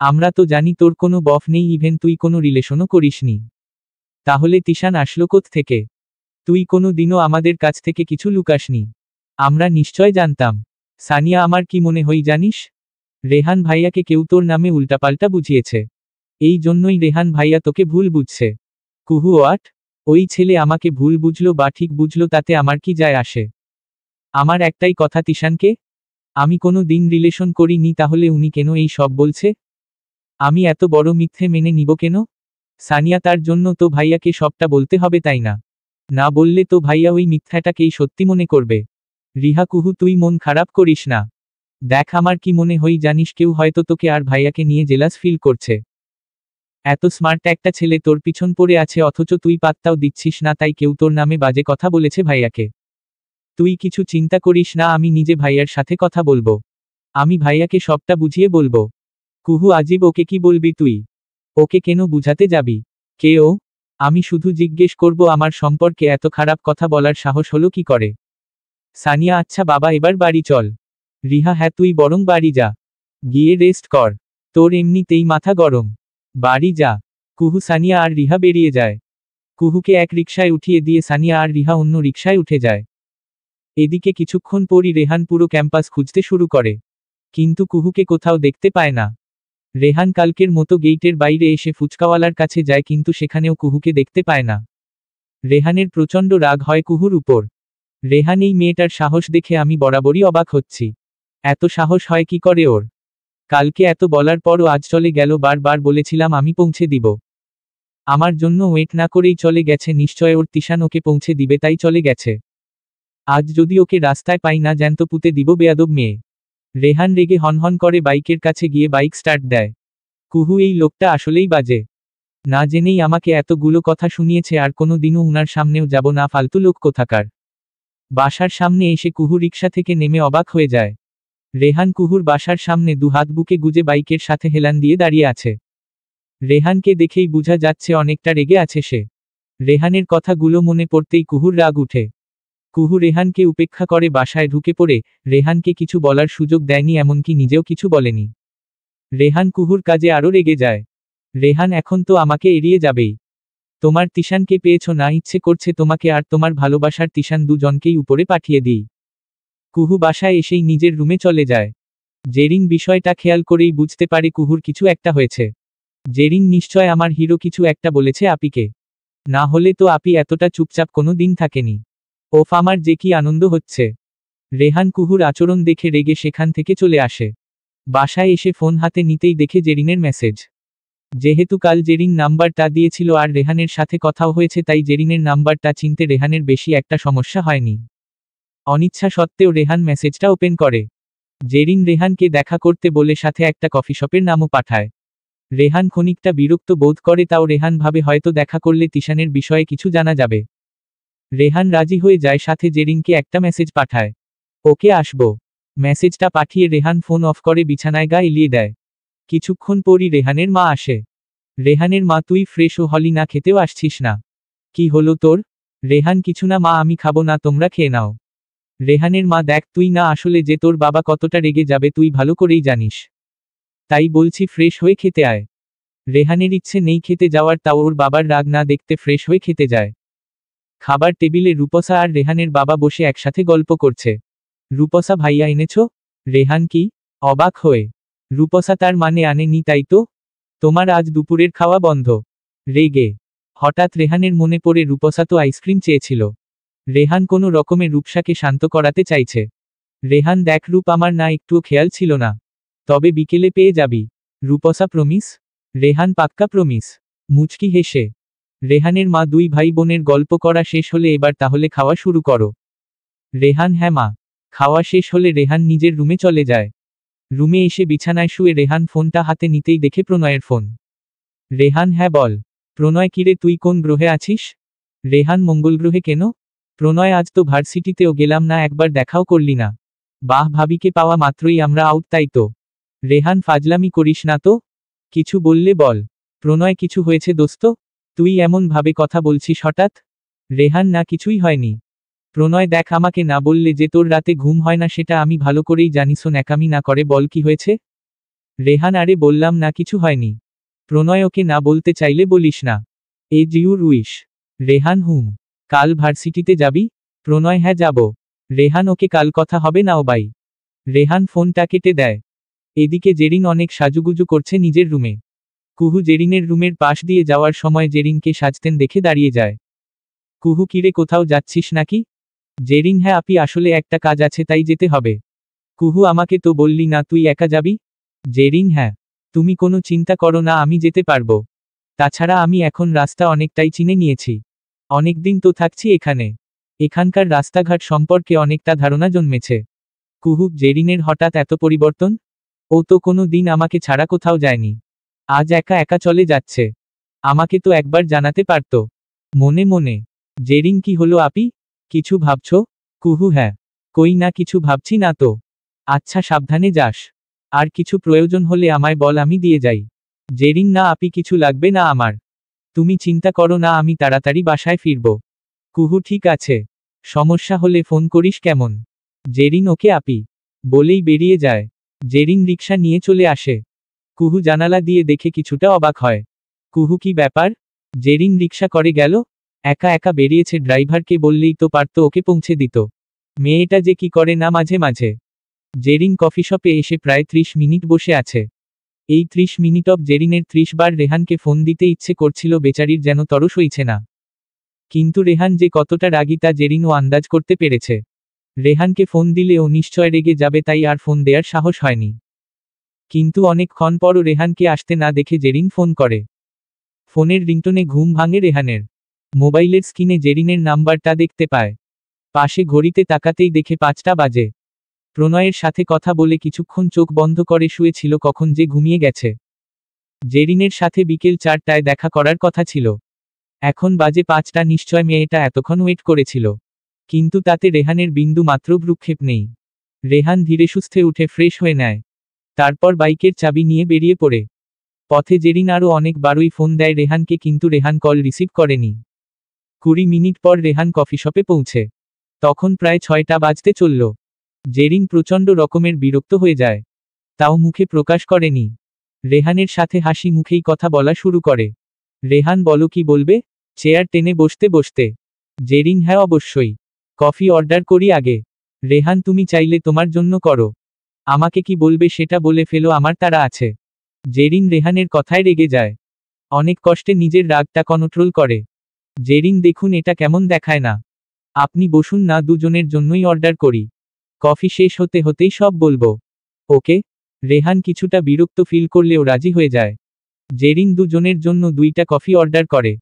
আমরা তো জানি তোর কোনো বফ নেই, ইভেন তুই কোনো রিলেশনও করিসনি। তাহলে তিশান আসলো থেকে? তুই কোনো দিনও আমাদের কাছ থেকে কিছু লুকাসনি, আমরা নিশ্চয় জানতাম। সানিয়া আমার কি মনে হয় জানিস? রেহান ভাইয়াকে কেউ তোর নামে উল্টাপাল্টা বুঝিয়েছে, এই জন্যই রেহান ভাইয়া তোকে ভুল বুঝছে। কুহু ওয়াট? ওই ছেলে আমাকে ভুল বুঝলো বা ঠিক বুঝলো তাতে আমার কি যায় আসে? আমার একটাই কথা তিশানকে, আমি কোনো দিন রিলেশন করিনি, তাহলে উনি কেন এই সব বলছে? আমি এত বড় মিথ্যে মেনে নিব কেন? সানিয়া তার জন্য তো ভাইয়াকে সবটা বলতে হবে তাই না? না বললে তো ভাইয়া ওই মিথ্যাটাকেই সত্যি মনে করবে। রিহা কুহু তুই মন খারাপ করিস না। দেখ আমার কি মনে হয় জানিস, কেউ হয়তো তোকে আর ভাইয়াকে নিয়ে জেলাস ফিল করছে। এত স্মার্ট একটা ছেলে তোর পিছন পড়ে আছে অথচ তুই পাত্তাও দিচ্ছিস না, তাই কেউ তোর নামে বাজে কথা বলেছে ভাইয়াকে। তুই কিছু চিন্তা করিস না, আমি নিজে ভাইয়ার সাথে কথা বলবো। আমি ভাইয়াকে সবটা বুঝিয়ে বলবো। কুহু আজিব, ওকে কি বলবি তুই? ওকে কেন বুঝাতে যাবি? কে ও? আমি শুধু জিজ্ঞেস করব আমার সম্পর্কে এত খারাপ কথা বলার সাহস হলো কি করে? সানিয়া আচ্ছা বাবা এবার বাড়ি চল। রিহা হ্যাঁ তুই বরং বাড়ি যা, গিয়ে রেস্ট কর, তোর এমনিতেই মাথা গরম। বাড়ি যা। কুহু সানিয়া আর রিহা বেরিয়ে যায়। কুহুকে এক রিকশায় উঠিয়ে দিয়ে সানিয়া আর রিহা অন্য রিকশায় উঠে যায়। এদিকে কিছুক্ষণ পরই রেহান পুরো ক্যাম্পাস খুঁজতে শুরু করে, কিন্তু কুহুকে কোথাও দেখতে পায় না। রেহান কালকের মতো গেইটের বাইরে এসে ফুচকাওয়ালার কাছে যায়, কিন্তু সেখানেও কুহুকে দেখতে পায় না। রেহানের প্রচণ্ড রাগ হয় কুহুর উপর। রেহান এই মেয়েটার সাহস দেখে আমি বরাবরই অবাক হচ্ছি, এত সাহস হয় কি করে ওর? কালকে এত বলার পরও আজ চলে গেল, বারবার বলেছিলাম আমি পৌঁছে দিব। আমার জন্য ওয়েট না করেই চলে গেছে, নিশ্চয় ওর তিশান ওকে পৌঁছে দিবে তাই চলে গেছে। আজ যদি ওকে রাস্তায় পাই না জ্যান্ত পুঁতে দিব বেয়াদব মেয়ে। রেহান রেগে হনহন করে বাইকের কাছে গিয়ে বাইক স্টার্ট দেয়। কুহু এই লোকটা আসলেই বাজে, না জেনেই আমাকে এতগুলো কথা শুনিয়েছে, আর কোনো দিনও উনার সামনেও যাব না, ফালতু লোক কোথাকার। বাসার সামনে এসে কুহু রিকশা থেকে নেমে অবাক হয়ে যায়। রেহান কুহুর বাসার সামনে দুহাত বুকে গুজে বাইকের সাথে হেলান দিয়ে দাঁড়িয়ে আছে। রেহানকে দেখেই বোঝা যাচ্ছে অনেকটা রেগে আছে সে। রেহানের কথাগুলো মনে পড়তেই কুহুর রাগ উঠে। কুহু রেহানকে উপেক্ষা করে বাসায় ঢুকে পড়ে, রেহানকে কিছু বলার সুযোগ দেয়নি, এমনকি নিজেও কিছু বলেনি। রেহান কুহুর কাজে আরও রেগে যায়। রেহান এখন তো আমাকে এড়িয়ে যাবেই। তোমার তিশানকে পেয়েছ না, ইচ্ছে করছে তোমাকে আর তোমার ভালোবাসার তিশান দুজনকেই উপরে পাঠিয়ে দিই। কুহু বাসায় এসেই নিজের রুমে চলে যায়। জেরিন বিষয়টা খেয়াল করেই বুঝতে পারে কুহুর কিছু একটা হয়েছে। জেরিন নিশ্চয় আমার হিরো কিছু একটা বলেছে আপিকে, না হলে তো আপি এতটা চুপচাপ কোনো দিন থাকেনি। ওফ আমার যে কি আনন্দ হচ্ছে। রেহান কুহুর আচরণ দেখে রেগে সেখান থেকে চলে আসে। বাসায় এসে ফোন হাতে নিতেই দেখে জেরিনের মেসেজ। যেহেতু কাল জেরিন নাম্বারটা দিয়েছিল আর রেহানের সাথে কথাও হয়েছে, তাই জেরিনের নাম্বারটা চিনতে রেহানের বেশি একটা সমস্যা হয়নি। অনিচ্ছা সত্ত্বেও রেহান মেসেজটা ওপেন করে। জেরিন রেহানকে দেখা করতে বলে সাথে একটা কফি শপের নামও পাঠায়। রেহান খানিকটা বিরক্ত বোধ করে, তাও রেহান ভাবে হয়তো দেখা করলে তিশানের বিষয়ে কিছু জানা যাবে। রেহান রাজি হয়ে যায়, সাথে জেরিনকে একটা মেসেজ পাঠায়, ওকে আসবো। মেসেজটা পাঠিয়ে রেহান ফোন অফ করে বিছানায় গা এলিয়ে দেয়। কিছুক্ষণ পরই রেহানের মা আসে। রেহানের মা, তুই ফ্রেশ হলি না, খেতেও আসছিস না? কি হলো তোর? রেহান, কিছু না মা, আমি খাবো না, তোমরা খেয়ে নাও। রেহানের মা, দেখ তুই না আসলে যে তোর বাবা কতটা রেগে যাবে তুই ভালো করেই জানিস। তাই বলছি ফ্রেশ হয়ে খেতে আয়। রেহানের ইচ্ছে নেই খেতে যাওয়ার, তাও ওর বাবার রাগ না দেখতে ফ্রেশ হয়ে খেতে যায়। খাবার টেবিলে রূপসা আর রেহানের বাবা বসে একসাথে গল্প করছে। রূপসা, ভাইয়া এনেছ? রেহান কি অবাক হয়ে। রূপসা, তার মানে আনেনি তাই তো? তোমার আজ দুপুরের খাওয়া বন্ধ? রেগে হঠাৎ রেহানের মনে পড়ে রূপসা তো আইসক্রিম চেয়েছিল। রেহান কোনো রকমে রূপসাকে শান্ত করাতে চাইছে। রেহান, দেখ রূপ, আমার না একটুও খেয়াল ছিল না। তবে বিকেলে পেয়ে যাবি। রূপসা, প্রমিস? রেহান, পাক্কা প্রমিস। মুচকি হেসে রেহানের মা, দুই ভাই বোনের গল্প করা শেষ হলে এবার তাহলে খাওয়া শুরু করো। রেহান, হ্যাঁ মা। খাওয়া শেষ হলে রেহান নিজের রুমে চলে যায়। রুমে এসে বিছানায় শুয়ে রেহান ফোনটা হাতে নিতেই দেখে প্রণয়ের ফোন। রেহান, হ্যাঁ বল। প্রণয়, কিরে তুই কোন গ্রহে আছিস? রেহান, মঙ্গল গ্রহে কেন? প্রণয়, আজ তো ভার্সিটিতেও গেলাম না, একবার দেখাও করলি না। বাহ, ভাবিকে পাওয়া মাত্রই আমরা আউট তাই তো? রেহান, ফাজলামি করিস না তো। কিছু বললে বল। প্রণয়, কিছু হয়েছে দোস্ত? তুই এমন ভাবে কথা বলছিস হঠাৎ? রেহান, না কিছুই হয়নি। প্রণয়, দেখ, আমাকে না বললে যে তোর রাতে ঘুম হয় না সেটা আমি ভালো করেই জানি, শোন ন্যাকামি না করে বল কি হয়েছে। রেহান, আরে বললাম না কিছু হয়নি। প্রণয়, ওকে না বলতে চাইলে বলিস না। As your wish. রেহান, হুম। কাল ভার্সিটিতে যাবি? প্রণয়, হ্যাঁ যাব। রেহান, ওকে কাল কথা হবে না ও বাই। রেহান ফোনটা কেটে দেয়। এদিকে জেরিন অনেক সাজুগুজু করছে নিজের রুমে। কুহু জেরিনের রুমের পাশ দিয়ে যাওয়ার সময় জেরিনকে সাজতেন দেখে দাঁড়িয়ে যায়। কুহু, কিরে কোথাও যাচ্ছিস নাকি? জেরিন, হ্যাঁ আপি, আসলে একটা কাজ আছে তাই যেতে হবে। কুহু, আমাকে তো বললি না তুই একা যাবি? জেরিন, হ্যাঁ। তুমি কোনো চিন্তা করো না, আমি যেতে পারবো। তাছাড়া আমি এখন রাস্তা অনেকটাই চিনে নিয়েছি। অনেকদিন তো থাকছি এখানে। এখানকার রাস্তাঘাট সম্পর্কে অনেকটা ধারণা জন্মেছে। কুহু, জেরিনের হঠাৎ এত পরিবর্তন? ও তো কোনো দিন আমাকে ছাড়া কোথাও যায়নি। আজ একা একা চলে যাচ্ছে। আমাকে তো একবার জানাতে পারতো। মনে মনে জেরিন, কি হলো আপি? কিছু ভাবছো? কুহু, হ্যাঁ। কই না, কিছু ভাবছি না তো। আচ্ছা, সাবধানে যাস। আর কিছু প্রয়োজন হলে আমায় বল, আমি দিয়ে যাই। জেরিন, না আপি, কিছু লাগবে না আমার। তুমি চিন্তা করো না, আমি তাড়াতাড়ি বাসায় ফিরব। কুহু, ঠিক আছে। সমস্যা হলে ফোন করিস কেমন? জেরিন, ওকে আপি। বলেই বেরিয়ে যায়। জেরিন রিকশা নিয়ে চলে আসে। কুহু জানালা দিয়ে দেখে কিছুটা অবাক হয়। কুহু, কি ব্যাপার? জেরিন রিকশা করে গেল? একা একা বেরিয়েছে, ড্রাইভারকে বললেই তো পারতো ওকে পৌঁছে দিত। মেয়েটা যে কি করে না মাঝে মাঝে। জেরিন কফি শপে এসে প্রায় 30 মিনিট বসে আছে। এই 30 মিনিট অব জেরিনের 30 বার রেহানকে ফোন দিতে ইচ্ছে করছিল, বেচারির যেন তর সইছে না। কিন্তু রেহান যে কতটা রাগী তা জেরিনও আন্দাজ করতে পেরেছে। রেহানকে ফোন দিলে ও নিশ্চয় রেগে যাবে, তাই আর ফোন দেওয়ার সাহস হয়নি। কিন্তু অনেকক্ষণ পরও রেহানকে আসতে না দেখে জেরিন ফোন করে। ফোনের রিংটোনে ঘুম ভাঙে রেহানের। মোবাইলের স্ক্রিনে জেরিনের নাম্বারটা দেখতে পায়। পাশে ঘড়িতে তাকাতেই দেখে 5টা বাজে। প্রণয়ের সাথে কথা বলে কিছুক্ষণ চোখ বন্ধ করে শুয়েছিল, কখন যে ঘুমিয়ে গেছে। জেরিনের সাথে বিকেল 4টায় দেখা করার কথা ছিল। এখন বাজে 5টা, নিশ্চয় মেয়েটা এতক্ষণ ওয়েট করেছিল। কিন্তু তাতে রেহানের বিন্দু মাত্র ভ্রুক্ষেপ নেই। রেহান ধীরে সুস্থে উঠে ফ্রেশ হয়ে নেয়। তারপর বাইকের চাবি নিয়ে বেরিয়ে পড়ে। পথে জেরিন আরও অনেকবারই ফোন দেয় রেহানকে, কিন্তু রেহান কল রিসিভ করেনি। 20 মিনিট পর রেহান কফি শপে পৌঁছে। তখন প্রায় 6টা বাজতে চলল। জেরিন প্রচণ্ড রকমের বিরক্ত হয়ে যায়। তাও মুখে প্রকাশ করেনি। রেহানের সাথে হাসি মুখেই কথা বলা শুরু করে। রেহান, বলো কি বলবে? চেয়ার টেনে বসতে বসতে। জেরিন, হ্যাঁ অবশ্যই। কফি অর্ডার করি আগে? রেহান, তুমি চাইলে তোমার জন্য করো। আমাকে কি বলবে সেটা বলে ফেলো, আমার তাড়া আছে। জেরিন রেহানের কথায় রেগে যায়। অনেক কষ্টে নিজের রাগটা কন্ট্রোল করে। জেরিন, দেখুন এটা কেমন দেখায় না। আপনি বসুন না, দুজনের জন্যই অর্ডার করি। কফি শেষ হতে হতেই সব বলবো। ওকে। রেহান কিছুটা বিরক্ত ফিল করলেও রাজি হয়ে যায়। জেরিন দুজনের জন্য 2টা কফি অর্ডার করে।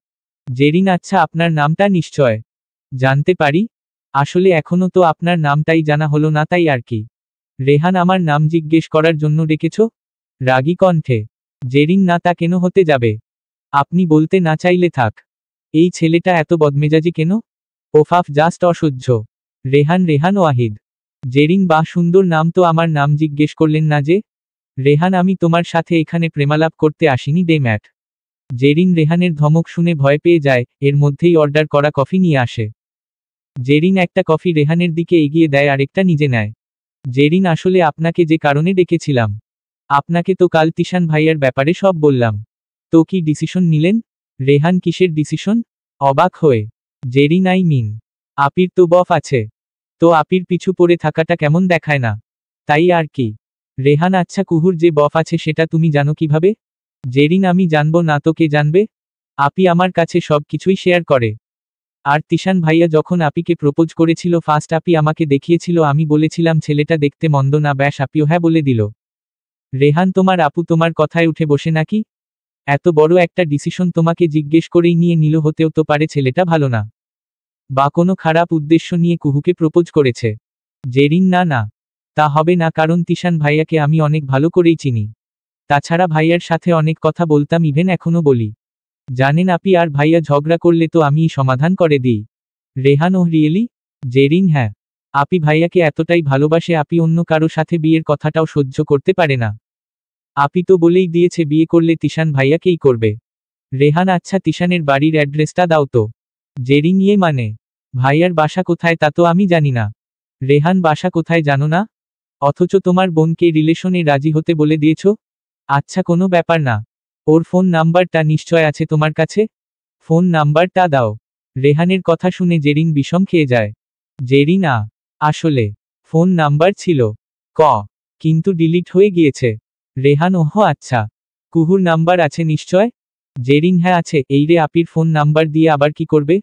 জেরিন, আচ্ছা আপনার নামটা নিশ্চয় জানতে পারি? আসলে এখনো তো আপনার নামটাই জানা হলো না, তাই আর কি। রেহান, আমার নাম জিজ্ঞেস করার জন্য ডেকেছ? রাগী কণ্ঠে। জেরিন, না তা কেন হতে যাবে? আপনি বলতে না চাইলে থাক। এই ছেলেটা এত বদমেজাজি কেন? ওফাফ, জাস্ট অসহ্য। রেহান ওয়াহিদ। জেরিন, বাহ, সুন্দর নাম তো, আমার নাম জিজ্ঞেস করলেন না যে? রেহান, আমি তোমার সাথে এখানে প্রেমালাপ করতে আসিনি ডে ম্যাট। জেরিন রেহানের ধমক শুনে ভয় পেয়ে যায়, এর মধ্যেই অর্ডার করা কফি নিয়ে আসে। জেরিন একটা কফি রেহানের দিকে এগিয়ে দেয়, আরেকটা নিজে নেয়। জেরিন, আসলে আপনাকে যে কারণে ডেকেছিলাম। আপনাকে তো কাল তিশান ভাইয়ার ব্যাপারে সব বললাম। তো কি ডিসিশন নিলেন? রেহান, কিসের ডিসিশন? অবাক হয়ে জেরিন, আই মিন, আপির তো বফ আছে। তো আপির পিছু পড়ে থাকাটা কেমন দেখায় না? তাই আর কি। রেহান, আচ্ছা, কুহুর যে বফ আছে সেটা তুমি জানো কিভাবে? জেরিন, আমি জানবো না তো কে জানবে? আপি আমার কাছে সব কিছুই শেয়ার করে। আর তিশান ভাইয়া যখন আপিকে প্রপোজ করেছিল, ফার্স্ট আপি আমাকে দেখিয়েছিল, আমি বলেছিলাম ছেলেটা দেখতে মন্দ না, ব্যাস আপিও হ্যাঁ বলে দিল। রেহান, তোমার আপু তোমার কথায় উঠে বসে নাকি? এত বড় একটা ডিসিশন তোমাকে জিজ্ঞেস করেই নিয়ে নিল, হতেও তো পারে ছেলেটা ভালো না, বা কোনো খারাপ উদ্দেশ্য নিয়ে কুহুকে প্রপোজ করেছে। জেরিন, না না, তা হবে না, কারণ তিশান ভাইয়াকে আমি অনেক ভালো করেই চিনি। তাছাড়া ভাইয়ার সাথে অনেক কথা বলতাম, ইভেন এখনো বলি। জানেন আপি, আর ভাইয়া ঝগড়া করলে তো আমিই সমাধান করে দিই। Rehan, oh really? জেরিন, হ্যাঁ। আপি ভাইয়াকে এতটাই ভালোবাসে, আপি অন্য কারো সাথে বিয়ের কথাটাও সহ্য করতে পারে না। আপি তো বলেই দিয়েছে বিয়ে করলে তিশান ভাইয়াকেই করবে। রেহান, আচ্ছা, তিশানের বাড়ির অ্যাড্রেসটা দাও তো। জেরিন, ইয়ে মানে, ভাইয়ার বাসা কোথায় তা তো আমি জানি না। রেহান, বাসা কোথায় জানো না? অথচ তোমার বোনকে রিলেশনে রাজি হতে বলে দিয়েছ? আচ্ছা, কোনো ব্যাপার না। ওর ফোন নাম্বারটা নিশ্চয় আছে তোমার কাছে? ফোন নাম্বারটা দাও। রেহানের কথা শুনে জেরিন বিষম খেয়ে যায়। জেরিন, আসলে ফোন নাম্বার ছিল। ক কিন্তু ডিলিট হয়ে গিয়েছে। রেহান, ওহ আচ্ছা। কুহুর নাম্বার আছে নিশ্চয়? জেরিন, হ্যাঁ আছে। এই রে, আপির ফোন নাম্বার দিয়ে আবার কি করবে?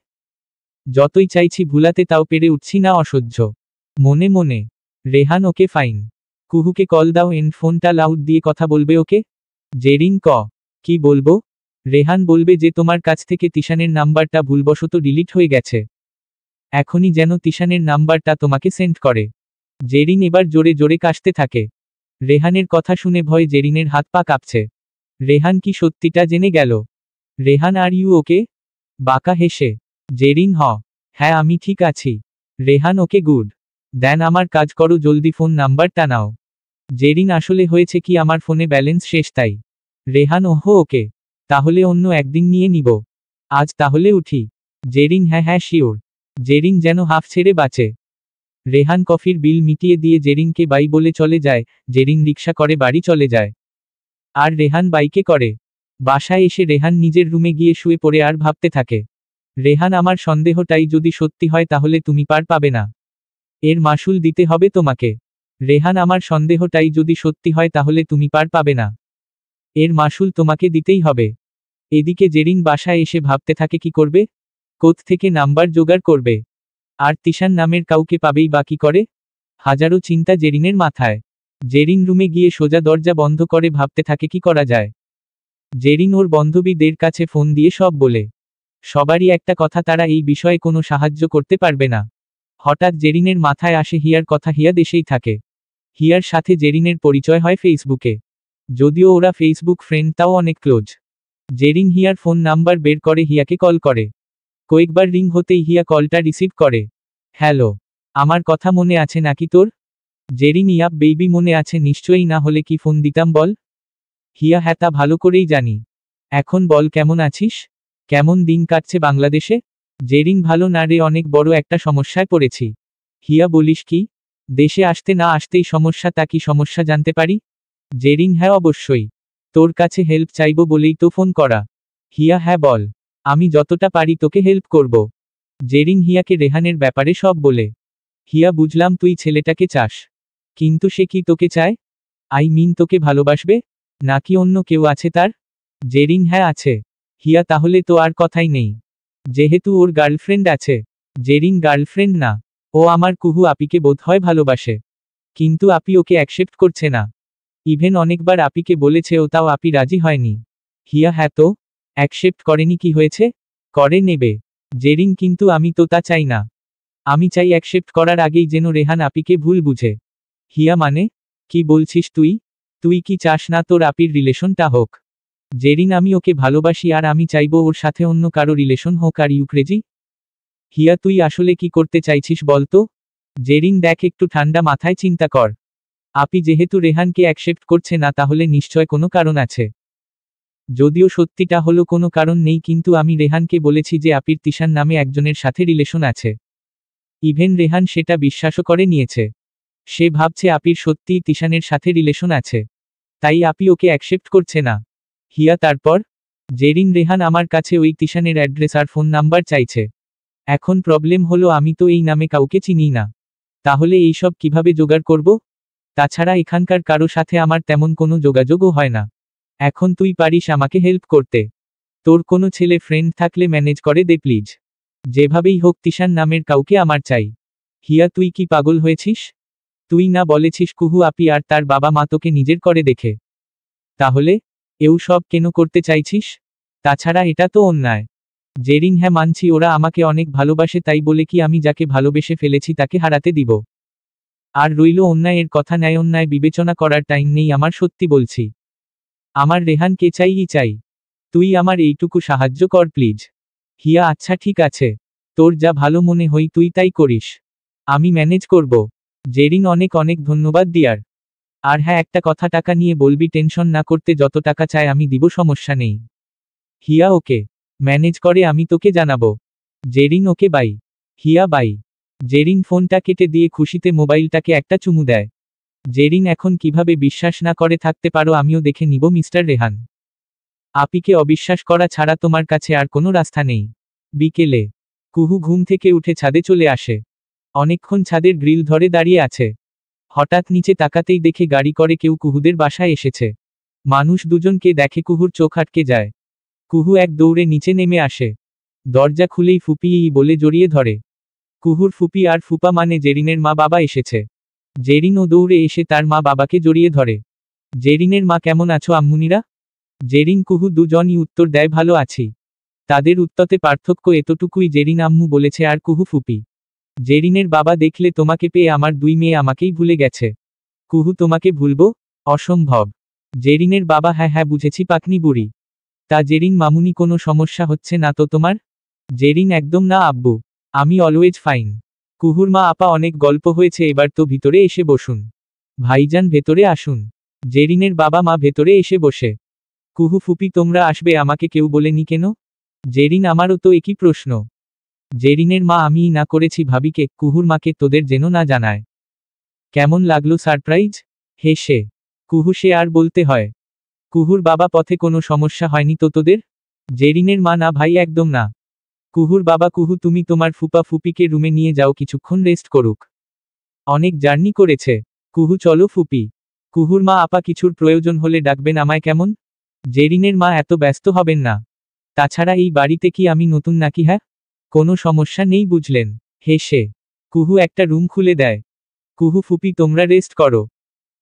যতই চাইছি ভুলাতে তাও পেরে উঠছি না, অসহ্য। মনে মনে রেহান, ওকে ফাইন। কুহুকে কল দাও, এন্ড ফোনটা লাউড দিয়ে কথা বলবে ওকে। জেরিন, কি বলবো? রেহান, বলবে যে তোমার কাছ থেকে তিশানের নাম্বারটা ভুলবশত ডিলিট হয়ে গেছে। এখনই যেন তিশানের নাম্বারটা তোমাকে সেন্ড করে। জেরিন এবার জোরে জোরে কাশতে থাকে। রেহানের কথা শুনে ভয়ে জেরিনের হাত পা কাঁপছে। রেহান কি সত্যিটা জেনে গেল? Rehan, are you okay? বাঁকা হেসে জেরিন, হ্যাঁ আমি ঠিক আছি। Rehan, okay good. দেন আমার কাজ করো, জলদি ফোন নাম্বারটা নাও। জেরিন, আসলে হয়েছে কি, আমার ফোনে ব্যালেন্স শেষ তাই। রেহান, ওহ ওকে, তাহলে অন্য একদিন নিয়ে নিব। আজ তাহলে উঠি। জেরিন, হ্যাঁ হ্যাঁ শিওর। জেরিন যেন হাফ ছেড়ে বাঁচে। রেহান কফির বিল মিটিয়ে দিয়ে জেরিনকে বাই বলে চলে যায়। জেরিন রিকশা করে বাড়ি চলে যায়। আর রেহান বাইকে করে। বাসায় এসে রেহান নিজের রুমে গিয়ে শুয়ে পড়ে আর ভাবতে থাকে। রেহান, আমার সন্দেহটাই যদি সত্যি হয় তাহলে তুমি পার পাবে না। এর মাসুল দিতে হবে তোমাকে। রেহান, আমার সন্দেহটাই যদি সত্যি হয় তাহলে তুমি পার পাবে না। এর মাসুল তোমাকে দিতেই হবে। এদিকে জেরিন বাসায় এসে ভাবতে থাকে কি করবে, থেকে নাম্বার জোগাড় করবে। আর তিশান নামের কাউকে পাবেই বা কি করে? হাজারো চিন্তা জেরিনের মাথায়। জেরিন রুমে গিয়ে সোজা দরজা বন্ধ করে ভাবতে থাকে কি করা যায়। জেরিন ওর বান্ধবীদের কাছে ফোন দিয়ে সব বলে। সবারই একটা কথা, তারা এই বিষয়ে কোনো সাহায্য করতে পারবে না। হঠাৎ জেরিনের মাথায় আসে হিয়ার কথা। হিয়া দেশেই থাকে। হিয়ার সাথে জেরিনের পরিচয় হয় ফেসবুকে। যদিও ওরা ফেসবুক ফ্রেন্ড, তাও অনেক ক্লোজ। জেরিন হিয়ার ফোন নাম্বার বের করে হিয়াকে কল করে। কয়েকবার রিং হতেই হিয়া কলটা রিসিভ করে। হ্যালো, আমার কথা মনে আছে নাকি তোর? জেরিন, ইয়াপ বেবি, মনে আছে নিশ্চয়ই, না হলে কি ফোন দিতাম বল। হিয়া, হ্যাঁ তা ভালো করেই জানি। এখন বল, কেমন আছিস? কেমন দিন কাটছে বাংলাদেশে? জেরিন, ভালো না রে, অনেক বড় একটা সমস্যায় পড়েছি। হিয়া, বলিস কি? দেশে আসতে না আসতেই সমস্যা? তা কি সমস্যা জানতে পারি? জেরিন, হ্যাঁ অবশ্যই। তোর কাছে হেল্প চাইবো বলেই তো ফোন করা। হিয়া, হ্যাঁ বল। আমি যতটা পারি তোকে হেল্প করব। জেরিন হিয়াকে রেহানের ব্যাপারে সব বলে। হিয়া, বুঝলাম তুই ছেলেটাকে চাস। কিন্তু সে কি তোকে চায়? আই মিন, তোকে ভালোবাসবে? নাকি অন্য কেউ আছে তার? জেরিন, হ্যাঁ আছে। হিয়া, তাহলে তো আর কথাই নেই। যেহেতু ওর গার্লফ্রেন্ড আছে। জেরিন, গার্লফ্রেন্ড না, ও আমার কুহু আপিকে বোধহয় ভালোবাসে। কিন্তু আপি ওকে অ্যাকসেপ্ট করছে না। ইভেন অনেকবার আপিকে বলেছে, ও তাও আপি রাজি হয়নি। হিয়া, হ্যাঁ তো? অ্যাকসেপ্ট করেনি কি হয়েছে? করে নেবে। জেরিন, কিন্তু আমি তো তা চাই না। আমি চাই অ্যাকসেপ্ট করার আগেই যেন রেহান আপিকে ভুল বুঝে। হিয়া, মানে কি বলছিস তুই? তুই কি চাস না তোর আপির রিলেশনটা হোক? জেরিন, আমি ওকে ভালোবাসি, আর আমি চাইবো ওর সাথে অন্য কারো রিলেশন হোক। Are you crazy? হিয়া, তুই আসলে কি করতে চাইছিস বলতো? জেরিন দেখ একটু ঠান্ডা মাথায় চিন্তা কর। আপি যেহেতু রেহানকে অ্যাকসেপ্ট করছে না তাহলে নিশ্চয় কোনো কারণ আছে। যদিও সত্যিটা হলো কোনো কারণ নেই, কিন্তু আমি রেহানকে বলেছি যে আপির তিশান নামে একজনের সাথে রিলেশন আছে। ইভেন রেহান সেটা বিশ্বাসও করে নিয়েছে। সে ভাবছে আপির সত্যিই তিশানের সাথে রিলেশন আছে, তাই আপি ওকে অ্যাকসেপ্ট করছে না। হিয়া তারপর? জেরিন রেহান আমার কাছে ওই তিশানের অ্যাড্রেস আর ফোন নাম্বার চাইছে। এখন প্রবলেম হলো আমি তো এই নামে কাউকে চিনি না। তাহলে এইসব কিভাবে জোগাড় করব? তাছাড়া এখানকার কারো সাথে আমার তেমন কোনো যোগাযোগও হয় না। এখন তুই পারিস আমাকে হেল্প করতে? তোর কোনো ছেলে ফ্রেন্ড থাকলে ম্যানেজ করে দে প্লিজ। যেভাবেই হোক তিশান নামের কাউকে আমার চাই। হিয়া তুই কি পাগল হয়েছিস? তুই না বলেছিস কুহু আপি আর তার বাবা মা তোকে নিজের করে দেখে? তাহলে এও সব কেন করতে চাইছিস? তাছাড়া এটা তো অন্যায়। জেরিন হ্যাঁ মানছি ওরা আমাকে অনেক ভালোবাসে, তাই বলে কি আমি যাকে ভালোবেসে ফেলেছি তাকে হারাতে দিব? আর রইল অন্যায়ের কথা, ন্যায় অন্যায় বিবেচনা করার টাইম নেই আমার, সত্যি বলছি। আমার রেহানকে চাইই চাই। তুই আমার এইটুকু সাহায্য কর প্লিজ। হিয়া আচ্ছা ঠিক আছে, তোর যা ভালো মনে হই তুই তাই করিস। আমি ম্যানেজ করব। জেরিন অনেক অনেক ধন্যবাদ ডিয়ার। আর হ্যাঁ একটা কথা, টাকা নিয়ে বলবি টেনশন না করতে, যত টাকা চায় আমি দিব, সমস্যা নেই। হিয়া ওকে, ম্যানেজ করে আমি তোকে জানাবো। Zerin okay bye. Hiya bye. Zerin ফোনটা কেটে দিয়ে খুশিতে মোবাইলটাকে একটা চুমু দেয়। জেরিন এখন কিভাবে বিশ্বাস না করে থাকতে পারো আমিও দেখে নিব মিস্টার রেহান। আপিকে অবিশ্বাস করা ছাড়া তোমার কাছে আর কোনো রাস্তা নেই। বিকেলে কুহু ঘুম থেকে উঠে ছাদে চলে আসে। অনেকক্ষণ ছাদের গ্রিল ধরে দাঁড়িয়ে আছে। হঠাৎ নিচে তাকাতেই দেখে গাড়ি করে কেউ কুহুদের বাসায় এসেছে। মানুষ দুজনকে দেখে কুহুর চোখ আটকে যায়। কুহু এক দৌড়ে নিচে নেমে আসে। দরজা খুলেই ফুপি বলে জড়িয়ে ধরে। কুহুর ফুপি আর ফুপা মানে জেরিনের মা বাবা এসেছে। জেরিনও দৌড়ে এসে তার মা বাবাকে জড়িয়ে ধরে। জেরিনের মা কেমন আছো আম্মুনিরা? জেরিন কুহু দুজনই উত্তর দেয় ভালো আছি। তাদের উত্তরে পার্থক্য এতটুকুই, জেরিন আম্মু বলেছে আর কুহু ফুপি। জেরিনের বাবা দেখলে তোমাকে পেয়ে আমার দুই মেয়ে আমাকেই ভুলে গেছে। কুহু তোমাকে ভুলবো? অসম্ভব। জেরিনের বাবা হ্যাঁ হ্যাঁ বুঝেছি পাকনি বুড়ি। তা জেরিন মামুনি কোনো সমস্যা হচ্ছে না তো তোমার? জেরিন একদম না আব্বু, আমি অলওয়েজ ফাইন। কুহুর মা আপা অনেক গল্প হয়েছে, এবার তো ভিতরে এসে বসুন। ভাইজান ভেতরে আসুন। জেরিনের বাবা মা ভেতরে এসে বসে। কুহু ফুপি তোমরা আসবে আমাকে কেউ বলেনি কেন? জেরিন আমারও তো একই প্রশ্ন। জেরিনের মা আমিই না করেছি ভাবিকে, কুহুর মাকে তোদের যেন না জানায়। কেমন লাগলো সারপ্রাইজ? হেসে কুহু সে আর বলতে হয়। কুহুর বাবা পথে কোনো সমস্যা হয়নি তো তোদের? জেরিনের মা না ভাই একদম না। কুহুর বাবা কুহু তুমি তোমার ফুপা ফুপিকে রুমে নিয়ে যাও, কিছুক্ষণ রেস্ট করুক। অনেক জার্নি করেছে। কুহু চলো ফুপি। কুহুর মা আপা কিছুর প্রয়োজন হলে ডাকবেন আমায় কেমন? জেরিনের মা এত ব্যস্ত হবেন না। তাছাড়া এই বাড়িতে কি আমি নতুন নাকি? হ্যাঁ, কোনো সমস্যা নেই বুঝলেন। হেসে কুহু একটা রুম খুলে দেয়। কুহু ফুপি তোমরা রেস্ট করো,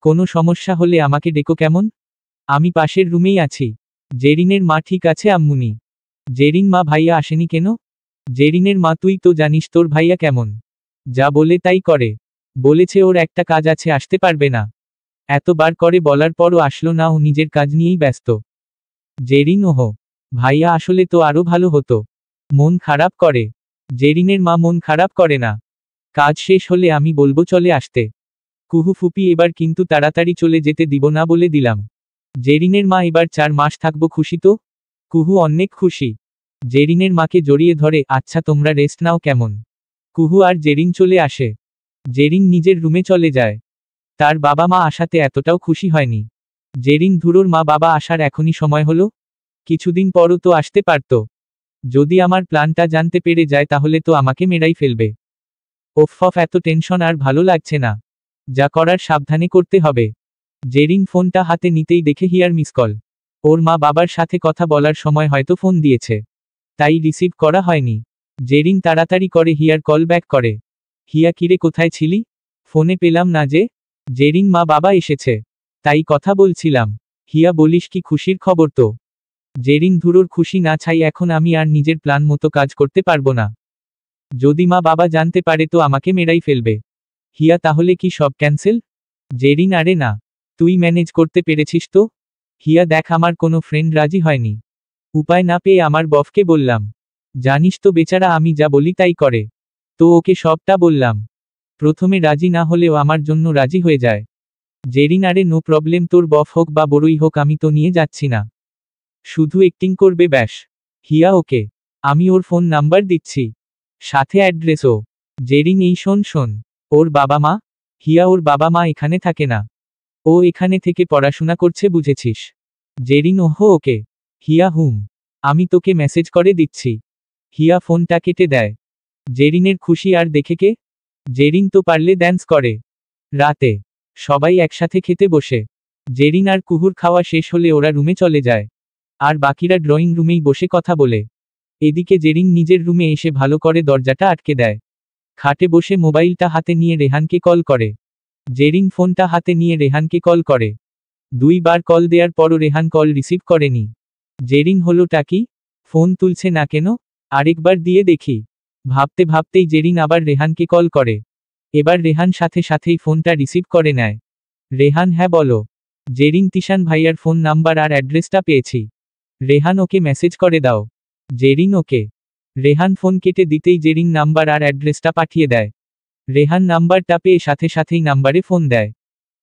কোনো সমস্যা হলে আমাকে ডেকো কেমন? আমি পাশের রুমেই আছি। জেরিনের মা ঠিক আছে আম্মুনি। জেরিন মা ভাইয়া আসেনি কেন? জেরিনের মা তুই তো জানিস তোর ভাইয়া কেমন, যা বলে তাই করে। বলেছে ওর একটা কাজ আছে, আসতে পারবে না। এতবার করে বলার পরও আসলো না, ও নিজের কাজ নিয়েই ব্যস্ত। জেরিন ওহো, ভাইয়া আসলে তো আরো ভালো হতো। মন খারাপ করে? জেরিনের মা মন খারাপ করে না। কাজ শেষ হলে আমি বলবো চলে আসতে। কুহু ফুপি এবার কিন্তু তাড়াতাড়ি চলে যেতে দিব না বলে দিলাম। জেরিনের মা এবার 4 মাস থাকবো, খুশি তো? কুহু অনেক খুশি। জেরিনের মাকে জড়িয়ে ধরে আচ্ছা তোমরা রেস্ট নাও কেমন। কুহু আর জেরিন চলে আসে। জেরিন নিজের রুমে চলে যায়। তার বাবা মা আসাতে এতটাও খুশি হয়নি। জেরিন ধুরোর মা বাবা আসার এখনই সময় হলো? কিছুদিন পরও তো আসতে পারত। যদি আমার প্ল্যানটা জানতে পেরে যায় তাহলে তো আমাকে মেরাই ফেলবে। ওফ এত টেনশন আর ভালো লাগছে না। যা করার সাবধানে করতে হবে। জেরিন ফোনটা হাতে নিতেই দেখে হিয়ার মিস কল। ওর মা বাবার সাথে কথা বলার সময় হয়তো ফোন দিয়েছে, তাই রিসিভ করা হয়নি। জেরিন তাড়াতাড়ি করে হিয়ার কল ব্যাক করে। হিয়া কিরে কোথায় ছিলি? ফোনে পেলাম না যে। জেরিন মা বাবা এসেছে, তাই কথা বলছিলাম। হিয়া বলিস কি খুশির খবর তো? জেরিন ধুরোর খুশি না ছাই, এখন আমি আর নিজের প্ল্যান মতো কাজ করতে পারবো না। যদি মা বাবা জানতে পারে তো আমাকে মেরাই ফেলবে। হিয়া তাহলে কি সব ক্যান্সেল? জেরিন আরে না, তুই ম্যানেজ করতে পেরেছিস তো? হিয়া দেখ আমার কোনো ফ্রেন্ড রাজি হয়নি। উপায় না পেয়ে আমার বফকে বললাম। জানিস তো বেচারা আমি যা বলি তাই করে। তো ওকে সবটা বললাম। প্রথমে রাজি না হলেও আমার জন্য রাজি হয়ে যায়। জেরিন আরে নো প্রবলেম, তোর বফ হোক বা বড়ই হোক আমি তো নিয়ে যাচ্ছি না, শুধু অ্যাক্টিং করবে ব্যাস। হিয়া ওকে, আমি ওর ফোন নাম্বার দিচ্ছি, সাথে অ্যাড্রেসও। জেরিন এই শোন শোন, ওর বাবা মা? হিয়া ওর বাবা মা এখানে থাকে না, ও এখানে থেকে পড়াশোনা করছে বুঝেছিস। জেরিন ওহো ওকে। হিয়া হুম, আমি তোকে মেসেজ করে দিচ্ছি। হিয়া ফোনটা কেটে দেয়। জেরিনের খুশি আর দেখে কে? জেরিন তো পারলে ড্যান্স করে। রাতে সবাই একসাথে খেতে বসে। জেরিন আর কুহুর খাওয়া শেষ হলে ওরা রুমে চলে যায়, আর বাকিরা ড্রয়িং রুমেই বসে কথা বলে। এদিকে জেরিন নিজের রুমে এসে ভালো করে দরজাটা আটকে দেয়। খাটে বসে মোবাইলটা হাতে নিয়ে রেহানকে কল করে। জেরিন ফোনটা হাতে নিয়ে রেহানকে কল করে। 2বার কল দেওয়ার পরও রেহান কল রিসিভ করেনি। জেরিন হলোটা কি, ফোন তুলছে না কেন, আরেকবার দিয়ে দেখি। ভাবতে ভাবতেই জেরিন আবার রেহানকে কল করে। এবার রেহান সাথে সাথেই ফোনটা রিসিভ করে নেয়। রেহান হ্যাঁ বলো। জেরিন তিশান ভাইয়ার ফোন নাম্বার আর অ্যাড্রেসটা পেয়েছি, রেহান ওকে মেসেজ করে দাও। জেরিন ওকে। রেহান ফোন কেটে দিতেই জেরিন নাম্বার আর অ্যাড্রেসটা পাঠিয়ে দেয়। রেহান নাম্বারটা পেয়ে সাথে সাথেই নাম্বারে ফোন দেয়।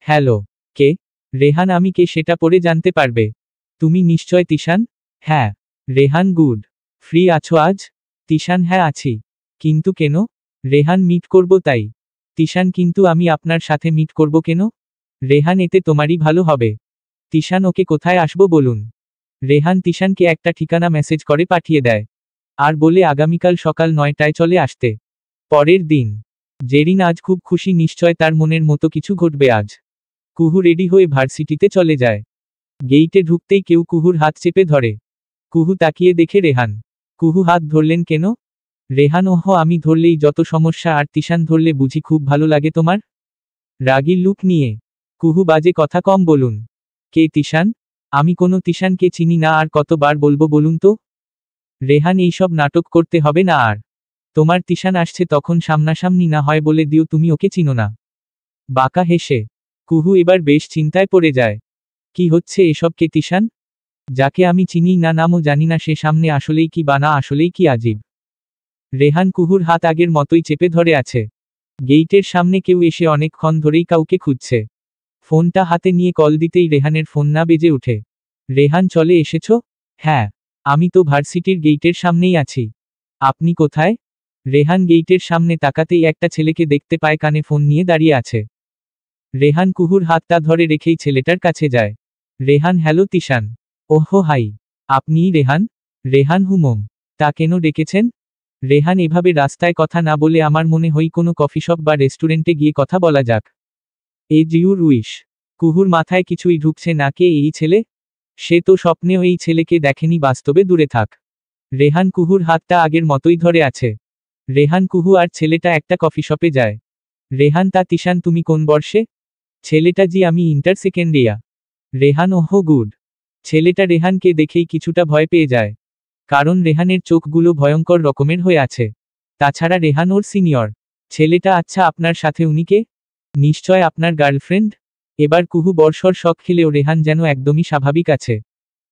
হ্যালো, কে? রেহান আমি কে সেটা পরে জানতে পারবে। তুমি নিশ্চয় তিশান? হ্যাঁ। রেহান গুড। ফ্রি আছো আজ? তিশান হ্যাঁ আছি। কিন্তু কেন? রেহান মিট করব তাই। তিশান কিন্তু আমি আপনার সাথে মিট করব কেন? রেহান এতে তোমারই ভালো হবে। তিশান ওকে কোথায় আসবো বলুন। রেহান তিশানকে একটা ঠিকানা মেসেজ করে পাঠিয়ে দেয়, আর বলে আগামীকাল সকাল 9টায় চলে আসতে। পরের দিন জেরিন আজ খুব খুশি, নিশ্চয় তার মনের মতো কিছু ঘটবে আজ। কুহু রেডি হয়ে ভার্সিটিতে চলে যায়। গেইটে ঢুকতেই কেউ কুহুর হাত চেপে ধরে। কুহু তাকিয়ে দেখে রেহান। কুহু হাত ধরলেন কেন? রেহান ওহ আমি ধরলেই যত সমস্যা, আর তিশান ধরলে বুঝি খুব ভালো লাগে তোমার? রাগী লুক নিয়ে কুহু বাজে কথা কম বলুন। কে তিশান? আমি কোনো তিশানকে চিনি না, আর কতবার বলবো বলুন তো? রেহান এইসব নাটক করতে হবে না আর। তোমার তিশান আসছে তখন সামনাসামনি না হয় বলে দিও তুমি ওকে চিনো না। বাঁকা হেসে কুহু এবার বেশ চিন্তায় পড়ে যায়। কি হচ্ছে এসব? কে তিশান? যাকে আমি চিনি না, নামও জানি না, সে সামনে আসলেই কি বানা, আসলেই কি আজীব। রেহান কুহুর হাত আগের মতোই চেপে ধরে আছে। গেইটের সামনে কেউ এসে অনেকক্ষণ ধরেই কাউকে খুঁজছে। ফোনটা হাতে নিয়ে কল দিতেই রেহানের ফোন না বেজে ওঠে। রেহান চলে এসেছো? হ্যাঁ, আমি তো ভার্সিটির গেইটের সামনেই আছি। আপনি কোথায়? রেহান গেইটের সামনে তাকাতেই একটা ছেলেকে দেখতে পায়, কানে ফোন নিয়ে দাঁড়িয়ে আছে। রেহান কুহুর হাতটা ধরে রেখেই ছেলেটার কাছে যায়। রেহান হ্যালো তিশান। ওহো হাই, আপনিই রেহান? রেহান হুমম। তা কেন ডেকেছেন? রেহান এভাবে রাস্তায় কথা না বলে আমার মনে হয় কোনো কফি শপ বা রেস্টুরেন্টে গিয়ে কথা বলা যাক। Age your wish. কুহুর মাথায় কিছুই ঢুকছে না। কে এই ছেলে? সে তো স্বপ্নেও এই ছেলেকে দেখেনি, বাস্তবে দূরে থাক। রেহান কুহুর হাতটা আগের মতোই ধরে আছে। রেহান কুহু আর ছেলেটা একটা কফি শপে যায়। রেহান তা তিশান তুমি কোন বর্ষে? ছেলেটা জি আমি ইন্টার সেকেন্ড ইয়ার। রেহান ওহো গুড। ছেলেটা রেহানকে দেখেই কিছুটা ভয় পেয়ে যায়, কারণ রেহানের চোখগুলো ভয়ঙ্কর রকমের হয়ে আছে। তাছাড়া রেহান ওর সিনিয়র। ছেলেটা আচ্ছা আপনার সাথে উনি কে? নিশ্চয় আপনার গার্লফ্রেন্ড। এবার কুহু বর্ষর শখ খেলেও রেহান যেন একদমই স্বাভাবিক আছে।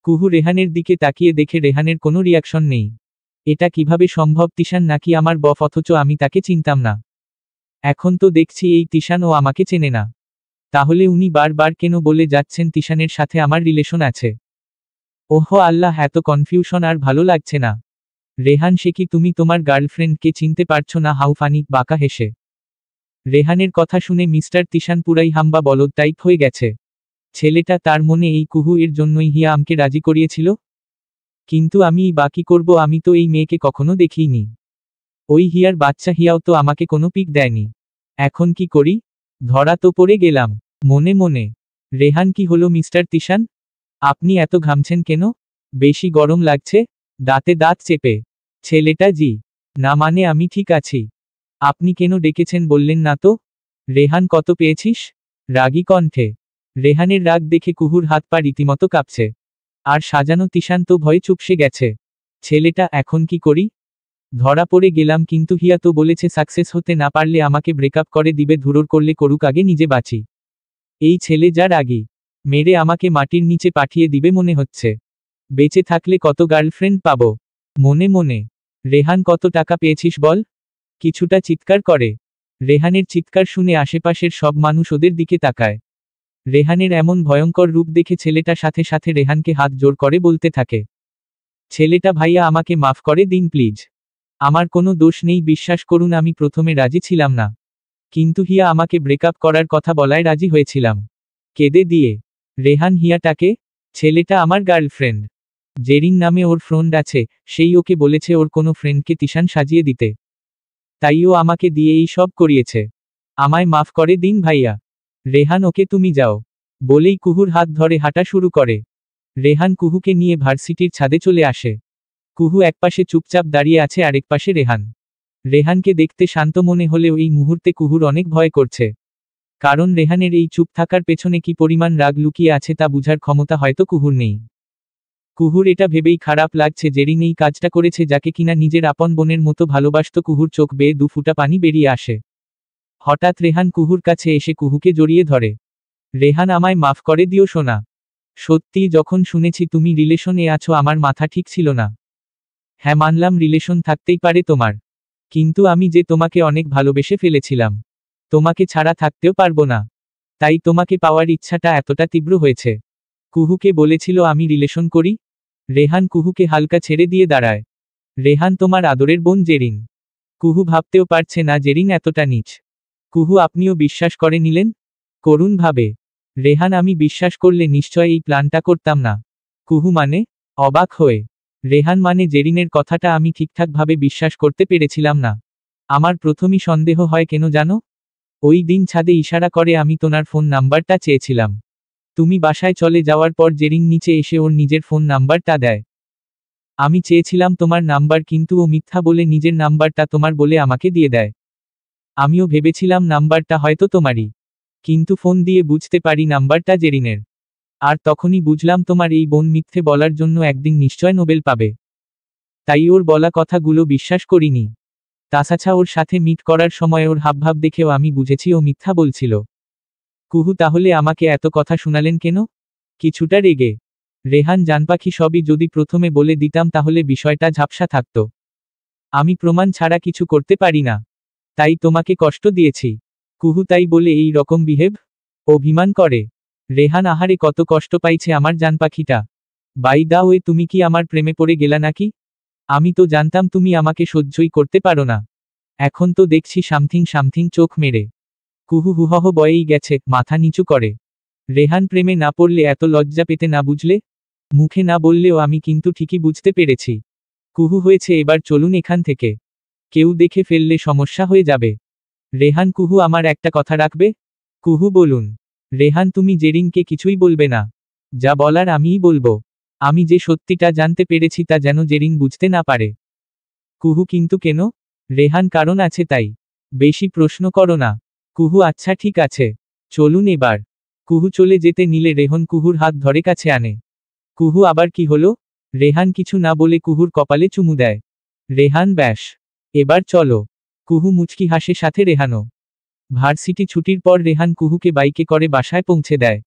কুহু রেহানের দিকে তাকিয়ে দেখে রেহানের কোনো রিয়াকশন নেই। এটা কিভাবে সম্ভব? তিশান নাকি আমার বফ, অথচ আমি তাকে চিনতাম না। এখন তো দেখছি এই তিশান ও আমাকে চেনে না। তাহলে উনি বারবার কেন বলে যাচ্ছেন তিশানের সাথে আমার রিলেশন আছে? ওহো আল্লাহ, এত কনফিউশন আর ভালো লাগছে না। রেহান সে কি, তুমি তোমার গার্লফ্রেন্ডকে চিনতে পারছো না? How funny. বাঁকা হেসে রেহানের কথা শুনে মিস্টার তিশান পুরাই হাম্বা বলদ টাইপ হয়ে গেছে। ছেলেটা তার মনে এই কুহু এর জন্যই হিয়া আমকে রাজি করিয়েছিল। কিন্তু আমি বাকি করব, আমি তো এই মেয়েকে কখনো দেখিনি। ওই হিয়ার বাচ্চা হিয়াও তো আমাকে কোনো পিক দেয়নি। এখন কি করি? ধরা তো পড়ে গেলাম মনে মনে। রেহান কি হলো মিস্টার তিশান? আপনি এত ঘামছেন কেন? বেশি গরম লাগছে? দাঁতে দাঁত চেপে ছেলেটা জি না মানে আমি ঠিক আছি। আপনি কেন ডেকেছেন বললেন না তো? রেহান কত পেয়েছিস? রাগী কণ্ঠে। রেহানের রাগ দেখে কুহুর হাত পা রীতিমতো কাঁপছে। আর সাজানো তিশান তো ভয়ে চুপসে গেছে। ছেলেটা এখন কি করি? ধরা পড়ে গেলাম, কিন্তু হিয়া তো বলেছে সাকসেস হতে না পারলে আমাকে ব্রেকআপ করে দিবে, ধুরোর করলে করুক, আগে নিজে বাঁচি। এই ছেলে যা রাগী, মেরে আমাকে মাটির নিচে পাঠিয়ে দিবে মনে হচ্ছে। বেঁচে থাকলে কত গার্লফ্রেন্ড পাবো। মনে মনে। রেহান কত টাকা পেয়েছিস বল? কিছুটা চিৎকার করে রেহানের চিৎকার শুনে আশেপাশের সব মানুষ ওদের দিকে তাকায়। রেহানের এমন ভয়ঙ্কর রূপ দেখে ছেলেটা সাথে সাথে রেহানকে হাত জোড় করে বলতে থাকে, ছেলেটা ভাইয়া আমাকে মাফ করে দিন প্লিজ। আমার কোনো দোষ নেই, বিশ্বাস করুন আমি প্রথমে রাজি ছিলাম না, কিন্তু হিয়া আমাকে ব্রেকআপ করার কথা বলায় রাজি হয়েছিলাম। কেঁদে দিয়ে রেহান হিয়াটাকে, ছেলেটা আমার গার্লফ্রেন্ড। জেরিন নামে ওর ফ্রেন্ড আছে, সেই ওকে বলেছে ওর কোনো ফ্রেন্ডকে তিশান সাজিয়ে দিতে, তাই ও আমাকে দিয়ে এই সব করিয়েছে। আমায় মাফ করে দিন ভাইয়া। রেহান ওকে তুমি যাও বলেই কুহুর হাত ধরে হাঁটা শুরু করে। রেহান কুহুকে নিয়ে ভার্সিটির ছাদে চলে আসে। কুহু একপাশে চুপচাপ দাঁড়িয়ে আছে, আরেক পাশে রেহান। রেহানকে দেখতে শান্ত মনে হলেও এই মুহূর্তে কুহুর অনেক ভয় করছে, কারণ রেহানের এই চুপ থাকার পেছনে কি পরিমাণ রাগ লুকিয়ে আছে তা বুঝার ক্ষমতা হয়তো কুহুর নেই। কুহুর এটা ভেবেই খারাপ লাগছে জেরিন এই কাজটা করেছে যাকে কিনা নিজের আপন বোনের মতো ভালোবাসত। কুহুর চোখ বেয়ে 2 ফোঁটা পানি বেরিয়ে আসে। হঠাৎ রেহান কুহুর কাছে এসে কুহুকে জড়িয়ে ধরে। রেহান আমায় মাফ করে দিও সোনা। সত্যি যখন শুনেছি তুমি রিলেশনে আছো আমার মাথা ঠিক ছিল না। হ্যাঁ মানলাম রিলেশন থাকতেই পারে তোমার, কিন্তু আমি যে তোমাকে অনেক ভালোবেসে ফেলেছিলাম, তোমাকে ছাড়া থাকতেও পারবো না, তাই তোমাকে পাওয়ার ইচ্ছাটা এতটা তীব্র হয়েছে। কুহুকে বলেছিল আমি রিলেশন করি? রেহান কুহুকে হালকা ছেড়ে দিয়ে দাঁড়ায়। রেহান তোমার আদরের বোন জেরিন। কুহু ভাবতেও পারছে না জেরিন এতটা নীচ। কুহু আপনিও বিশ্বাস করে নিলেন? করুণ ভাবে রেহান আমি বিশ্বাস করলে নিশ্চয় এই প্ল্যানটা করতাম না। কুহু মানে? অবাক হয়ে রেহান মানে জেরিনের কথাটা আমি ঠিকঠাকভাবে বিশ্বাস করতে পেরেছিলাম না। আমার প্রথমই সন্দেহ হয় কেন জানো? ওই দিন ছাদে ইশারা করে আমি তোমার ফোন নাম্বারটা চেয়েছিলাম। তুমি বাসায় চলে যাওয়ার পর জেরিন নিচে এসে ওর নিজের ফোন নাম্বারটা দেয়। আমি চেয়েছিলাম তোমার নাম্বার, কিন্তু ও মিথ্যা বলে নিজের নাম্বারটা তোমার বলে আমাকে দিয়ে দেয়। আমিও ভেবেছিলাম নাম্বারটা হয়তো তোমারই, কিন্তু ফোন দিয়ে বুঝতে পারি নাম্বারটা জেরিনের। আর তখনই বুঝলাম তোমার এই বোন মিথ্যে বলার জন্য একদিন নিশ্চয় নোবেল পাবে, তাই ওর বলা কথাগুলো বিশ্বাস করিনি। তাছাড়া ওর সাথে মিট করার সময় ওর হাবভাব দেখেও আমি বুঝেছি ও মিথ্যা বলছিল। কুহু তাহলে আমাকে এত কথা শোনালেন কেন? কিছুটা রেগে রেহান জানপাখি সবই যদি প্রথমে বলে দিতাম তাহলে বিষয়টা ঝাপসা থাকত। আমি প্রমাণ ছাড়া কিছু করতে পারি না, তাই তোমাকে কষ্ট দিয়েছি। কুহু তাই বলে এই রকম বিহেভ? অভিমান করে রেহান আহারে কত কষ্ট পাইছে আমার জানপাখিটা। বাই দা ওয়ে তুমি কি আমার প্রেমে পড়ে গেলা নাকি? আমি তো জানতাম তুমি আমাকে সহ্যই করতে পারো না, এখন তো দেখছি সামথিং সামথিং চোখ মেরে। কুহু হুহহ বয়েই গেছে, মাথা নিচু করে। রেহান প্রেমে না পড়লে এত লজ্জা পেতে না বুঝলে? মুখে না বললেও আমি কিন্তু ঠিকই বুঝতে পেরেছি। কুহু হয়েছে এবার চলুন এখান থেকে, কেউ দেখে ফেললে সমস্যা হয়ে যাবে। রেহান কুহু আমার একটা কথা রাখবে? কুহু বলুন। রেহান তুমি জেরিনকে কিছুই বলবে না? যা বলার আমিই বলবো। আমি যে সত্যিটা জানতে পেরেছি তা যেন জেরিন বুঝতে না পারে। কুহু কিন্তু কেন? রেহান কারণ আছে তাই। বেশি প্রশ্ন করো না। কুহু আচ্ছা ঠিক আছে, চলুন এবার। কুহু চলে যেতে নিলে রেহন কুহুর হাত ধরে কাছে আনে। কুহু আবার কি হলো? রেহান কিছু না বলে কুহুর কপালে চুমু দেয়। রেহান ব্যাস, এবার চলো। কুহু মুচকি হাসে, সাথে রেহানও। ভার্সিটি ছুটির পর রেহান কুহুকে বাইকে করে বাসায় পৌঁছে দেয়।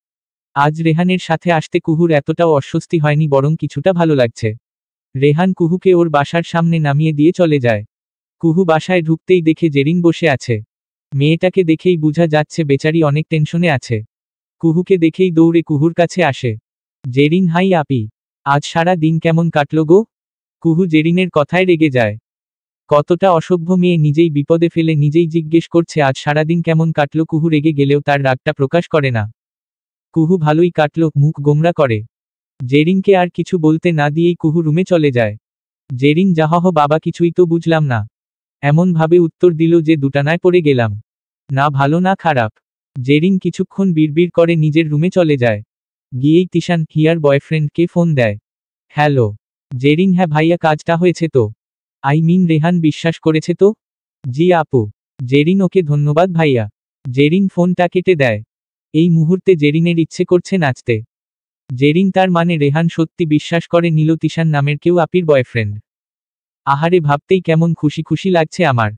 আজ রেহানের সাথে আসতে কুহুর এতটাও অস্বস্তি হয়নি, বরং কিছুটা ভালো লাগছে। রেহান কুহুকে ওর বাসার সামনে নামিয়ে দিয়ে চলে যায়। কুহু বাসায় ঢুকতেই দেখে জেরিন বসে আছে। মেয়েটাকে দেখেই বোঝা যাচ্ছে বেচারি অনেক টেনশনে আছে। কুহুকে দেখেই দৌড়ে কুহুর কাছে আসে। জেরিন হাই আপি, আজ সারা দিন কেমন কাটলো গো? কুহু জেরিনের কথায় রেগে যায়। কতটা অসভ্য মেয়ে, নিজেই বিপদে ফেলে নিজেই জিজ্ঞেস করছে আজ সারাদিন কেমন কাটলো। কুহু রেগে গেলেও তার রাগটা প্রকাশ করে না। কুহু ভালোই কাটলো, মুখ গোমরা করে। জেরিনকে আর কিছু বলতে না দিয়েই কুহু রুমে চলে যায়। জেরিন যাহহ বাবা, কিছুই তো বুঝলাম না। এমন ভাবে উত্তর দিল যে দুটানায় পড়ে গেলাম, না ভালো না খারাপ। জেরিন কিছুক্ষণ বিড়বিড় করে নিজের রুমে চলে যায়। গিয়েই তিশান, হিয়ার বয়ফ্রেন্ডকে ফোন দেয়। হ্যালো। জেরিন হ্যাঁ ভাইয়া, কাজটা হয়েছে তো? আই মিন রেহান বিশ্বাস করেছে তো? জি আপু। জেরিন ওকে ধন্যবাদ ভাইয়া। জেরিন ফোনটা কেটে দেয়। এই মুহূর্তে জেরিনের ইচ্ছে করছে নাচতে। জেরিন তার মানে রেহান সত্যি বিশ্বাস করে নিল তিশান নামের কেউ আপির বয়ফ্রেন্ড। আহারে ভাবতেই কেমন খুশি খুশি লাগছে আমার।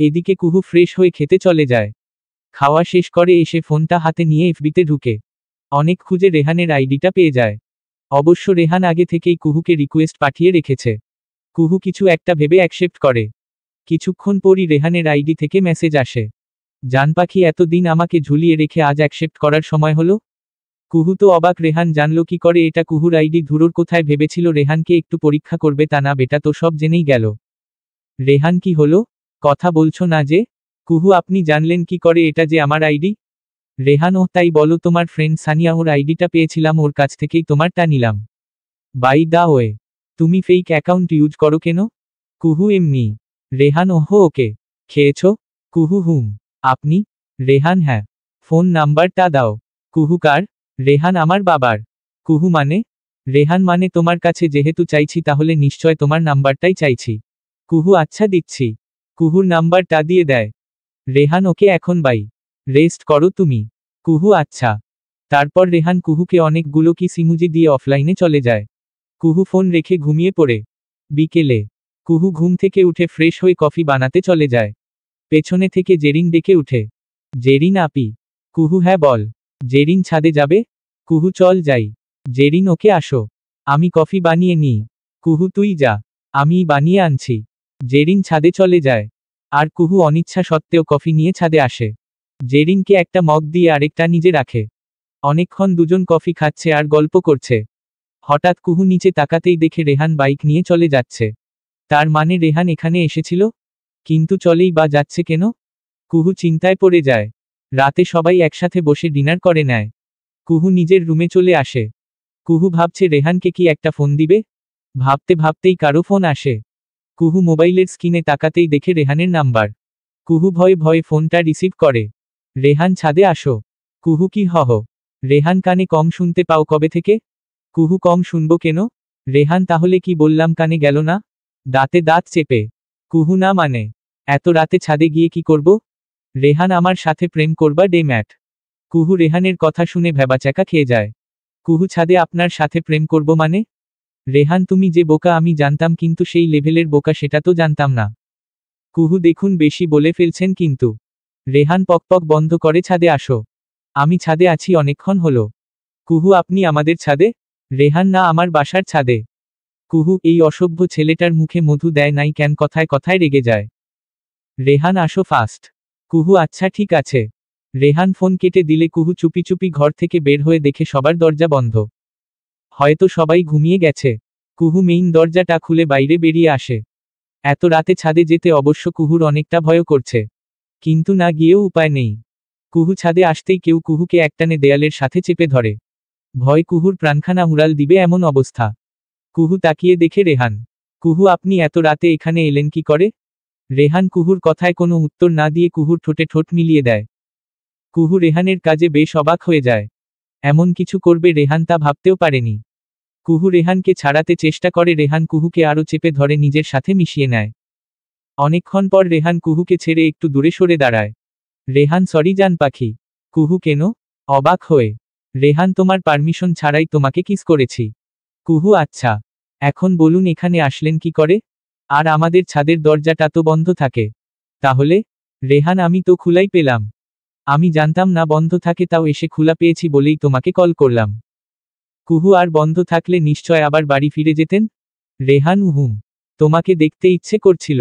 এদিকে কুহু ফ্রেশ হয়ে খেতে চলে যায়। খাওয়া শেষ করে এসে ফোনটা হাতে নিয়ে এফবিতে ঢুকে অনেক খুঁজে রেহানের আইডিটা পেয়ে যায়। অবশ্য রেহান আগে থেকেই কুহুকে রিকোয়েস্ট পাঠিয়ে রেখেছে। কুহু কিছু একটা ভেবে অ্যাকসেপ্ট করে। কিছুক্ষণ পরই রেহানের আইডি থেকে মেসেজ আসে। জান পাখি এতদিন আমাকে ঝুলিয়ে রেখে আজ অ্যাকসেপ্ট করার সময় হলো? কুহু তো অবাক, রেহান জানলো কি করে এটা কুহুর আইডি? ধুরোর কোথায় ভেবেছিল রেহানকে একটু পরীক্ষা করবে, তা না, বেটা তো সব জেনেই গেল। রেহান কি হলো? কথা বলছো না যে? কুহু আপনি জানলেন কি করে এটা যে আমার আইডি? রেহান ও তাই বলো, তোমার ফ্রেন্ড সানিয়া ওর আইডিটা পেয়েছিলাম, ওর কাছ থেকেই তোমারটা নিলাম। বাই দা ওয়ে, তুমি ফেক অ্যাকাউন্ট ইউজ করো কেন? কুহু এমনি। রেহান ওহো ওকে। খেয়েছো? কুহু হুম। আপনি? রেহান হ্যাঁ। ফোন নাম্বারটা দাও। কুহু কার? রেহান আমার বাবার। কুহু মানে? রেহান মানে তোমার কাছে যেহেতু চাইছি তাহলে নিশ্চয় তোমার নাম্বারটাই চাইছি। কুহু আচ্ছা দিচ্ছি। কুহুর নাম্বারটা দিয়ে দেয়। রেহান ওকে এখন বাই। রেস্ট করো তুমি। কুহু আচ্ছা। তারপর রেহান কুহুকে অনেকগুলো কিস ইমোজি দিয়ে অফলাইনে চলে যায়। কুহু ফোন রেখে ঘুমিয়ে পড়ে। বিকেলে কুহু ঘুম থেকে উঠে ফ্রেশ হয়ে কফি বানাতে চলে যায়। পেছনে থেকে জেরিন ডেকে উঠে। জেরিন আপি। কুহু হ্যাঁ বল। জেরিন ছাদে যাবে? কুহু চল যাই। জেরিন ওকে আসো। আমি কফি বানিয়ে নিই। কুহু তুই যা। আমিই বানিয়ে আনছি। জেরিন ছাদে চলে যায়। আর কুহু অনিচ্ছা সত্ত্বেও কফি নিয়ে ছাদে আসে। জেরিনকে একটা মগ দিয়ে আরেকটা নিজে রাখে। অনেকক্ষণ দুজন কফি খাচ্ছে আর গল্প করছে। হঠাৎ কুহু নিচে তাকাতেই দেখে রেহান বাইক নিয়ে চলে যাচ্ছে। তার মানে রেহান এখানে এসেছিল? কিন্তু চলেই বা যাচ্ছে কেন? কুহু চিন্তায় পড়ে যায়। রাতে সবাই একসাথে বসে ডিনার করে নেয়। কুহু নিজের রুমে চলে আসে। কুহু ভাবছে রেহানকে কি একটা ফোন দিবে। ভাবতে ভাবতেই কারো ফোন আসে। কুহু মোবাইলের স্ক্রিনে তাকাতেই দেখে রেহানের নাম্বার। কুহু ভয়ে ভয়ে ফোনটা রিসিভ করে। রেহান ছাদে আসো। কুহু কি হহ? রেহান কানে কম শুনতে পাও কবে থেকে? কুহু কম শুনবো কেন? রেহান তাহলে কি বললাম কানে গেল না? দাঁতে দাঁত চেপে। কুহু না মানে? এত রাতে ছাদে গিয়ে কি করব? রেহান আমার সাথে প্রেম করবা ডে ম্যাট। কুহু রেহানের কথা শুনে ভ্যাবাচ্যাকা খেয়ে যায়। কুহু ছাদে আপনার সাথে প্রেম করব মানে? রেহান তুমি যে বোকা আমি জানতাম, কিন্তু সেই লেভেলের বোকা সেটা তো জানতাম না। কুহু দেখুন বেশি বলে ফেলছেন কিন্তু। রেহান পকপক বন্ধ করে ছাদে আসো। আমি ছাদে আছি অনেকক্ষণ হলো। কুহু আপনি আমাদের ছাদে? রেহান না, আমার বাসার ছাদে। কুহু এই অসভ্য ছেলেটার মুখে মধু দেয় নাই কেন, কথায় কথায় রেগে যায়। রেহান আসো ফাস্ট। কুহু আচ্ছা ঠিক আছে। রেহান ফোন কেটে দিলে কুহু চুপি চুপি ঘর থেকে বের হয়ে দেখে সবার দরজা বন্ধ। হয়তো সবাই ঘুমিয়ে গেছে। কুহু মেইন দরজাটা খুলে বাইরে বেরিয়ে আসে। এত রাতে ছাদে যেতে অবশ্য কুহুর অনেকটা ভয় করছে। কিন্তু না গিয়েও উপায় নেই। কুহু ছাদে আসতেই কেউ কুহুকে একটানে দেয়ালের সাথে চেপে ধরে। ভয় কুহুর প্রাণখানা উড়াল দিবে এমন অবস্থা। কুহু তাকিয়ে দেখে রেহান। কুহু আপনি এত রাতে এখানে এলেন কি করে? রেহান কুহুর কথায় কোনো উত্তর না দিয়ে কুহুর ঠোঁটে ঠোঁট মিলিয়ে দেয়। কুহু রেহানের কাজে বেশ অবাক হয়ে যায়। এমন কিছু করবে রেহান তা ভাবতেও পারেনি। কুহু রেহানকে ছাড়াতে চেষ্টা করে, রেহান কুহুকে আরও চেপে ধরে নিজের সাথে মিশিয়ে নেয়। অনেকক্ষণ পর রেহান কুহুকে ছেড়ে একটু দূরে সরে দাঁড়ায়। রেহান সরি জান পাখি। কুহু কেন? অবাক হয়ে। রেহান তোমার পারমিশন ছাড়াই তোমাকে কিস করেছি। কুহু আচ্ছা। এখন বলুন এখানে আসলেন কি করে? আর আমাদের ছাদের দরজাটা তো বন্ধ থাকে। তাহলে? রেহান আমি তো খোলাই পেলাম। আমি জানতাম না বন্ধ থাকে, তাও এসে খোলা পেয়েছি বলেই তোমাকে কল করলাম। কুহু আর বন্ধ থাকলে নিশ্চয় আবার বাড়ি ফিরে যেতেন? রেহান হুম। তোমাকে দেখতে ইচ্ছে করছিল।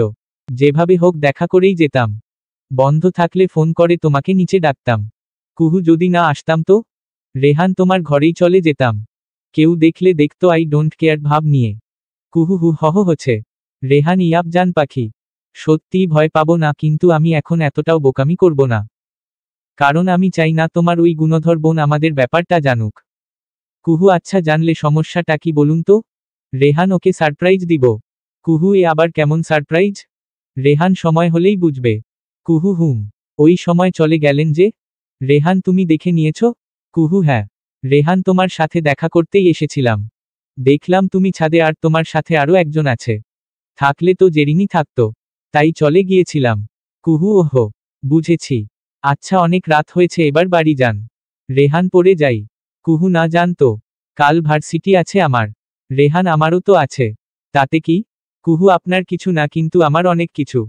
যেভাবে হোক দেখা করেই যেতাম। বন্ধ থাকলে ফোন করে তোমাকে নিচে ডাকতাম। কুহু যদি না আসতাম তো? রেহান তোমার ঘরেই চলে যেতাম। কেউ দেখলে দেখতো আই ডোন্ট কেয়ার ভাব নিয়ে। কুহু হু হহ হচ্ছে। রেহান ইয়াব জান পাখি। সত্যিই ভয় পাবো না, কিন্তু আমি এখন এতটাও বোকামি করব না। কারণ আমি চাই না তোমার ওই গুণধর বোন আমাদের ব্যাপারটা জানুক। কুহু আচ্ছা জানলে সমস্যাটা কি বলুন তো? রেহান ওকে সারপ্রাইজ দিব। কুহু এ আবার কেমন সারপ্রাইজ? রেহান সময় হলেই বুঝবে। কুহু হুম। ওই সময় চলে গেলেন যে? রেহান তুমি দেখে নিয়েছ? কুহু হ্যাঁ। রেহান তোমার সাথে দেখা করতেই এসেছিলাম। দেখলাম তুমি ছাদে আর তোমার সাথে আরও একজন আছে। থাকলে তো জেরিনি থাকতো। তাই চলে গিয়েছিলাম। কুহু ওহো। বুঝেছি। আচ্ছা অনেক রাত হয়েছে, এবার বাড়ি যান। রেহান পড়ে যাই। কুহু না জানতো। কাল ভার্সিটি আছে আমার। রেহান আমারও তো আছে। তাতে কি? কুহু আপনার কিছু না, কিন্তু আমার অনেক কিছু।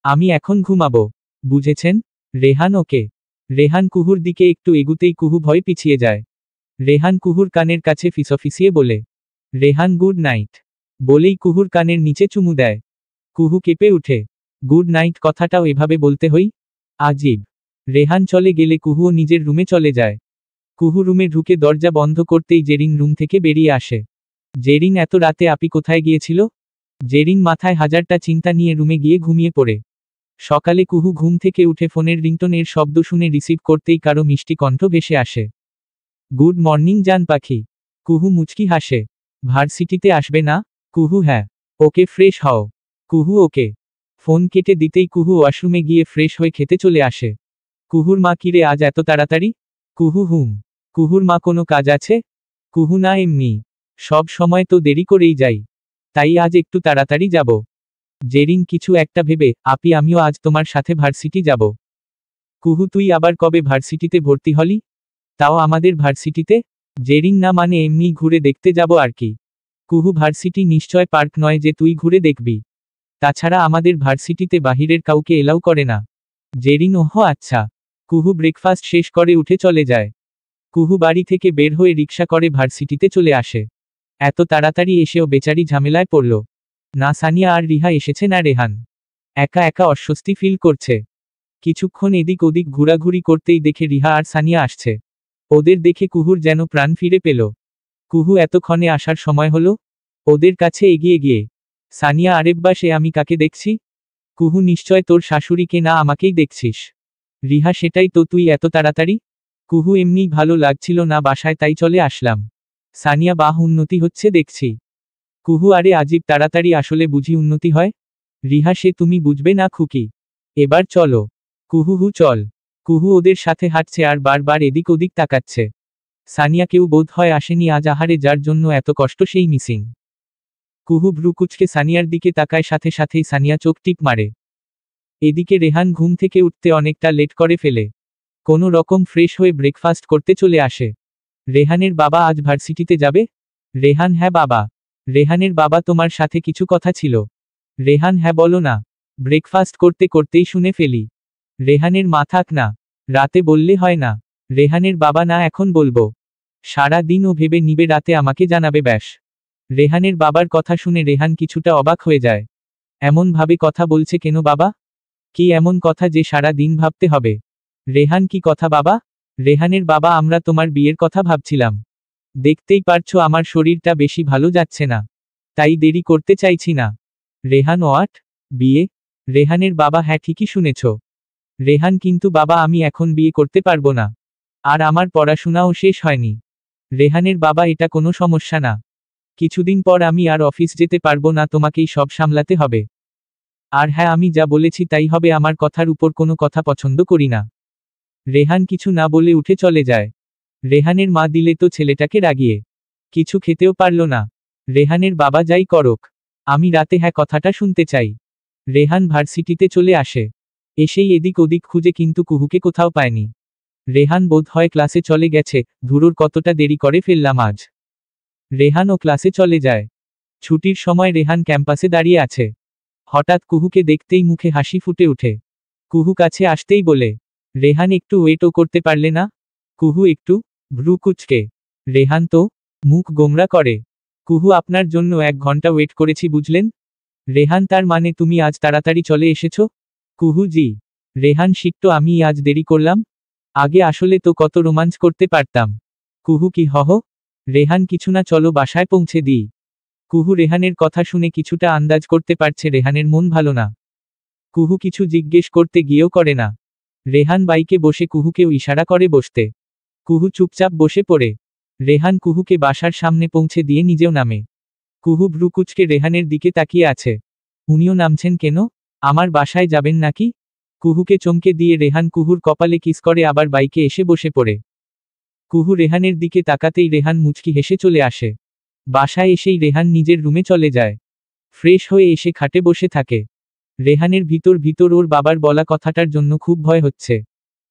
আমি এখন ঘুমাবো। বুঝেছেন? রেহান ওকে। রেহান কুহুর দিকে একটু এগুতেই কুহু ভয় পিছিয়ে যায়। রেহান কুহুর কানের কাছে ফিসফিসিয়ে বলে। Rehan good night. বলেই কুহুর কানের নিচে চুমু দেয়। কুহু কেঁপে উঠে। গুড নাইট কথাটাও এভাবে বলতে হই? আজীব। রেহান চলে গেলে কুহুও নিজের রুমে চলে যায়। কুহু রুমে ঢুকে দরজা বন্ধ করতেই জেরিন রুম থেকে বেরিয়ে আসে। জেরিন, এত রাতে আপি কোথায় গিয়েছিল? জেরিন মাথায় হাজারটা চিন্তা নিয়ে রুমে গিয়ে ঘুমিয়ে পড়ে। সকালে কুহু ঘুম থেকে উঠে ফোনের রিংটোনের শব্দ শুনে রিসিভ করতেই কারো মিষ্টি কণ্ঠ ভেসে আসে। গুড মর্নিং জান পাখি। কুহু মুচকি হাসে। ভার্সিটিতে আসবে না? কুহু, হ্যাঁ। ওকে, ফ্রেশ হও। কুহু, ওকে। ফোন কেটে দিতেই কুহু ওয়াশরুমে গিয়ে ফ্রেশ হয়ে খেতে চলে আসে। কুহুর মা, কিরে আজ এত তাড়াতাড়ি? কুহু, হুম। কুহুর মা, কোনো কাজ আছে? কুহু, না, এমনি। সব সময় তো দেরি করেই যাই, তাই আজ একটু তাড়াতাড়ি যাব। জেরিন কিছু একটা ভেবে, আপি আমিও আজ তোমার সাথে ভার্সিটি যাব। কুহু, তুই আবার কবে ভার্সিটিতে ভর্তি হলি? তাও আমাদের ভার্সিটিতে? জেরিন, না মানে এমনি ঘুরে দেখতে যাব আর কি। কুহু, ভার্সিটি নিশ্চয় পার্ক নয় যে তুই ঘুরে দেখবি। তাছাড়া আমাদের ভার্সিটিতে বাহিরের কাউকে এলাও করে না। জেরিন, ওহ আচ্ছা। কুহু ব্রেকফাস্ট শেষ করে উঠে চলে যায়। কুহু বাড়ি থেকে বের হয়ে রিকশা করে ভার্সিটিতে চলে আসে। এত তাড়াতাড়ি এসেও বেচারি ঝামেলায় পড়ল। না সানিয়া আর রিহা এসেছে, না রেহান। একা একা অস্বস্তি ফিল করছে। কিছুক্ষণ এদিক ওদিক ঘোরাঘুরি করতেই দেখে রিহা আর সানিয়া আসছে। ওদের দেখে কুহুর যেন প্রাণ ফিরে পেল। কুহু, এতক্ষণে আসার সময় হলো? ওদের কাছে এগিয়ে গিয়ে, সানিয়া, আরেব্বা সে আমি কাকে দেখছি? কুহু, নিশ্চয় তোর শাশুড়িকে, না আমাকেই দেখছিস। রিহা, সেটাই তো, তুই এত তাড়াতাড়ি? কুহু, এমনিই ভালো লাগছিল না বাসায়, তাই চলে আসলাম। সানিয়া, বাহ, উন্নতি হচ্ছে দেখছি। কুহু, আরে আজীব তাড়াতাড়ি, আসলে বুঝি উন্নতি হয়? রিহা, সে তুমি বুঝবে না খুকি। এবার চলো। কুহু, হু চল। কুহু ওদের সাথে হাঁটছে আর বারবার এদিক ওদিক তাকাচ্ছে। সানিয়া, কেউ বোধ হয় আসেনি আজ, আহারে, যার জন্য এত কষ্ট সেই মিসিং। কুহু ভ্রু কুচকে সানিয়ার দিকে তাকায়, সাথে সাথেই সানিয়া চোখ টিপ মারে। এদিকে রেহান ঘুম থেকে উঠতে অনেকটা লেট করে ফেলে। কোনো রকম ফ্রেশ হয়ে ব্রেকফাস্ট করতে চলে আসে। রেহানের বাবা আজ ভার্সিটিতে যাবে? রেহান, হ্যাঁ বাবা। রেহানের বাবা, তোমার সাথে কিছু কথা ছিল। রেহান, হ্যাঁ বলো না। ব্রেকফাস্ট করতে করতেই শুনে ফেলি। রেহানের মা, থাক না, রাতে বললে হয় না। রেহানের বাবা, না, এখন বলবো। সারা দিন ও ভেবে নিবে, রাতে আমাকে জানাবে ব্যাস। রেহানের বাবার কথা শুনে রেহান কিছুটা অবাক হয়ে যায়। এমন ভাবে কথা বলছে কেন বাবা? কি এমন কথা যে সারা দিন ভাবতে হবে? রেহান, কি কথা বাবা? রেহানের বাবা, আমরা তোমার বিয়ের কথা ভাবছিলাম। দেখতেই পারছো আমার শরীরটা বেশি ভালো যাচ্ছে না, তাই দেরি করতে চাইছি না। রেহান, ওয়াট? বিয়ে? রেহানের বাবা, হ্যাঁ ঠিকই শুনেছ। রেহান, কিন্তু বাবা আমি এখন বিয়ে করতে পারবো না। আর আমার পড়াশোনাও শেষ হয়নি। রেহানের বাবা, এটা কোনো সমস্যা না। কিছুদিন পর আমি আর অফিস যেতে পারবো না, তোমাকেই সব সামলাতে হবে। আর হ্যাঁ, আমি যা বলেছি তাই হবে, আমার কথার উপর কোনো কথা পছন্দ করি না। রেহান কিছু না বলে উঠে চলে যায়। রেহানের মা দিলে তো ছেলেটাকে রাগিয়ে কিছু খেতেও পারল না। রেহানের বাবা যাই করুক, আমি রাতে হ্যাঁ কথাটা শুনতে চাই। রেহান ভার্সিটিতে চলে আসে। এসেই এদিক ওদিক খুঁজে কিন্তু কুহুকে কোথাও পায়নি। রেহান বোধ হয় ক্লাসে চলে গেছে, ধুরুর কতটা দেরি করে ফেললাম আজ। রেহান ও ক্লাসে চলে যায়। ছুটির সময় রেহান ক্যাম্পাসে দাঁড়িয়ে আছে। হঠাৎ কুহুকে দেখতেই মুখে হাসি ফুটে ওঠে। কুহু কাছে আসতেই বলে, রেহান একটু ওয়েটও করতে পারলে না? কুহু একটু ভ্রু কুচকে। রেহান তো মুখ গোমরা করে। কুহু, আপনার জন্য 1 ঘন্টা ওয়েট করেছি বুঝলেন? রেহান, তার মানে তুমি আজ তাড়াতাড়ি চলে এসেছো? কুহু, জি। রেহান, শিট্টো, আমি আজ দেরি করলাম। আগে আসলে তো কত রোমাঞ্চ করতে পারতাম। কুহু, কি হহ? রেহান, কিছু না, চলো বাসায় পৌঁছে দিই। কুহু রেহানের কথা শুনে কিছুটা আন্দাজ করতে পারছে রেহানের মন ভালো না। কুহু কিছু জিজ্ঞেস করতে গিয়েও করে না। রেহান বাইকে বসে কুহুকেও ইশারা করে বসতে। কুহু চুপচাপ বসে পড়ে। রেহান কুহুকে বাসার সামনে পৌঁছে দিয়ে নিজেও নামে। কুহু ভ্রুকুচকে রেহানের দিকে তাকিয়ে আছে। উনিও নামছেন কেন? আমার বাসায় যাবেন নাকি? কুহুকে চমকে দিয়ে রেহান কুহুর কপালে কিস করে আবার বাইকে এসে বসে পড়ে। কুহু রেহানের দিকে তাকাতেই রেহান মুচকি হেসে চলে আসে। বাসায় এসেই রেহান নিজের রুমে চলে যায়। ফ্রেশ হয়ে এসে খাটে বসে থাকে। রেহানের ভিতর ভিতর ওর বাবার বলা কথাটার জন্য খুব ভয় হচ্ছে।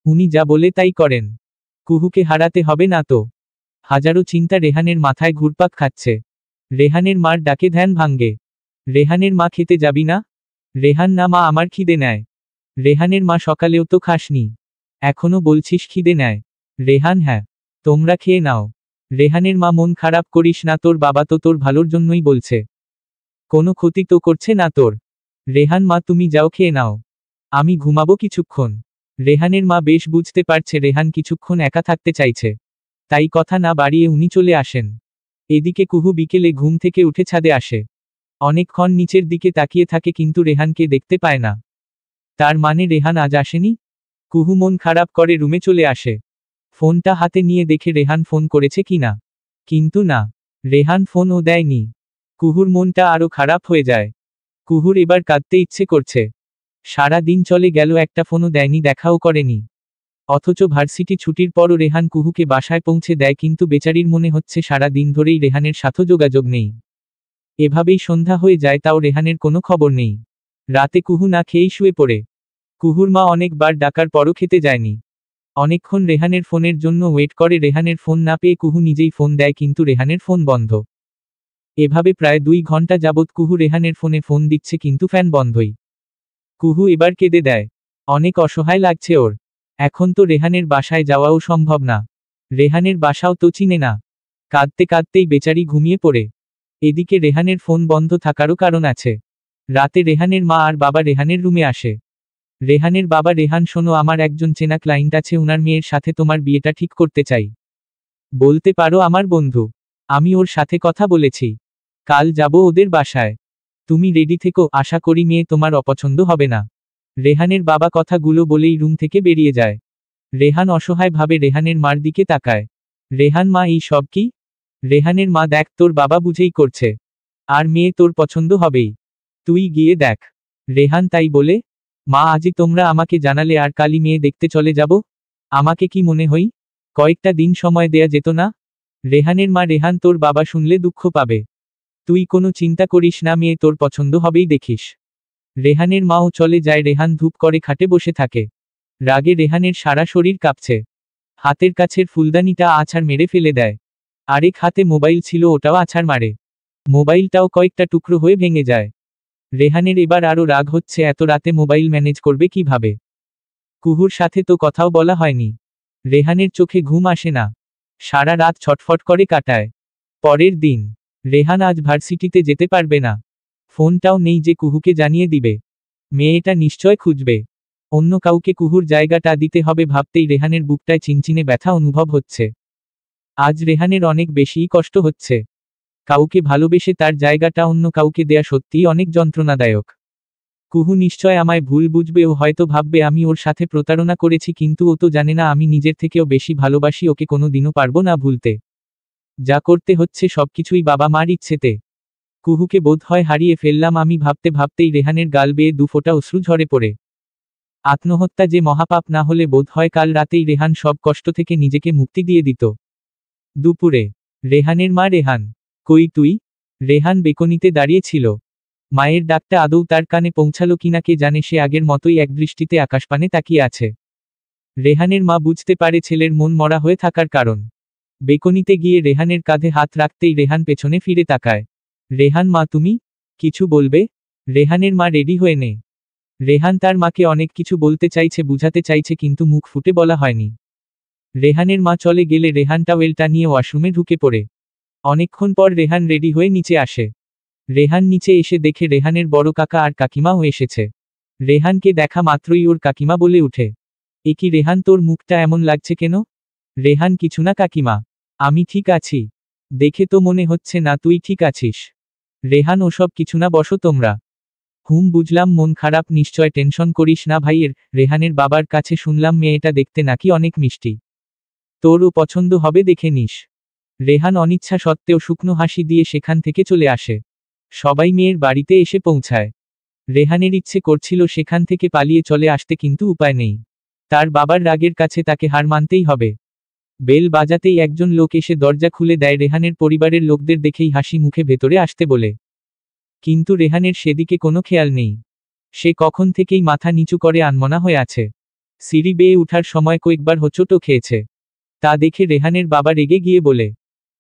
উনি যা বলে তাই করেন। কুহুকে হারাতে হবে না তো? হাজারো চিন্তা রেহানের মাথায় ঘুরপাক খাচ্ছে। রেহানের মার ডাকে ধ্যান ভাঙ্গে। রেহানের মা, খেতে যাবি না? রেহান, না মা, আমার খিদে নেয়। রেহানের মা, সকালেও তো খাসনি, এখনো বলছিস খিদে নেয়? রেহান, হ্যাঁ। তোমরা খেয়ে নাও। রেহানের মা, মন খারাপ করিস না, তোর বাবা তো তোর ভালোর জন্যই বলছে, কোনো ক্ষতি তো করছে না তোর। রেহান, মা তুমি যাও, খেয়ে নাও, আমি ঘুমাবো কিছুক্ষণ। রেহানের মা বেশ বুঝতে পারছে রেহান কিছুক্ষণ একা থাকতে চাইছে, তাই কথা না বাড়িয়ে উনি চলে আসেন। এদিকে কুহু বিকেলে ঘুম থেকে উঠে ছাদে আসে। অনেকক্ষণ নিচের দিকে তাকিয়ে থাকে কিন্তু রেহানকে দেখতে পায় না। তার মানে রেহান আজ আসেনি? কুহু মন খারাপ করে রুমে চলে আসে। ফোনটা হাতে নিয়ে দেখে রেহান ফোন করেছে কিনা, কিন্তু না, রেহান ফোনও দেয়নি। কুহুর মনটা আরো খারাপ হয়ে যায়। কুহুর এবার কাঁদতে ইচ্ছে করছে। সারা দিন চলে গেল, একটা ফোনও দেয়নি, দেখাও করেনি। অথচ ভার্সিটি ছুটির পরও রেহান কুহুকে বাসায় পৌঁছে দেয়, কিন্তু বেচারির মনে হচ্ছে সারা দিন ধরেই রেহানের সাথে যোগাযোগ নেই। এভাবেই সন্ধ্যা হয়ে যায়, তাও রেহানের কোনো খবর নেই। রাতে কুহু না খেয়েই শুয়ে পড়ে। কুহুর মা অনেকবার ডাকার পরও খেতে যায়নি। অনেকক্ষণ রেহানের ফোনের জন্য ওয়েট করে, রেহানের ফোন না পেয়ে কুহু নিজেই ফোন দেয়, কিন্তু রেহানের ফোন বন্ধ। এভাবে প্রায় 2 ঘন্টা যাবৎ কুহু রেহানের ফোনে ফোন দিচ্ছে, কিন্তু ফ্যান বন্ধই। কুহু এবার কেঁদে দেয়। অনেক অসহায় লাগছে ওর। এখন তো রেহানের বাসায় যাওয়াও সম্ভব না। রেহানের বাসাও তো চিনে না। কাঁদতে কাঁদতেই বেচারি ঘুমিয়ে পড়ে। এদিকে রেহানের ফোন বন্ধ থাকারও কারণ আছে। রাতে রেহানের মা আর বাবা রেহানের রুমে আসে। রেহানের বাবা: রেহান শোনো, আমার একজন চেনা ক্লায়েন্ট আছে, উনার মেয়ের সাথে তোমার বিয়েটা ঠিক করতে চাই। বলতে পারো আমার বন্ধু। আমি ওর সাথে কথা বলেছি। কাল যাব ওদের বাসায়। তুমি রেডি থেকো, আশা করি মেয়ে তোমার অপছন্দ হবে না। রেহানের বাবা কথাগুলো বলেই রুম থেকে বেরিয়ে যায়। রেহান অসহায়ভাবে রেহানের মার দিকে তাকায়। রেহান: মা, এই সব কি? রেহানের মা: দেখ, তোর বাবা বুঝেই করছে। আর মেয়ে তোর পছন্দ হবেই। তুই গিয়ে দেখ। রেহান: তাই বলে? মা, আজই তোমরা আমাকে জানালে আর কালই মেয়ে দেখতে চলে যাব? আমাকে কি মনে হই? কয়েকটা দিন সময় দেয়া যেত না? রেহানের মা: রেহান, তোর বাবা শুনলে দুঃখ পাবে। তুই কোনো চিন্তা করিস না, মেয়ে তোর পছন্দ হবেই, দেখিস। রেহানের মাও চলে যায়। রেহান ধূপ করে খাটে বসে থাকে। রাগে রেহানের সারা শরীর কাঁপছে। হাতের কাছের ফুলদানিটা আছাড় মেরে ফেলে দেয়। আরেক হাতে মোবাইল ছিল, ওটাও আছাড় মারে। মোবাইলটাও কয়েকটা টুকরো হয়ে ভেঙে যায়। রেহানের এবার আরও রাগ হচ্ছে, এত রাতে মোবাইল ম্যানেজ করবে কিভাবে? কুহুর সাথে তো কথাও বলা হয়নি। রেহানের চোখে ঘুম আসে না। সারা রাত ছটফট করে কাটায়। পরের দিন। রেহান আজ ভার্সিটিতে যেতে পারবে না। ফোনটাও নেই যে কুহুকে জানিয়ে দিবে। মেয়েটা নিশ্চয় খুঁজবে। অন্য কাউকে কুহুর জায়গাটা দিতে হবে ভাবতেই রেহানের বুকটায় চিনচিনে ব্যথা অনুভব হচ্ছে। আজ রেহানের অনেক বেশিই কষ্ট হচ্ছে। কাউকে ভালোবেসে তার জায়গাটা অন্য কাউকে দেয়া সত্যিই অনেক যন্ত্রণাদায়ক। কুহু নিশ্চয় আমায় ভুল বুঝবে, ও হয়তো ভাববে আমি ওর সাথে প্রতারণা করেছি, কিন্তু ও তো জানে না আমি নিজের থেকেও বেশি ভালোবাসি ওকে, কোনো দিনও পারবো না ভুলতে। যা করতে হচ্ছে সবকিছুই বাবা মার ইচ্ছেতে। কুহুকে বোধহয় হারিয়ে ফেললাম আমি, ভাবতে ভাবতেই রেহানের গাল বেয়ে 2 ফোঁটা অশ্রু ঝরে পড়ে। আত্মহত্যা যে মহাপাপ না হলে বোধহয় কাল রাতেই রেহান সব কষ্ট থেকে নিজেকে মুক্তি দিয়ে দিত। দুপুরে। রেহানের মা: রেহান, কই তুই? রেহান বেকনিতে দাঁড়িয়ে ছিল। মায়ের ডাকটা আদৌ তার কানে পৌঁছালো কিনা কে জানে, সে আগের মতোই একদৃষ্টিতে আকাশপানে তাকিয়ে আছে। রেহানের মা বুঝতে পারে ছেলের মন মরা হয়ে থাকার কারণ। বেকনিতে গিয়ে রেহানের কাঁধে হাত রাখতেই রেহান পেছনে ফিরে তাকায়। রেহান: মা, তুমি কিছু বলবে? রেহানের মা: রেডি হয়ে নে। রেহান তার মাকে অনেক কিছু বলতে চাইছে, বুঝাতে চাইছে, কিন্তু মুখ ফুটে বলা হয়নি। রেহানের মা চলে গেলে রেহান টাওয়েলটা নিয়ে ওয়াশরুমে ঢুকে পড়ে। অনেকক্ষণ পর রেহান রেডি হয়ে নিচে আসে। রেহান নিচে এসে দেখে রেহানের বড় কাকা আর কাকিমাও এসেছে। রেহানকে দেখা মাত্রই ওর কাকিমা বলে উঠে: এ কি রেহান, তোর মুখটা এমন লাগছে কেন? রেহান: কিছু না কাকিমা, আমি ঠিক আছি। দেখে তো মনে হচ্ছে না তুই ঠিক আছিস। রেহান: ওসব কিছু না, বসো তোমরা। বুঝলাম, মন খারাপ নিশ্চয়, টেনশন করিস না ভাইয়ের। রেহানের বাবার কাছে শুনলাম মেয়েটা দেখতে নাকি অনেক মিষ্টি। তোরও পছন্দ হবে, দেখে নিস। রেহান অনিচ্ছা সত্ত্বেও শুকনো হাসি দিয়ে সেখান থেকে চলে আসে। সবাই মেয়ের বাড়িতে এসে পৌঁছায়। রেহানের ইচ্ছে করছিল সেখান থেকে পালিয়ে চলে আসতে, কিন্তু উপায় নেই। তার বাবার রাগের কাছে তাকে হার মানতেই হবে। বেল বাজাতেই একজন লোক এসে দরজা খুলে দেয়। রেহানের পরিবারের লোকদের দেখেই হাসি মুখে ভেতরে আসতে বলে। কিন্তু রেহানের সেদিকে কোনো খেয়াল নেই। সে কখন থেকেই মাথা নিচু করে আনমনা হয়ে আছে। সিঁড়ি বেয়ে উঠার সময় কয়েকবার হোঁচটও খেয়েছে। তা দেখে রেহানের বাবা রেগে গিয়ে বলে,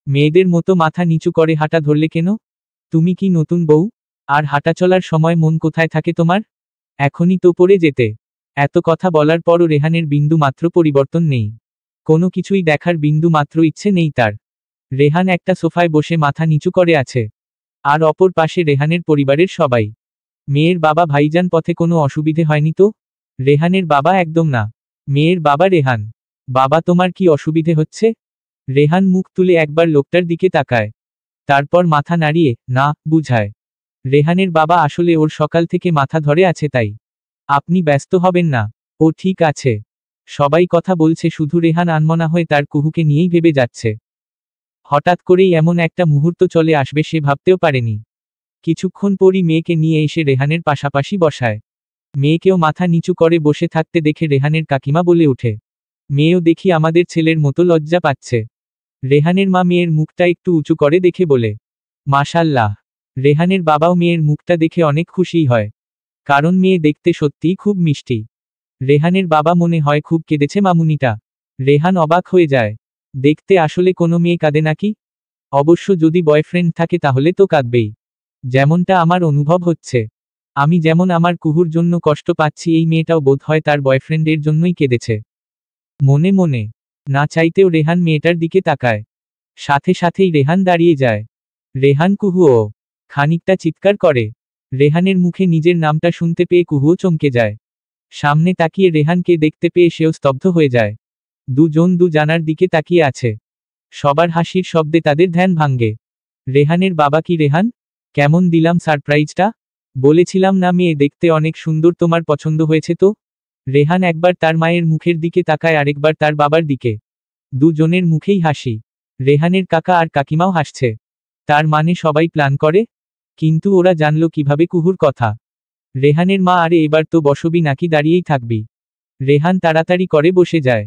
মেয়েদের মতো মাথা নিচু করে হাঁটা ধরলে কেন? তুমি কি নতুন বউ? আর হাঁটা চলার সময় মন কোথায় থাকে তোমার? এখনই তো পড়ে যেতে। এত কথা বলার পরও রেহানের বিন্দু মাত্র পরিবর্তন নেই। কোনো কিছুই দেখার বিন্দু মাত্র ইচ্ছে নেই তার। রেহান একটা সোফায় বসে মাথা নিচু করে আছে। আর অপর পাশে রেহানের পরিবারের সবাই। মেয়ের বাবা: ভাইজান, পথে কোনো অসুবিধে হয়নি তো? রেহানের বাবা: একদম না। মেয়ের বাবা রেহান। বাবা তোমার কি অসুবিধে হচ্ছে? রেহান মুখ তুলে একবার লোকটার দিকে তাকায়, তারপর মাথা নাড়িয়ে না বুঝায়। রেহানের বাবা আসলে ওর সকাল থেকে মাথা ধরে আছে তাই। আপনি ব্যস্ত হবেন না, ও ঠিক আছে। সবাই কথা বলছে, শুধু রেহান আনমনা হয়ে তার কুহুকে নিয়েই ভেবে যাচ্ছে। হঠাৎ করেই এমন একটা মুহূর্ত চলে আসবে সে ভাবতেও পারেনি। কিছুক্ষণ পরই মেয়েকে নিয়ে এসে রেহানের পাশাপাশি বসায়। মেয়েকেও মাথা নিচু করে বসে থাকতে দেখে রেহানের কাকিমা বলে ওঠে, মেয়েও দেখি আমাদের ছেলের মতো লজ্জা পাচ্ছে। রেহানের মা মেয়ের মুখটা একটু উঁচু করে দেখে বলে, মাশাল্লাহ। রেহানের বাবাও মেয়ের মুখটা দেখে অনেক খুশি হয়, কারণ মেয়ে দেখতে সত্যিই খুব মিষ্টি। রেহানের বাবা মনে হয় খুব কেঁদেছে মামুনিটা। রেহান অবাক হয়ে যায়, দেখতে আসলে কোনো মেয়ে কাঁদে নাকি? অবশ্য যদি বয়ফ্রেন্ড থাকে তাহলে তো কাঁদবেই। যেমনটা আমার অনুভব হচ্ছে, আমি যেমন আমার কুহুর জন্য কষ্ট পাচ্ছি, এই মেয়েটাও বোধ হয় তার বয়ফ্রেন্ডের জন্যই কেঁদেছে। মনে মনে না চাইতেও রেহান মেয়েটার দিকে তাকায়। সাথে সাথেই রেহান দাঁড়িয়ে যায়। রেহান, কুহুও খানিকটা চিৎকার করে। রেহানের মুখে নিজের নামটা শুনতে পেয়ে কুহুও চমকে যায়। সামনে তাকিয়ে রেহানকে দেখতে পেয়ে সেও স্তব্ধ হয়ে যায়। দুজন জানার দিকে তাকিয়ে আছে। সবার হাসির শব্দে তাদের ধ্যান ভাঙ্গে। রেহানের বাবা, কি রেহান, কেমন দিলাম সারপ্রাইজটা? বলেছিলাম না মেয়ে দেখতে অনেক সুন্দর, তোমার পছন্দ হয়েছে তো? রেহান একবার তার মায়ের মুখের দিকে তাকায়, আরেকবার তার বাবার দিকে। দুজনের মুখেই হাসি। রেহানের কাকা আর কাকিমাও হাসছে। তার মানে সবাই প্ল্যান করে? কিন্তু ওরা জানলো কিভাবে কুহুর কথা? রেহানের মা, আরে এবার তো বসবি নাকি দাঁড়িয়েই থাকবি? রেহান তাড়াতাড়ি করে বসে যায়।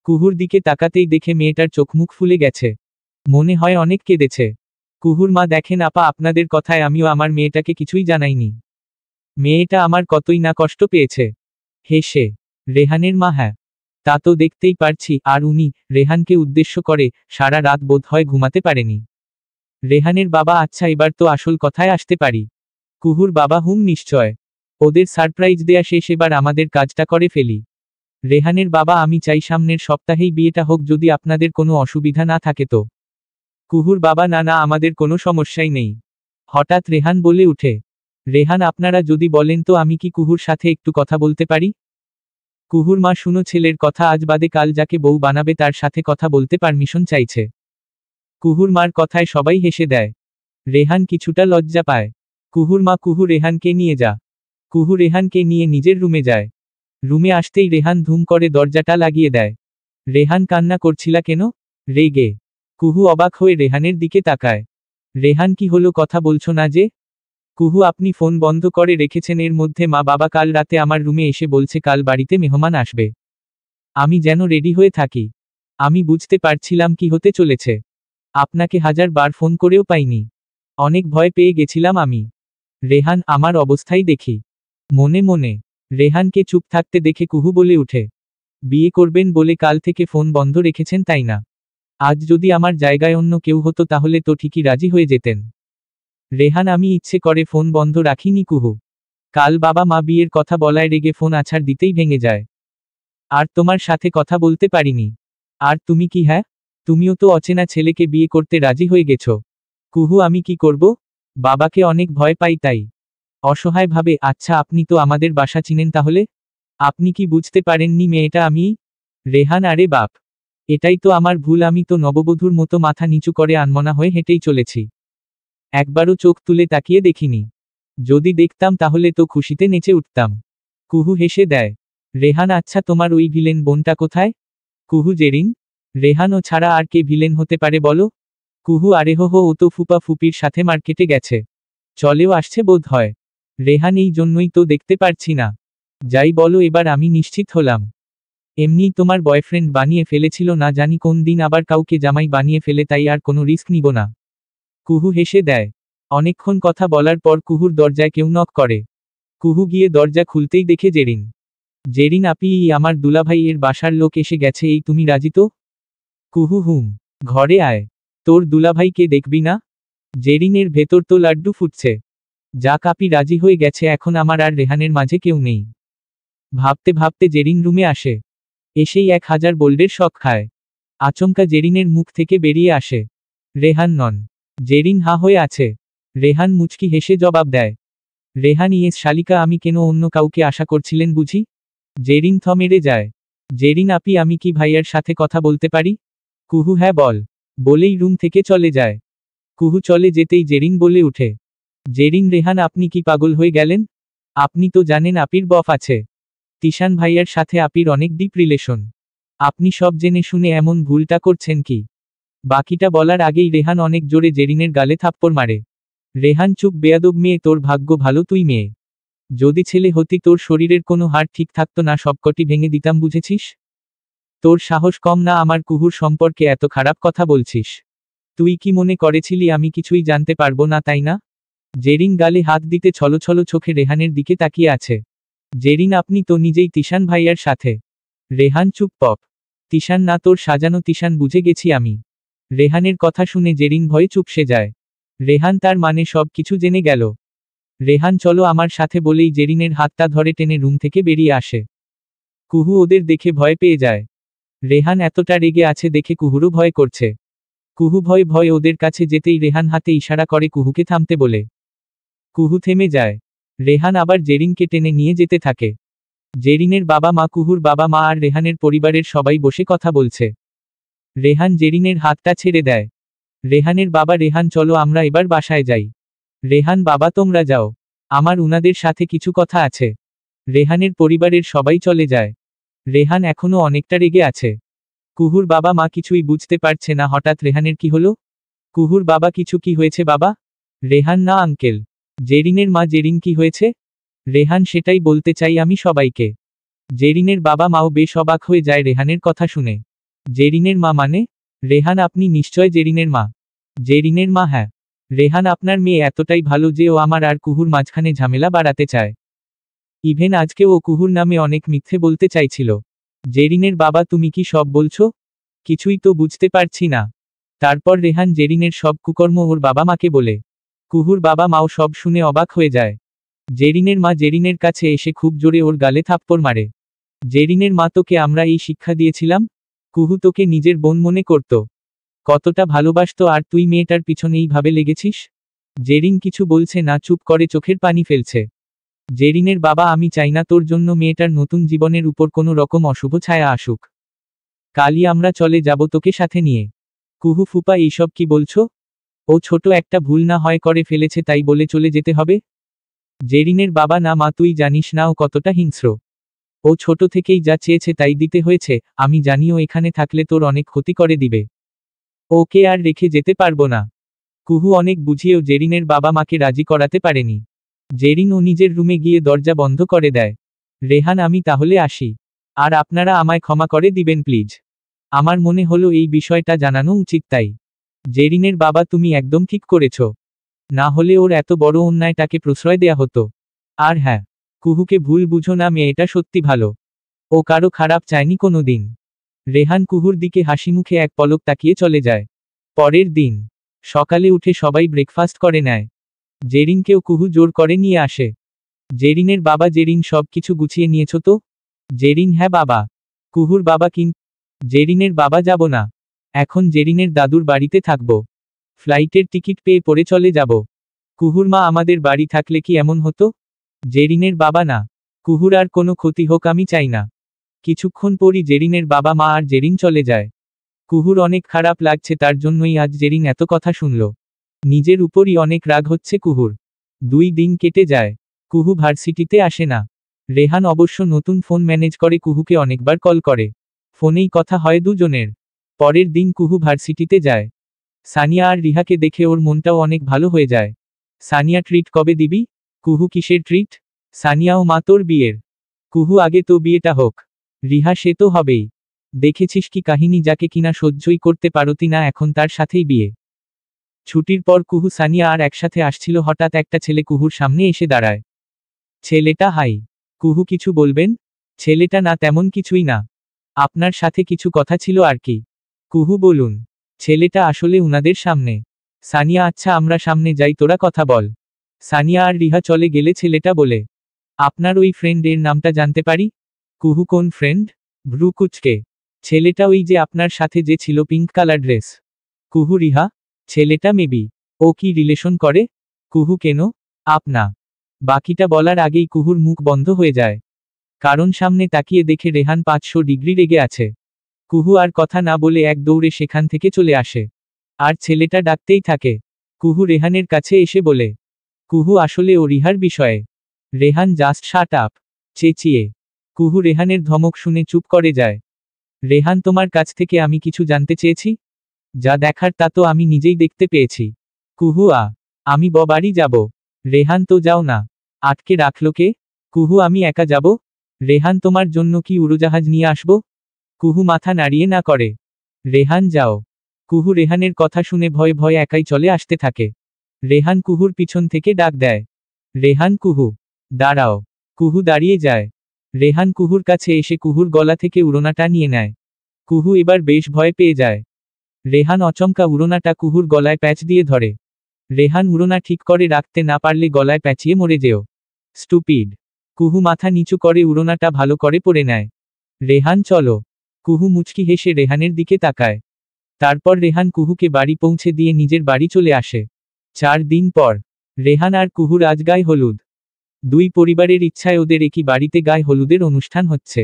কুহুর দিকে তাকাতেই দেখে মেয়েটার চোখমুখ ফুলে গেছে, মনে হয় অনেক কেঁদেছে। কুহুর মা, দেখেন আপা, আপনাদের কথায় আমিও আমার মেয়েটাকে কিছুই জানাইনি। মেয়েটা আমার কতই না কষ্ট পেয়েছে। হেসে রেহানের মা, হ্যাঁ তা তো দেখতেই পারছি। আর উনি, রেহানকে উদ্দেশ্য করে, সারা রাত বোধ হয় ঘুমাতে পারেনি। রেহানের বাবা, আচ্ছা এবার তো আসল কথায় আসতে পারি। কুহুর বাবা, হুম নিশ্চয়। ওদের সারপ্রাইজ দেয়া শেষ, এবার আমাদের কাজটা করে ফেলি। রেহানের বাবা, আমি চাই সামনের সপ্তাহেই বিয়েটা হোক, যদি আপনাদের কোনো অসুবিধা না থাকে তো। কুহুর বাবা, না না, আমাদের কোনো সমস্যাই নেই। হঠাৎ রেহান বলে উঠে, রেহান, আপনারা যদি বলেন তো আমি কি কুহুর সাথে একটু কথা বলতে পারি? কুহুর মা, শুনো, ছেলের কথা আজ বাদে কাল যাকে বউ বানাবে তার সাথে কথা বলতে পারমিশন চাইছে। কুহুর মার কথায় সবাই হেসে দেয়। রেহান কিছুটা লজ্জা পায়। কুহুর মা, কুহু, রেহানকে নিয়ে যা। কুহু রেহানকে নিয়ে নিজের রুমে যায়। রুমে আসতেই রেহান ধুম করে দরজাটা লাগিয়ে দেয়। রেহান, কান্না করছিলা কেন? রেগে। কুহু অবাক হয়ে রেহানের দিকে তাকায়। রেহান, কি হলো, কথা বলছো না যে? কুহু, আপনি ফোন বন্ধ করে রেখেছেন, এর মধ্যে মা বাবা কাল রাতে আমার রুমে এসে বলছে কাল বাড়িতে মেহমান আসবে। আমি যেন রেডি হয়ে থাকি। আমি বুঝতে পারছিলাম কি হতে চলেছে। আপনাকে 1000 বার ফোন করেও পাইনি। অনেক ভয় পেয়ে গেছিলাম আমি। রেহান, আমার অবস্থাই দেখি। মনে মনে রেহানকে চুপ থাকতে দেখে কুহু বলে উঠে, বিয়ে করবেন বলে কাল থেকে ফোন বন্ধ রেখেছেন তাই না? আজ যদি আমার জায়গায় অন্য কেউ হতো তাহলে তো ঠিকই রাজি হয়ে যেতেন। রেহান, আমি ইচ্ছে করে ফোন বন্ধ রাখিনি কুহু। কাল বাবা মা বিয়ের কথা বলায় রেগে ফোন আছাড় দিতেই ভেঙে যায়। আর তোমার সাথে কথা বলতে পারিনি। আর তুমি কি, হ্যাঁ, তুমিও তো অচেনা ছেলেকে বিয়ে করতে রাজি হয়ে গেছো। কুহু, আমি কি করব? বাবাকে অনেক ভয় পাই তাই। অসহায় ভাবে, আচ্ছা আপনি তো আমাদের বাসা চিনেন তাহলে? আপনি কি বুঝতে পারেননি মেয়েটা আমি? রেহান, আরে বাপ, এটাই তো আমার ভুল, আমি তো নববধূর মতো মাথা নিচু করে আনমনা হয়ে হেঁটেই চলেছি। একবারও চোখ তুলে তাকিয়ে দেখিনি। যদি দেখতাম তাহলে তো খুশিতে নেচে উঠতাম। কুহু হেসে দেয়। রেহান, আচ্ছা তোমার ওই ভিলেন বোনটা কোথায়? কুহু, জেরিন। রেহান, ও ছাড়া আর কে ভিলেন হতে পারে বলো? কুহু, আরে হো হো, ও তো ফুপা ফুপির সাথে মার্কেটে গেছে, চলেও আসছে বোধ হয়। রেহান, এই জন্যই তো দেখতে পারছি না। যাই বলো, এবার আমি নিশ্চিত হলাম। এমনিই তোমার বয়ফ্রেন্ড বানিয়ে ফেলেছিল, না জানি কোন দিন আবার কাউকে জামাই বানিয়ে ফেলে, তাই আর কোনো রিস্ক নিব না। কুহু হেসে দেয়। অনেকক্ষণ কথা বলার পর কুহুর দরজায় কেউ নক করে। কুহু গিয়ে দরজা খুলতেই দেখে জেরিন। জেরিন, আপি, আমার দুলাভাই এর বাসার লোক এসে গেছে, এই তুমি রাজি তো? কুহু, হুম। ঘরে আয়। তোর দুলাভাইকে দেখবি না? জেরিনের ভেতর তো লাড্ডু ফুটছে। যা কাপি রাজি হয়ে গেছে, এখন আমার আর রেহানের মাঝে কেউ নেই। ভাবতে ভাবতে জেরিন রুমে আসে। এসেই 1000 বোল্ডের শক খায়। আচমকা জেরিনের মুখ থেকে বেরিয়ে আসে, রেহান নন। জেরিন হা হয়ে আছে। রেহান মুচকি হেসে জবাব দেয়, রেহান, ইয়েস শালিকা, আমি কেন, অন্য কাউকে আশা করছিলেন বুঝি? জেরিন থ মেরে যায়। জেরিন আপি আমি কি ভাইয়ার সাথে কথা বলতে পারি? কুহু হ্যাঁ বল। বলেই রুম থেকে চলে যায়। কুহু চলে যেতেই জেরিন বলে উঠে, জেরিন রেহান আপনি কি পাগল হয়ে গেলেন? আপনি তো জানেন আপির বফ আছে। তিশান ভাইয়ার সাথে আপির অনেক ডিপ রিলেশন। আপনি সব জেনে শুনে এমন ভুলটা করছেন কি? বাকিটা বলার আগেই রেহান অনেক জোরে জেরিনের গালে থাপ্পড় মারে। রেহান চুপ বেয়াদব মেয়ে, তোর ভাগ্য ভালো তুই মেয়ে। যদি ছেলে হতি তোর শরীরের কোনো হাড় ঠিক থাকতো না, সবকটি ভেঙে দিতাম বুঝেছিস? তোর সাহস কম না আমার কুহুর সম্পর্কে এত খারাপ কথা বলছিস? তুই কি মনে করেছিলি আমি কিছুই জানতে পারবো না তাই না? জেরিন গালে হাত দিতে ছলছল চোখে রেহানের দিকে তাকিয়ে আছে। জেরিন আপনি তো নিজেই তিশান ভাইয়ার সাথে। রেহান চুপ পপ। তিশান না, তোর সাজানো তিশান, বুঝে গেছি আমি। রেহানের কথা শুনে জেরিন ভয়ে চুপসে যায়। রেহান তার মানে সব কিছু জেনে গেল। রেহান চলো আমার সাথে বলেই জেরিনের হাতটা ধরে টেনে রুম থেকে বেরিয়ে আসে। কুহু ওদের দেখে ভয় পেয়ে যায়। রেহান এতটা রেগে আছে দেখে কুহুরও ভয় করছে। কুহু ভয় ভয় ওদের কাছে যেতেই রেহান হাতে ইশারা করে কুহুকে থামতে বলে। কুহু থেমে যায়। রেহান আবার জেরিনকে টেনে নিয়ে যেতে থাকে। জেরিনের বাবা মা, কুহুর বাবা মা আর রেহানের পরিবারের সবাই বসে কথা বলছে। রেহান জেরিনের হাতটা ছেড়ে দেয়। রেহানের বাবা, রেহান চলো আমরা এবার বাসায় যাই। রেহান বাবা তোমরা যাও, আমার উনাদের সাথে কিছু কথা আছে। রেহানের পরিবারের সবাই চলে যায়। রেহান এখনো অনেকটা রেগে আছে। কুহুর বাবা মা কিছুই বুঝতে পারছে না হঠাৎ রেহানের কি হলো। কুহুর বাবা কিছু কি হয়েছে বাবা? রেহান না আঙ্কেল। জেরিনের মা জেরিন কি হয়েছে? রেহান সেটাই বলতে চাই আমি সবাইকে। জেরিনের বাবা মাও বেশ অবাক হয়ে যায় রেহানের কথা শুনে। জেরিনের মা মানে? রেহান আপনি নিশ্চয় জেরিনের মা? জেরিনের মা হ্যাঁ। রেহান আপনার মেয়ে এতটাই ভালো যে ও আমার আর কুহুর মাঝখানে ঝামেলা বাড়াতে চায়। ইভেন আজকে ও কুহুর নামে অনেক মিথ্যে বলতে চাইছিল। জেরিনের বাবা তুমি কি সব বলছো? কিছুই তো বুঝতে পারছি না। তারপর রেহান জেরিনের সব কুকর্ম ওর বাবা মাকে বলে। কুহুর বাবা মাও সব শুনে অবাক হয়ে যায়। জেরিনের মা জেরিনের কাছে এসে খুব জোরে ওর গালে থাপ্পড় মারে। জেরিনের মা তোকে আমরা এই শিক্ষা দিয়েছিলাম? কুহু তোকে নিজের বোন মনে করত, কতটা ভালোবাসতো, আর তুই মেয়েটার পিছনে এইভাবে লেগেছিস? জেরিন কিছু বলছে না, চুপ করে চোখের পানি ফেলছে। জেরিনের বাবা আমি চাই না তোর জন্য মেয়েটার নতুন জীবনের উপর কোনো রকম অশুভ ছায়া আসুক। কালই আমরা চলে যাব তোকে সাথে নিয়ে। কুহু ফুপা এইসব কি বলছো? ও ছোট একটা ভুল না হয় করে ফেলেছে তাই বলে চলে যেতে হবে? জেরিনের বাবা না মা, তুই জানিস না ও কতটা হিংস্র। ও ছোট থেকেই যা চেয়েছে তাই দিতে হয়েছে। আমি জানিও এখানে থাকলে তোর অনেক ক্ষতি করে দিবে। ওকে আর রেখে যেতে পারবো না। কুহু অনেক বুঝিয়েও জেরিনের বাবা মাকে রাজি করাতে পারেনি। জেরিন ও নিজের রুমে গিয়ে দরজা বন্ধ করে দেয়। রেহান আমি তাহলে আসি। আর আপনারা আমায় ক্ষমা করে দিবেন প্লিজ। আমার মনে হলো এই বিষয়টা জানানো উচিত তাই। জেরিনের বাবা তুমি একদম ঠিক করেছ। না হলে ওর এত বড় অন্যায়টাকে প্রশ্রয় দেয়া হতো। আর হ্যাঁ, কুহুকে ভুল বুঝো না, মেয়েটা সত্যি ভালো। ও কারো খারাপ চায়নি কোনো দিন। রেহান কুহুর দিকে হাসিমুখে এক পলক তাকিয়ে চলে যায়। পরের দিন সকালে উঠে সবাই ব্রেকফাস্ট করে নেয়। জেরিনকেও কুহু জোর করে নিয়ে আসে। জেরিনের বাবা জেরিন সব কিছু গুছিয়ে নিয়েছ তো? জেরিন হ্যাঁ বাবা। কুহুর বাবা জেরিনের বাবা যাব না। এখন জেরিনের দাদুর বাড়িতে থাকব। ফ্লাইটের টিকিট পেয়ে পরে চলে যাব। কুহুর মা আমাদের বাড়ি থাকলে কি এমন হতো? জেরিনের বাবা না। কুহুর আর কোনো ক্ষতি হোক আমি চাই না। কিছুক্ষণ পরই জেরিনের বাবা মা আর জেরিন চলে যায়। কুহুর অনেক খারাপ লাগছে, তার জন্যই আজ জেরিন এত কথা শুনল। নিজের উপরই অনেক রাগ হচ্ছে কুহুর। 2 দিন কেটে যায়। কুহু ভার্সিটিতে আসে না। রেহান অবশ্য নতুন ফোন ম্যানেজ করে কুহুকে অনেকবার কল করে। ফোনেই কথা হয় দুজনের। পরের দিন কুহু ভার্সিটিতে যায়। সানিয়া আর রিহাকে দেখে ওর মনটাও অনেক ভালো হয়ে যায়। সানিয়া ট্রিট কবে দিবি? কুহু কিসের ট্রিট? সানিয়াও মা তোর বিয়ের। কুহু আগে তো বিয়েটা হোক। রিহা সে তো হবেই। দেখেছিস কি কাহিনী, যাকে কিনা সহ্যই করতে পারতি না এখন তার সাথেই বিয়ে। ছুটির পর কুহু সানিয়া আর একসাথে আসছিল, হঠাৎ একটা ছেলে কুহুর সামনে এসে দাঁড়ায়। ছেলেটা হাই। কুহু কিছু বলবেন? ছেলেটা না তেমন কিছুই না। আপনার সাথে কিছু কথা ছিল আর কি। কুহু বলুন। ছেলেটা আসলে উনাদের সামনে। সানিয়া আচ্ছা আমরা সামনে যাই, তোরা কথা বল। সানিয়া আর রিহা চলে গেলে ছেলেটা বলে, আপনার ওই ফ্রেন্ড এর নামটা জানতে পারি? কুহু কোন ফ্রেন্ড? ভ্রু কুচকে। ছেলেটা ওই যে আপনার সাথে যে ছিল পিঙ্ক কালার ড্রেস। কুহু রিহা। ছেলেটা মেবি। ও কি রিলেশন করে? কুহু কেন? আপনা। বাকিটা বলার আগেই কুহুর মুখ বন্ধ হয়ে যায়। কারণ সামনে তাকিয়ে দেখে রেহান 500 ডিগ্রি রেগে আছে। কুহু আর কথা না বলে এক দৌড়ে সেখান থেকে চলে আসে। আর ছেলেটা ডাকতেই থাকে। কুহু রেহানের কাছে এসে বলে, কুহু আসলে ও রিহার বিষয়ে। Rehan just shut up. চেঁচিয়ে। কুহু রেহানের ধমক শুনে চুপ করে যায়। রেহান, তোমার কাছ থেকে আমি কিছু জানতে চেয়েছি? যা দেখার তা তো আমি নিজেই দেখতে পেয়েছি। কুহু আমি বাড়ি যাব। রেহান, তো যাও না। আটকে রাখলো কে? কুহু, আমি একা যাব। রেহান, তোমার জন্য কি উড়োজাহাজ নিয়ে আসব? কুহু মাথা নাড়িয়ে না করে। রেহান, যাও। কুহু রেহানের কথা শুনে ভয়ে ভয়ে একাই চলে আসতে থাকে। রেহান কুহুর পিছন থেকে ডাক দেয়, রেহান, কুহু দাঁড়াও। কুহু দাঁড়িয়ে যায়। রেহান কুহুর কাছে এসে কুহুর গলা থেকে উড়োনাটা নিয়ে নেয়। কুহু এবার বেশ ভয় পেয়ে যায়। রেহান অচমকা উড়োনাটা কুহুর গলায় প্যাচ দিয়ে ধরে। রেহান উড়োনা ঠিক করে রাখতে না পারলে গলায় প্যাচিয়ে মরে যেও। স্টুপিড। কুহু মাথা নিচু করে উড়োনাটা ভালো করে পরে নেয়। রেহান, চলো। কুহু মুচকি হেসে রেহানের দিকে তাকায়। তারপর রেহান কুহুকে বাড়ি পৌঁছে দিয়ে নিজের বাড়ি চলে আসে। 4 দিন পর রেহান আর কুহুর আজ গায়ে হলুদ। দুই পরিবারের ইচ্ছায় ওদের একই বাড়িতে গায়ে হলুদের অনুষ্ঠান হচ্ছে।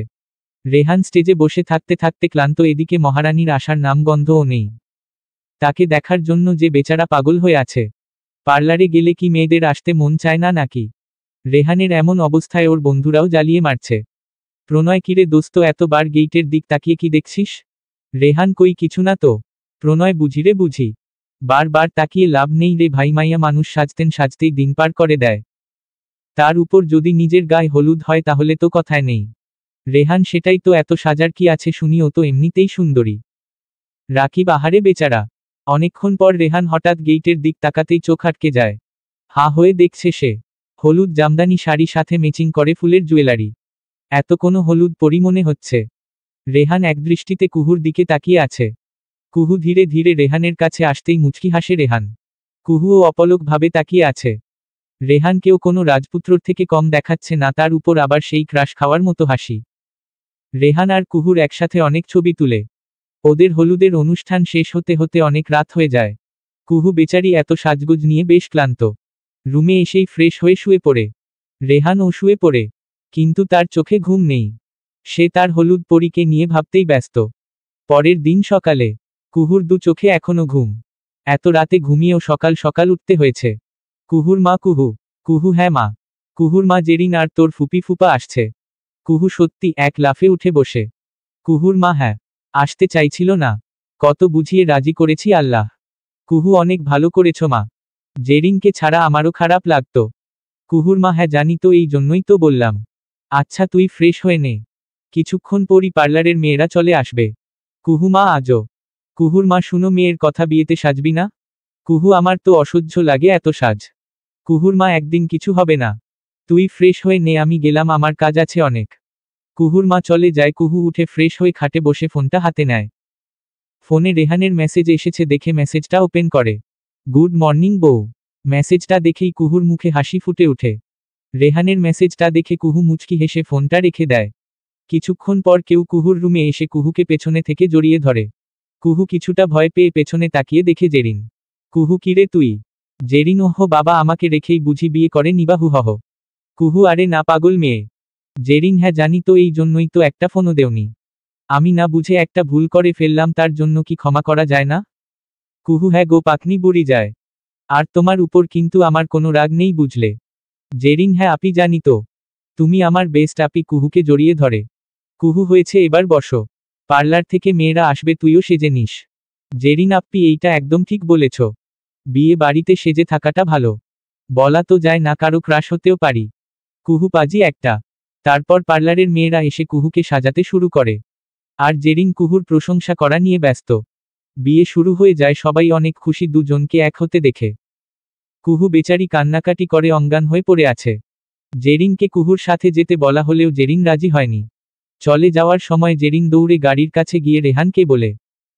রেহান স্টেজে বসে থাকতে থাকতে ক্লান্ত, এদিকে মহারানীর আসার নামগন্ধও নেই। তাকে দেখার জন্য যে বেচারা পাগল হয়ে আছে। পার্লারে গেলে কি মেয়েদের আসতে মন চায় না নাকি? রেহানের এমন অবস্থায় ওর বন্ধুরাও জ্বালিয়ে মারছে। প্রণয়, কিরে দোস্ত, এতবার গেইটের দিক তাকিয়ে কি দেখছিস? রেহান, কই কিছু না তো। প্রণয়, বুঝি রে বুঝি। বারবার তাকিয়ে লাভ নেই রে ভাই, মাইয়া মানুষ সাজতেই দিন পার করে দেয়। তার উপর যদি নিজের গায়ে হলুদ হয় তাহলে তো কথায় নেই। রেহান, সেটাই তো, এত সাজার কি আছে শুনি, ও তো এমনিতেই সুন্দরী। রাকিব, আহারে বেচারা। অনেকক্ষণ পর রেহান হঠাৎ গেইটের দিক তাকাতেই চোখ আটকে যায়। হা হয়ে দেখছে সে। হলুদ জামদানি শাড়ি, সাথে ম্যাচিং করে ফুলের জুয়েলারি। এত কোনো হলুদ পরি মনে হচ্ছে। রেহান একদৃষ্টিতে কুহুর দিকে তাকিয়ে আছে। কুহু ধীরে ধীরে রেহানের কাছে আসতেই মুচকি হাসে রেহান। কুহুও অপলক ভাবে তাকিয়ে আছে। রেহানকেও কোনো রাজপুত্রর থেকে কম দেখাচ্ছে না, তার উপর আবার সেই ক্রাশ খাওয়ার মতো হাসি। রেহান আর কুহুর একসাথে অনেক ছবি তুলে। ওদের হলুদের অনুষ্ঠান শেষ হতে হতে অনেক রাত হয়ে যায়। কুহু বেচারি এত সাজগোজ নিয়ে বেশ ক্লান্ত। রুমে এসেই ফ্রেশ হয়ে শুয়ে পড়ে। রেহানও শুয়ে পড়ে। কিন্তু তার চোখে ঘুম নেই। সে তার হলুদ পরীকে নিয়ে ভাবতেই ব্যস্ত। পরের দিন সকালে কুহুর দু চোখে এখনো ঘুম। এত রাতে ঘুমিয়েও সকাল সকাল উঠতে হয়েছে। কুহুর মা, কুহু। কুহু, হ্যাঁ মা। কুহুর মা, জেরিন আর তোর ফুপি ফুপা আসছে। কুহু সত্যি এক লাফে উঠে বসে। কুহুর মা, হ্যাঁ। আসতে চাইছিল না। কত বুঝিয়ে রাজি করেছি আল্লাহ। কুহু, অনেক ভালো করেছ মা। জেরিনকে ছাড়া আমারও খারাপ লাগতো। কুহুর মা, হ্যাঁ জানি তো, এই জন্যই তো বললাম। আচ্ছা, তুই ফ্রেশ হয়ে নে। কিছুক্ষণ পরই পার্লারের মেয়েরা চলে আসবে। কুহু, মা আজও। কুহুর মা, শুনো, মেয়ের কথা, বিয়েতে সাজবি না? কুহু, আমার তো অসহ্য লাগে এত সাজ। কুহুর মা, একদিন কিছু হবে না। তুই ফ্রেশ হয়ে নে, আমি গেলাম, আমার কাজ আছে অনেক। কুহুর মা চলে যায়। কুহু উঠে ফ্রেশ হয়ে খাটে বসে ফোনটা হাতে নেয়। ফোনে রেহানের মেসেজ এসেছে দেখে মেসেজটা ওপেন করে। গুড মর্নিং বউ। মেসেজটা দেখেই কুহুর মুখে হাসি ফুটে ওঠে। রেহানের মেসেজটা দেখে কুহু মুচকি হেসে ফোনটা রেখে দেয়। কিছুক্ষণ পর কেউ কুহুর রুমে এসে কুহুকে পেছনে থেকে জড়িয়ে ধরে। কুহু কিছুটা ভয় পেয়ে পেছনে তাকিয়ে দেখে জেরিন। কুহু, কিরে তুই? জেরিন, ওহ বাবা, আমাকে রেখেই বুঝি বিয়ে করে নিবাহু হহ। কুহু, আরে না পাগল মেয়ে। জেরিন, হ্যাঁ জানি তো, এই জন্যই তো একটা ফোনও দেওনি। আমি না বুঝে একটা ভুল করে ফেললাম, তার জন্য কি ক্ষমা করা যায় না? কুহু, হ্যাঁ গো পাকনি বুড়ি যায়। আর তোমার উপর কিন্তু আমার কোনো রাগ নেই বুঝলে। জেরিন, হ্যাঁ আপি জানি তো। তুমি আমার বেস্ট আপি। কুহুকে জড়িয়ে ধরে। কুহু, হয়েছে, এবার বসো। পার্লার থেকে মেয়েরা আসবে, তুইও সেজে নিস। জেরিন, আপ্পি এইটা একদম ঠিক বলেছ। বিয়ে বাড়িতে সেজে থাকাটা ভালো। বলা তো যায় না, কারো ক্রাশ হতেও পারি। কুহু পাজি একটা। তারপর পার্লারের মেয়েরা এসে কুহুকে সাজাতে শুরু করে। আর জেরিন কুহুর প্রশংসা করা নিয়ে ব্যস্ত। বিয়ে শুরু হয়ে যায়, সবাই অনেক খুশি দুজনকে এক হতে দেখে। কুহু বেচারি কান্নাকাটি করে অজ্ঞান হয়ে পড়ে আছে। জেরিনকে কুহুর সাথে যেতে বলা হলেও জেরিন রাজি হয়নি। চলে যাওয়ার সময় জেরিন দৌড়ে গাড়ির কাছে গিয়ে রেহানকে বলে,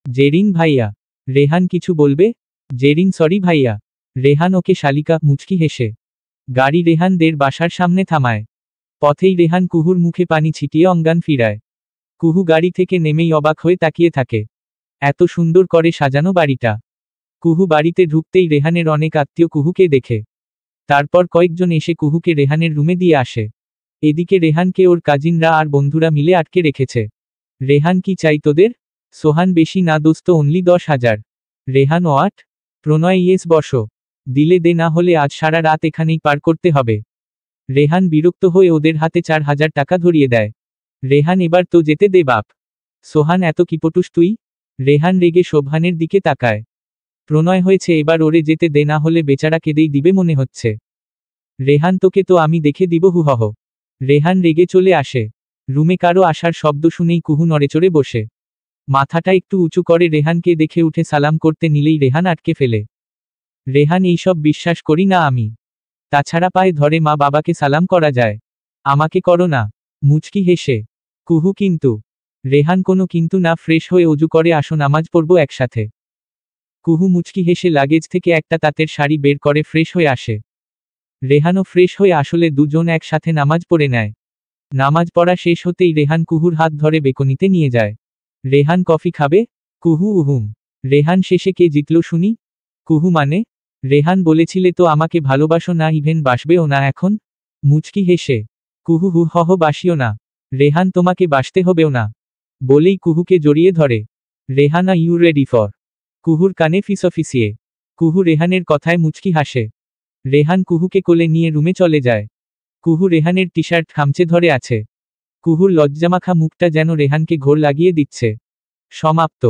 জেরিন ভাইয়া। রেহান কিছু বলবে। জেরিন, সরি ভাইয়া। রেহান, ওকে শালিকা, মুচকি হেসে গাড়ি রেহানদের বাসার সামনে থামায়। পথেই রেহান কুহুর মুখে পানি ছিটিয়ে অজ্ঞান ফিরায়। কুহু গাড়ি থেকে নেমেই অবাক হয়ে তাকিয়ে থাকে। এত সুন্দর করে সাজানো বাড়িটা। কুহু বাড়িতে ঢুকতেই রেহানের অনেক আত্মীয় কুহুকে দেখে। তারপর কয়েকজন এসে কুহুকে রেহানের রুমে দিয়ে আসে। এদিকে রেহানকে ওর কাজিনরা আর বন্ধুরা মিলে আটকে রেখেছে। রেহান কি চাই তোদের? সোহান বেশি না দোস্ত, অনলি 10,000। রেহান ওয়াট? প্রণয় ইয়েস বসো। দিলে দে, না হলে আজ সারা রাত এখানেই পার করতে হবে। রেহান বিরক্ত হয়ে ওদের হাতে 4,000 টাকা ধরিয়ে দেয়। রেহান এবার তো যেতে দে বাপ। সোহান এত কিপটুস তুই? রেহান রেগে শোভানের দিকে তাকায়। প্রণয় হয়েছে, এবার ওরে যেতে দে, না হলে বেচারা কেঁদেই দিবে মনে হচ্ছে। রেহান তোকে তো আমি দেখে দিব হুহহ। রেহান রেগে চলে আসে। রুমে কারো আসার শব্দ শুনেই কুহু নড়েচড়ে বসে। মাথাটা একটু উঁচু করে রেহানকে দেখে উঠে সালাম করতে নিলেই রেহান আটকে ফেলে। রেহান এইসব বিশ্বাস করি না আমি। তাছাড়া পায়ে ধরে মা বাবাকে সালাম করা যায়, আমাকে করো না। মুচকি হেসে কুহু কিন্তু। রেহান কোনো কিন্তু না, ফ্রেশ হয়ে অজু করে আসো, নামাজ পড়ব একসাথে। কুহু মুচকি হেসে লাগেজ থেকে একটা তাঁতের শাড়ি বের করে ফ্রেশ হয়ে আসে। রেহানও ফ্রেশ হয়ে আসলে দুজন একসাথে নামাজ পড়ে নেয়। নামাজ পড়া শেষ হতেই রেহান কুহুর হাত ধরে বেকনিতে নিয়ে যায়। রেহান কফি খাবে? কুহু উহুম। রেহান শেষে কে জিতল শুনি? কুহু মানে? রেহান বলেছিলে তো আমাকে ভালোবাসো না, ইভেন বাসবেও না এখন? মুচকি হেসে কুহু হু হহ বাসিও না। রেহান তোমাকে বাসতে হবেও না। বলেই কুহুকে জড়িয়ে ধরে। Rehana you ready for? কুহুর কানে ফিসফিসিয়ে। কুহু রেহানের কথায় মুচকি হাসে। রেহান কুহুকে কোলে নিয়ে রুমে চলে যায়। কুহু রেহানের টি শার্ট খামচে ধরে আছে। কুহুর লজ্জামাখা মুখটা যেন রেহানকে ঘোর লাগিয়ে দিচ্ছে। সমাপ্ত।